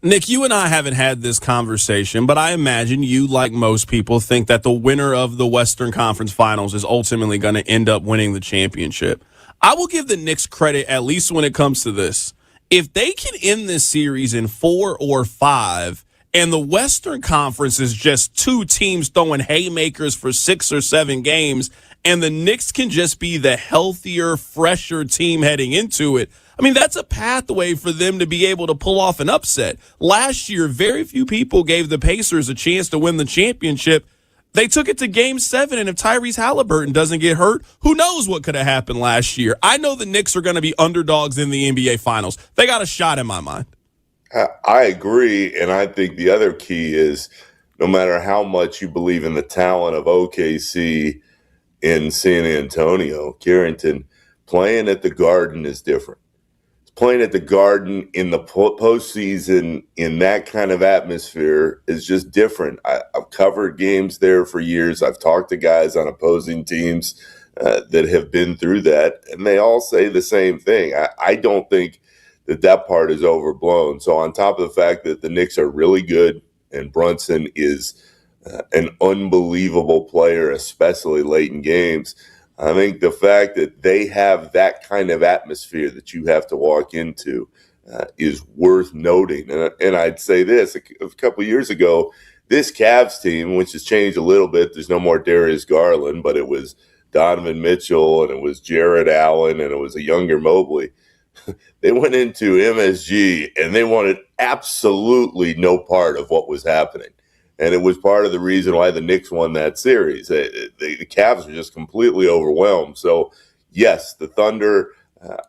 Nick, you and I haven't had this conversation, but I imagine you, like most people, think that the winner of the Western Conference Finals is ultimately going to end up winning the championship. I will give the Knicks credit, at least when it comes to this. If they can end this series in 4 or 5, and the Western Conference is just 2 teams throwing haymakers for 6 or 7 games, and the Knicks can just be the healthier, fresher team heading into it, I mean, that's a pathway for them to be able to pull off an upset. Last year, very few people gave the Pacers a chance to win the championship. They took it to Game 7, and if Tyrese Halliburton doesn't get hurt, who knows what could have happened last year. I know the Knicks are going to be underdogs in the NBA Finals. They got a shot in my mind. I agree, and I think the other key is no matter how much you believe in the talent of OKC in San Antonio, Carrington, playing at the Garden is different. Playing at the Garden in the postseason in that kind of atmosphere is just different. I've covered games there for years. I've talked to guys on opposing teams that have been through that, and they all say the same thing. I don't think that part is overblown. So on top of the fact that the Knicks are really good and Brunson is an unbelievable player, especially late in games, I think the fact that they have that kind of atmosphere that you have to walk into is worth noting. And I'd say this, a couple of years ago, this Cavs team, which has changed a little bit, there's no more Darius Garland, but it was Donovan Mitchell and it was Jared Allen and it was a younger Mobley. They went into MSG and they wanted absolutely no part of what was happening. And it was part of the reason why the Knicks won that series. The Cavs were just completely overwhelmed. So, yes, the Thunder,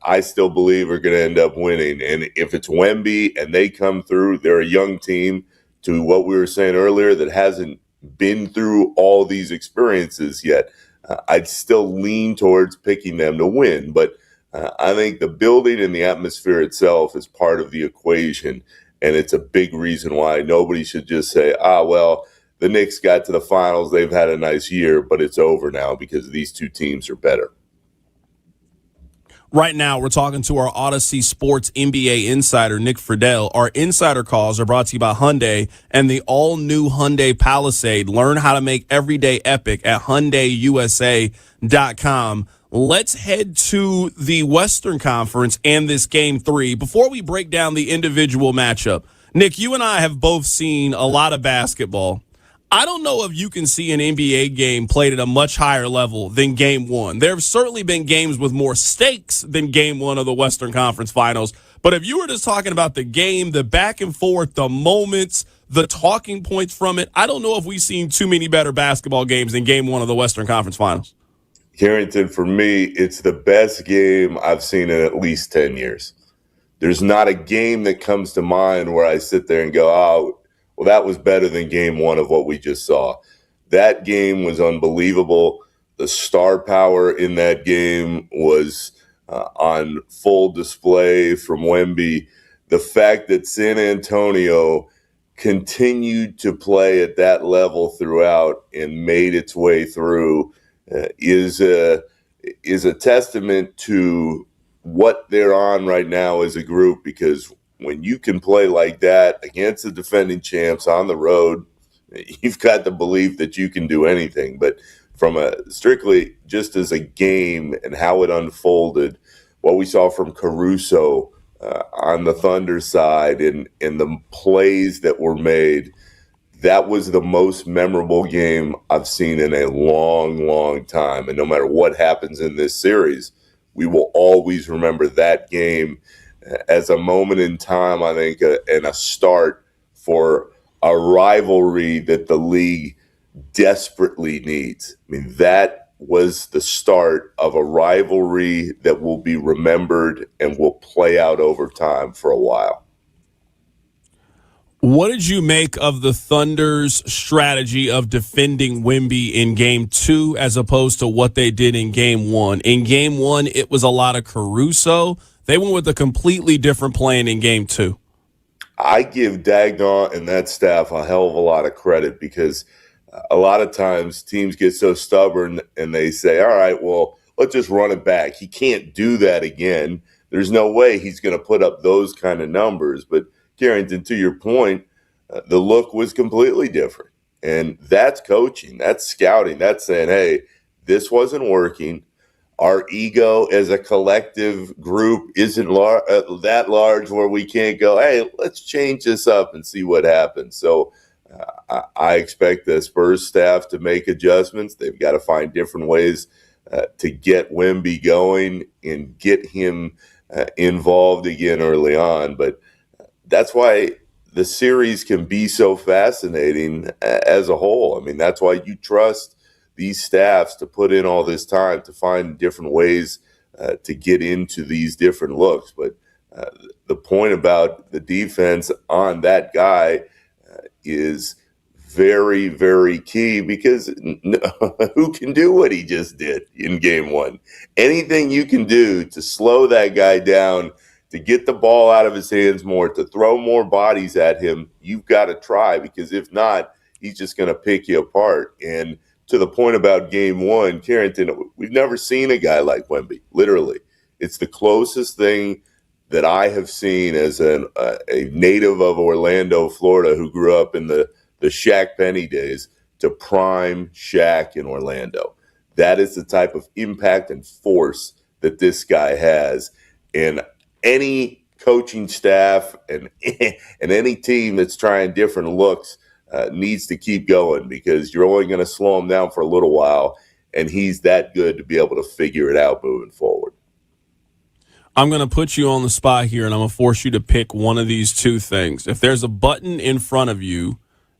I still believe, are going to end up winning. And if it's Wemby and they come through, they're a young team, to what we were saying earlier, that hasn't been through all these experiences yet. I'd still lean towards picking them to win. But I think the building and the atmosphere itself is part of the equation. And it's a big reason why nobody should just say, well, the Knicks got to the finals. They've had a nice year, but it's over now because these two teams are better. Right now, we're talking to our Odyssey Sports NBA insider, Nick Friedel. Our insider calls are brought to you by Hyundai and the all-new Hyundai Palisade. Learn how to make every day epic at HyundaiUSA.com. Let's head to the Western Conference and this Game 3. Before we break down the individual matchup, Nick, you and I have both seen a lot of basketball. I don't know if you can see an NBA game played at a much higher level than Game 1. There have certainly been games with more stakes than Game 1 of the Western Conference Finals. But if you were just talking about the game, the back and forth, the moments, the talking points from it, I don't know if we've seen too many better basketball games than Game 1 of the Western Conference Finals. Carrington, for me, it's the best game I've seen in at least 10 years. There's not a game that comes to mind where I sit there and go, well, that was better than Game 1 of what we just saw. That game was unbelievable. The star power in that game was on full display from Wemby. The fact that San Antonio continued to play at that level throughout and made its way through is a testament to what they're on right now as a group, because when you can play like that against the defending champs on the road, you've got the belief that you can do anything. But from a strictly just as a game and how it unfolded, what we saw from Caruso on the Thunder side and the plays that were made, that was the most memorable game I've seen in a long, long time. And no matter what happens in this series, we will always remember that game as a moment in time, I think, and a start for a rivalry that the league desperately needs. I mean, that was the start of a rivalry that will be remembered and will play out over time for a while. What did you make of the Thunder's strategy of defending Wemby in Game 2 as opposed to what they did in Game 1? In Game 1, it was a lot of Caruso. They went with a completely different plan in Game 2. I give Dagnaw and that staff a hell of a lot of credit because a lot of times teams get so stubborn and they say, all right, well, let's just run it back. He can't do that again. There's no way he's going to put up those kind of numbers. But Carrington, to your point, the look was completely different. And that's coaching, that's scouting, that's saying, hey, this wasn't working. Our ego as a collective group isn't that large where we can't go, hey, let's change this up and see what happens. So I expect the Spurs staff to make adjustments. They've got to find different ways to get Wemby going and get him involved again early on. But that's why the series can be so fascinating as a whole. I mean, that's why you trust these staffs to put in all this time to find different ways to get into these different looks. But the point about the defense on that guy is very, very key because who can do what he just did in game one? Anything you can do to slow that guy down, to get the ball out of his hands more, to throw more bodies at him, you've got to try because if not, he's just going to pick you apart. And to the point about game one, Carrington, we've never seen a guy like Wemby, literally. It's the closest thing that I have seen as a native of Orlando, Florida, who grew up in the Shaq Penny days, to prime Shaq in Orlando. That is the type of impact and force that this guy has. And any coaching staff and any team that's trying different looks needs to keep going because you're only going to slow him down for a little while, and he's that good to be able to figure it out moving forward. I'm going to put you on the spot here, and I'm going to force you to pick one of these two things. If there's a button in front of you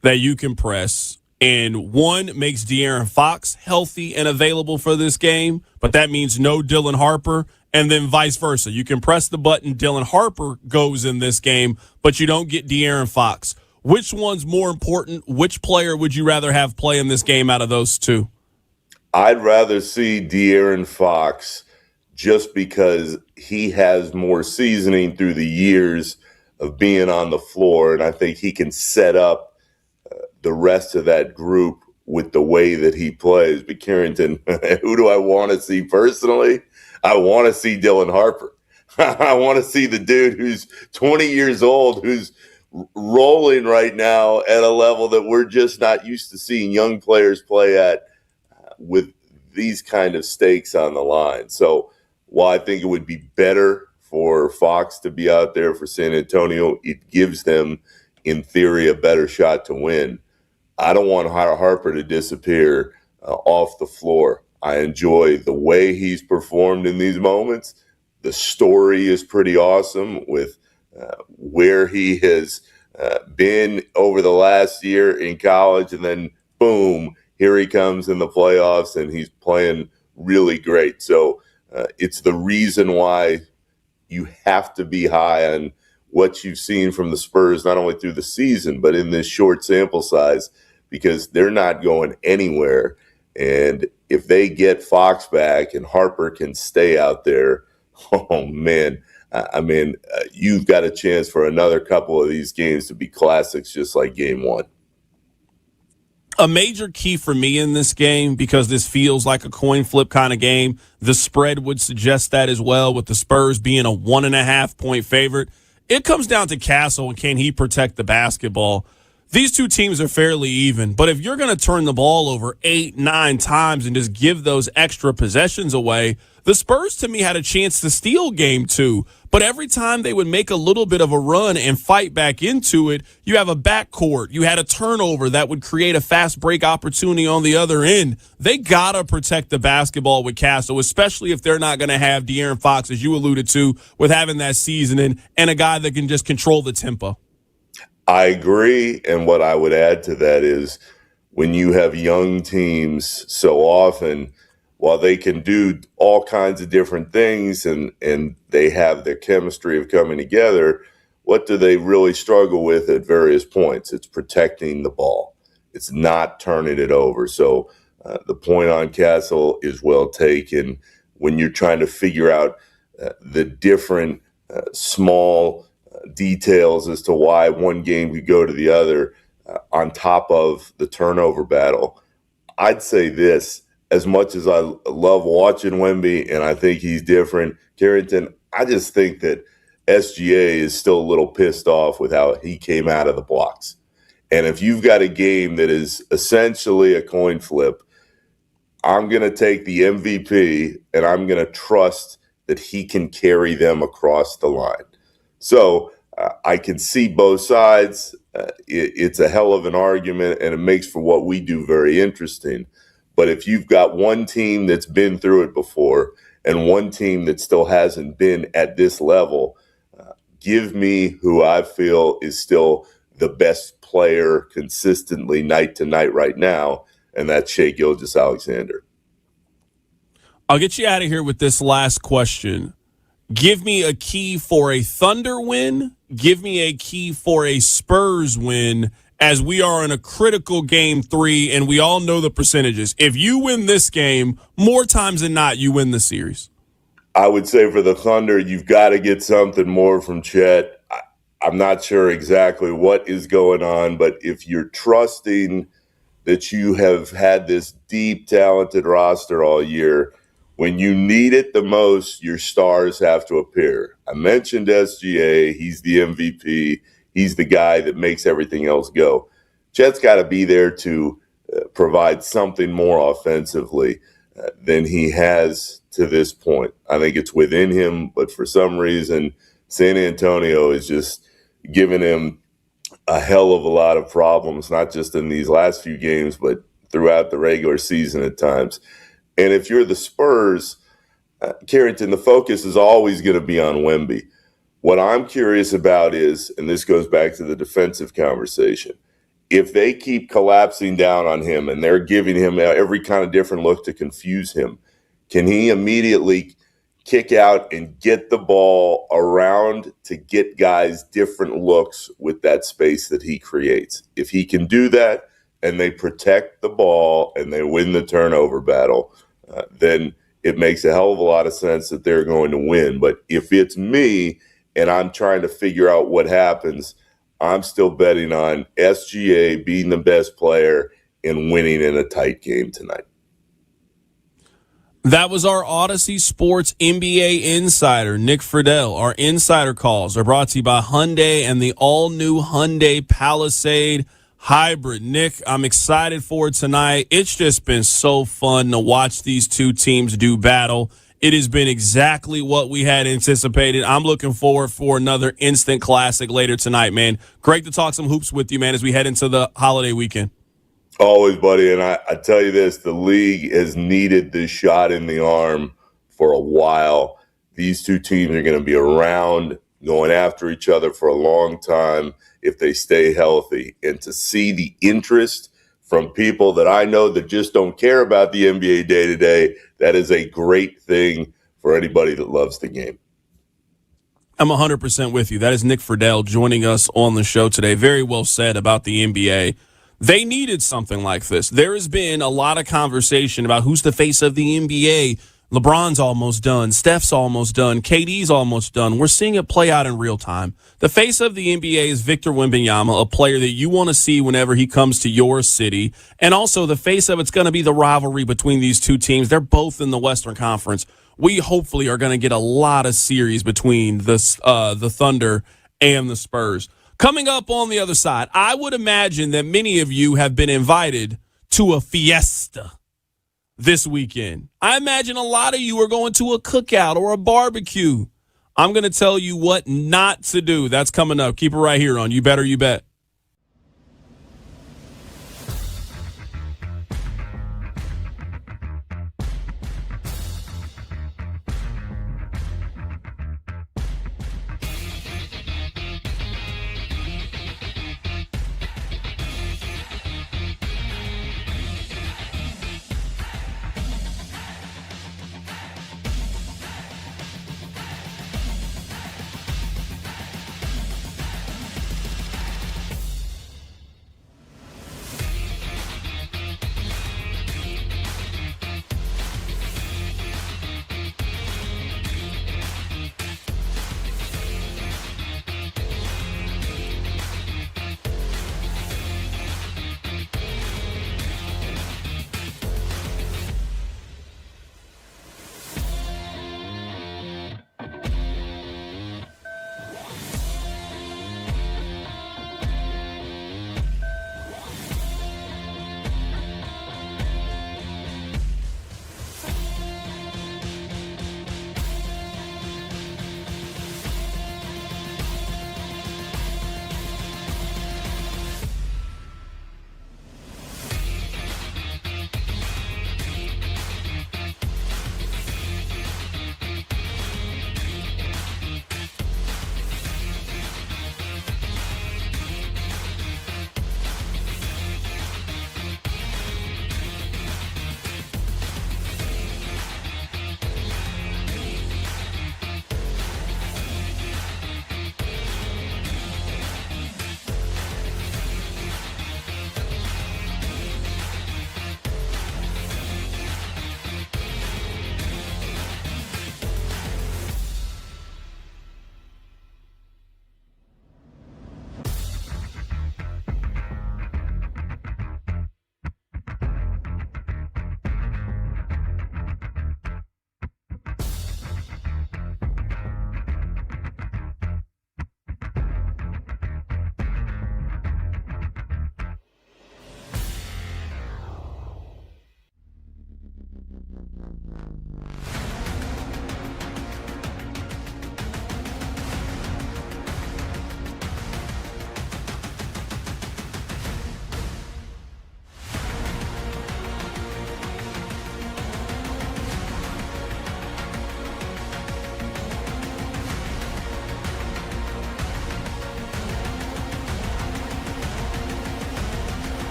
that you can press, and one makes De'Aaron Fox healthy and available for this game, but that means no Dylan Harper, and then vice versa. You can press the button, Dylan Harper goes in this game, but you don't get De'Aaron Fox. Which one's more important? Which player would you rather have play in this game out of those two? I'd rather see De'Aaron Fox just because he has more seasoning through the years of being on the floor, and I think he can set up the rest of that group with the way that he plays. But Carrington, who do I want to see personally? I want to see Dylan Harper. I want to see the dude who's 20 years old, who's rolling right now at a level that we're just not used to seeing young players play at with these kind of stakes on the line. So while I think it would be better for Fox to be out there for San Antonio, it gives them, in theory, a better shot to win. I don't want Harper to disappear off the floor. I enjoy the way he's performed in these moments. The story is pretty awesome with where he has been over the last year in college, and then boom, here he comes in the playoffs, and he's playing really great. So it's the reason why you have to be high on what you've seen from the Spurs, not only through the season, but in this short sample size, because they're not going anywhere. And if they get Fox back and Harper can stay out there, oh, man, I mean, you've got a chance for another couple of these games to be classics just like game one. A major key for me in this game, because this feels like a coin flip kind of game, the spread would suggest that as well, with the Spurs being a 1.5-point favorite. It comes down to Castle and can he protect the basketball. These two teams are fairly even, but if you're going to turn the ball over 8-9 times and just give those extra possessions away, the Spurs, to me, had a chance to steal game two. But every time they would make a little bit of a run and fight back into it, you have a backcourt. You had a turnover that would create a fast break opportunity on the other end. They got to protect the basketball with Castle, especially if they're not going to have De'Aaron Fox, as you alluded to, with having that seasoning and a guy that can just control the tempo. I agree. And what I would add to that is when you have young teams so often, while they can do all kinds of different things and they have their chemistry of coming together, what do they really struggle with at various points? It's protecting the ball. It's not turning it over. So the point on Castle is well taken when you're trying to figure out the different small details as to why one game could go to the other on top of the turnover battle. I'd say this, as much as I love watching Wemby and I think he's different, Carrington, I just think that SGA is still a little pissed off with how he came out of the blocks. And if you've got a game that is essentially a coin flip, I'm going to take the MVP and I'm going to trust that he can carry them across the line. So I can see both sides. It's a hell of an argument, and it makes for what we do very interesting. But if you've got one team that's been through it before and one team that still hasn't been at this level, give me who I feel is still the best player consistently night to night right now, and that's Shai Gilgeous-Alexander. I'll get you out of here with this last question. Give me a key for a Thunder win. Give me a key for a Spurs win, as we are in a critical game 3, and we all know the percentages. If you win this game, more times than not, you win the series. I would say for the Thunder, you've got to get something more from Chet. I'm not sure exactly what is going on, but if you're trusting that you have had this deep, talented roster all year, when you need it the most, your stars have to appear. I mentioned SGA. He's the MVP. He's the guy that makes everything else go. Chet's got to be there to provide something more offensively than he has to this point. I think it's within him, but for some reason, San Antonio is just giving him a hell of a lot of problems, not just in these last few games, but throughout the regular season at times. And if you're the Spurs, Carrington, the focus is always going to be on Wemby. What I'm curious about is, and this goes back to the defensive conversation, if they keep collapsing down on him and they're giving him every kind of different look to confuse him, can he immediately kick out and get the ball around to get guys different looks with that space that he creates? If he can do that and they protect the ball and they win the turnover battle, then it makes a hell of a lot of sense that they're going to win. But if it's me and I'm trying to figure out what happens, I'm still betting on SGA being the best player and winning in a tight game tonight. That was our Odyssey Sports NBA insider, Nick Friedel. Our insider calls are brought to you by Hyundai and the all-new Hyundai Palisade Hybrid. Nick, I'm excited for tonight. It's just been so fun to watch these two teams do battle. It has been exactly what we had anticipated. I'm looking forward for another instant classic later tonight, man. Great to talk some hoops with you, man, as we head into the holiday weekend. Always, buddy. And I tell you this, the league has needed this shot in the arm for a while. These two teams are going to be around, going after each other for a long time if they stay healthy. And to see the interest from people that I know that just don't care about the NBA day-to-day, that is a great thing for anybody that loves the game. I'm 100% with you. That is Nick Friedel joining us on the show today. Very well said about the NBA. They needed something like this. There has been a lot of conversation about who's the face of the NBA. LeBron's almost done. Steph's almost done. KD's almost done. We're seeing it play out in real time. The face of the NBA is Victor Wembanyama, a player that you want to see whenever he comes to your city. And also the face of it's going to be the rivalry between these two teams. They're both in the Western Conference. We hopefully are going to get a lot of series between the Thunder and the Spurs. Coming up on the other side, I would imagine that many of you have been invited to a fiesta this weekend. I imagine a lot of you are going to a cookout or a barbecue. I'm going to tell you what not to do. That's coming up. Keep it right here on You Better You Bet.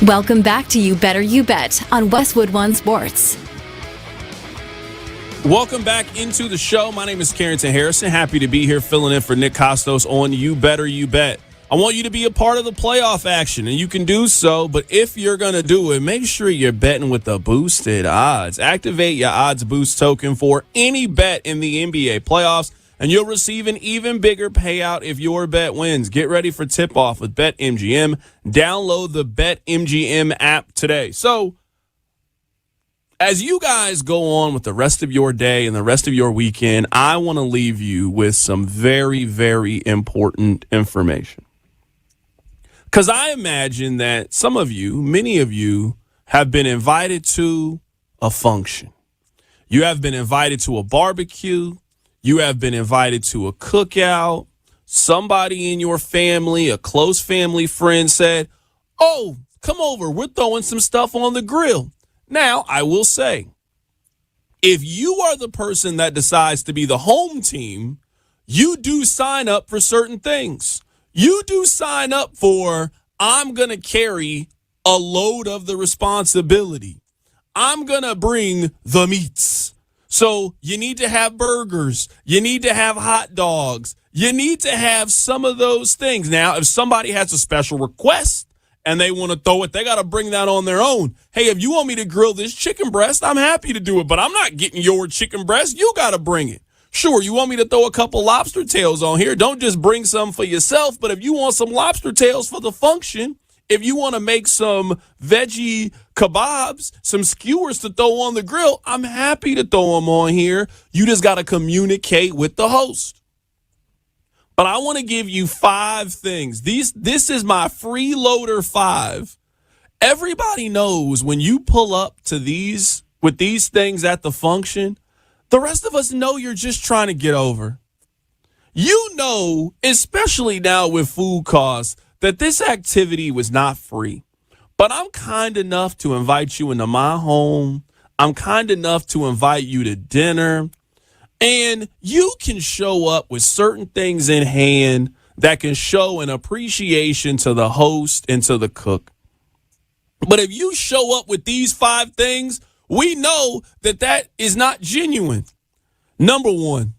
Welcome back to You Better You Bet on Westwood One Sports. Welcome back into the show. My name is Carrington Harrison. Happy to be here filling in for Nick Kostos on You Better You Bet. I want you to be a part of the playoff action, and you can do so, but if you're going to do it, make sure you're betting with the boosted odds. Activate your odds boost token for any bet in the NBA playoffs, and you'll receive an even bigger payout if your bet wins. Get ready for tip-off with BetMGM. Download the BetMGM app today. So, as you guys go on with the rest of your day and the rest of your weekend, I want to leave you with some very, very important information. Because I imagine that some of you, many of you, have been invited to a function. You have been invited to a barbecue. You have been invited to a cookout. Somebody in your family, a close family friend said, "Oh, come over. We're throwing some stuff on the grill." Now, I will say, if you are the person that decides to be the home team, you do sign up for certain things. You do sign up for, I'm going to carry a load of the responsibility. I'm going to bring the meats. So you need to have burgers. You need to have hot dogs. You need to have some of those things. Now, if somebody has a special request and they want to throw it, they got to bring that on their own. Hey, if you want me to grill this chicken breast, I'm happy to do it, but I'm not getting your chicken breast. You got to bring it. Sure, you want me to throw a couple lobster tails on here? Don't just bring some for yourself, but if you want some lobster tails for the function, if you want to make some veggie kebabs, some skewers to throw on the grill, I'm happy to throw them on here. You just got to communicate with the host. But I want to give you 5 things. This is my freeloader 5. Everybody knows when you pull up to these with these things at the function, the rest of us know you're just trying to get over. You know, especially now with food costs, that this activity was not free. But I'm kind enough to invite you into my home. I'm kind enough to invite you to dinner. And you can show up with certain things in hand that can show an appreciation to the host and to the cook. But if you show up with these 5 things, we know that that is not genuine. Number 1,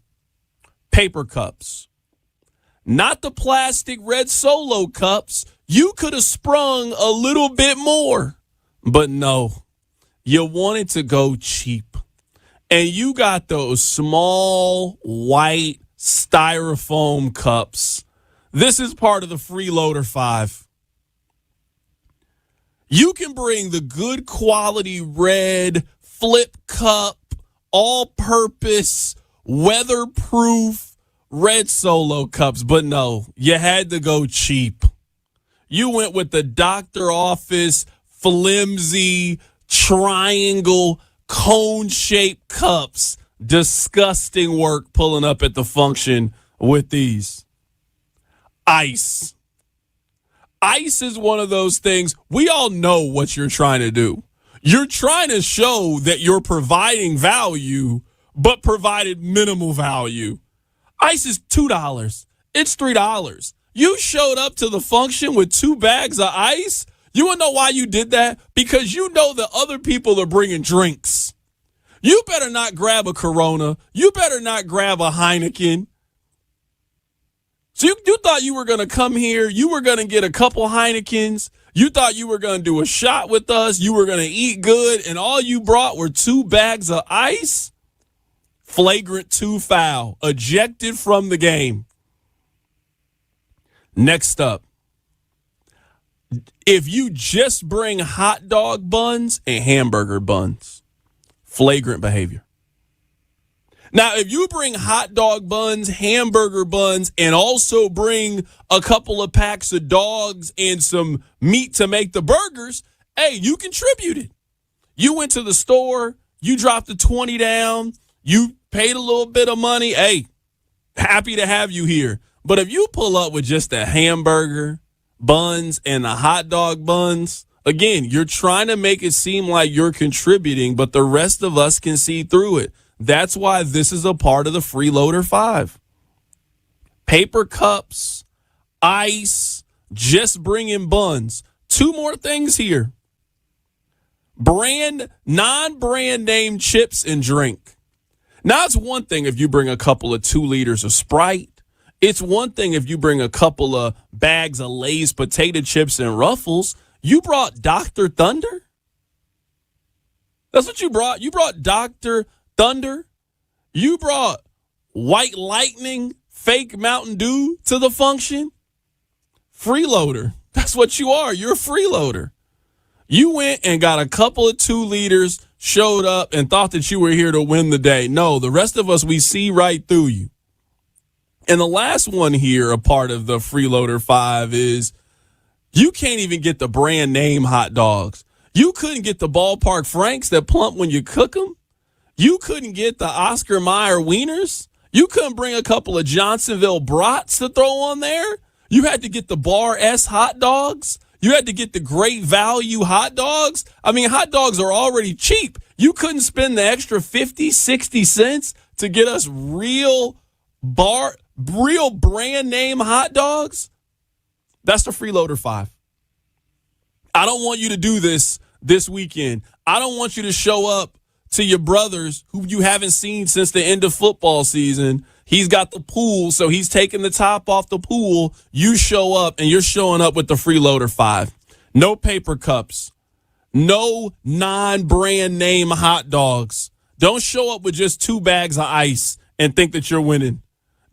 paper cups. Not the plastic red Solo cups. You could have sprung a little bit more. But no, you wanted to go cheap. And you got those small white styrofoam cups. This is part of the freeloader 5. You can bring the good quality red flip cup, all-purpose, weatherproof red Solo cups. But no, you had to go cheap. You went with the doctor office, flimsy, triangle, cone-shaped cups. Disgusting work pulling up at the function with these. Ice. Ice is one of those things. We all know what you're trying to do. You're trying to show that you're providing value, but provided minimal value. Ice is $2. It's $3. You showed up to the function with 2 bags of ice. You want to know why you did that? Because you know that other people are bringing drinks. You better not grab a Corona. You better not grab a Heineken. So you thought you were going to come here. You were going to get a couple Heinekens. You thought you were going to do a shot with us. You were going to eat good. And all you brought were 2 bags of ice. Flagrant 2 foul. Ejected from the game. Next up. If you just bring hot dog buns and hamburger buns. Flagrant behavior. Now, if you bring hot dog buns, hamburger buns, and also bring a couple of packs of dogs and some meat to make the burgers, hey, you contributed. You went to the store, you dropped the 20 down, you paid a little bit of money. Hey, happy to have you here. But if you pull up with just the hamburger buns and the hot dog buns, again, you're trying to make it seem like you're contributing, but the rest of us can see through it. That's why this is a part of the freeloader 5. Paper cups, ice, just bringing buns. 2 more things here. non-brand name chips and drink. Now, it's one thing if you bring a couple of 2 liters of Sprite. It's one thing if you bring a couple of bags of Lay's potato chips and Ruffles. You brought Dr. Thunder? That's what you brought. You brought Dr. Thunder. You brought White Lightning, fake Mountain Dew to the function. Freeloader. That's what you are. You're a freeloader. You went and got a couple of 2 liters, showed up, and thought that you were here to win the day. No, the rest of us, we see right through you. And the last one here, a part of the Freeloader 5, is you can't even get the brand name hot dogs. You couldn't get the Ballpark Franks that plump when you cook them. You couldn't get the Oscar Mayer wieners. You couldn't bring a couple of Johnsonville brats to throw on there. You had to get the Bar S hot dogs. You had to get the Great Value hot dogs. I mean, hot dogs are already cheap. You couldn't spend the extra 50, 60 cents to get us real brand name hot dogs. That's the Freeloader 5. I don't want you to do this weekend. I don't want you to show up to your brothers who you haven't seen since the end of football season. He's got the pool, so he's taking the top off the pool. You show up, and you're showing up with the Freeloader 5. No paper cups. No non-brand name hot dogs. Don't show up with just 2 bags of ice and think that you're winning.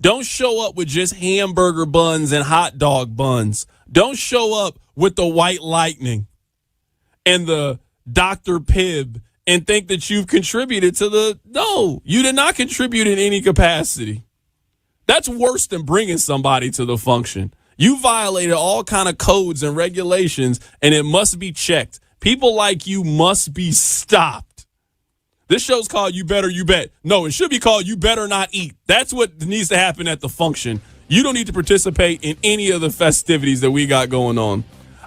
Don't show up with just hamburger buns and hot dog buns. Don't show up with the White Lightning and the Dr. Pibb and think that you've contributed to the... No, you did not contribute in any capacity. That's worse than bringing somebody to the function. You violated all kind of codes and regulations, and it must be checked. People like you must be stopped. This show's called You Better You Bet. No, it should be called You Better Not Eat. That's what needs to happen at the function. You don't need to participate in any of the festivities that we got going on.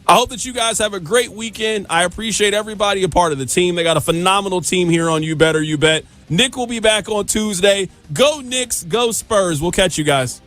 I hope that you guys have a great weekend. I appreciate everybody a part of the team. They got a phenomenal team here on You Better You Bet. Nick will be back on Tuesday. Go Knicks, go Spurs. We'll catch you guys.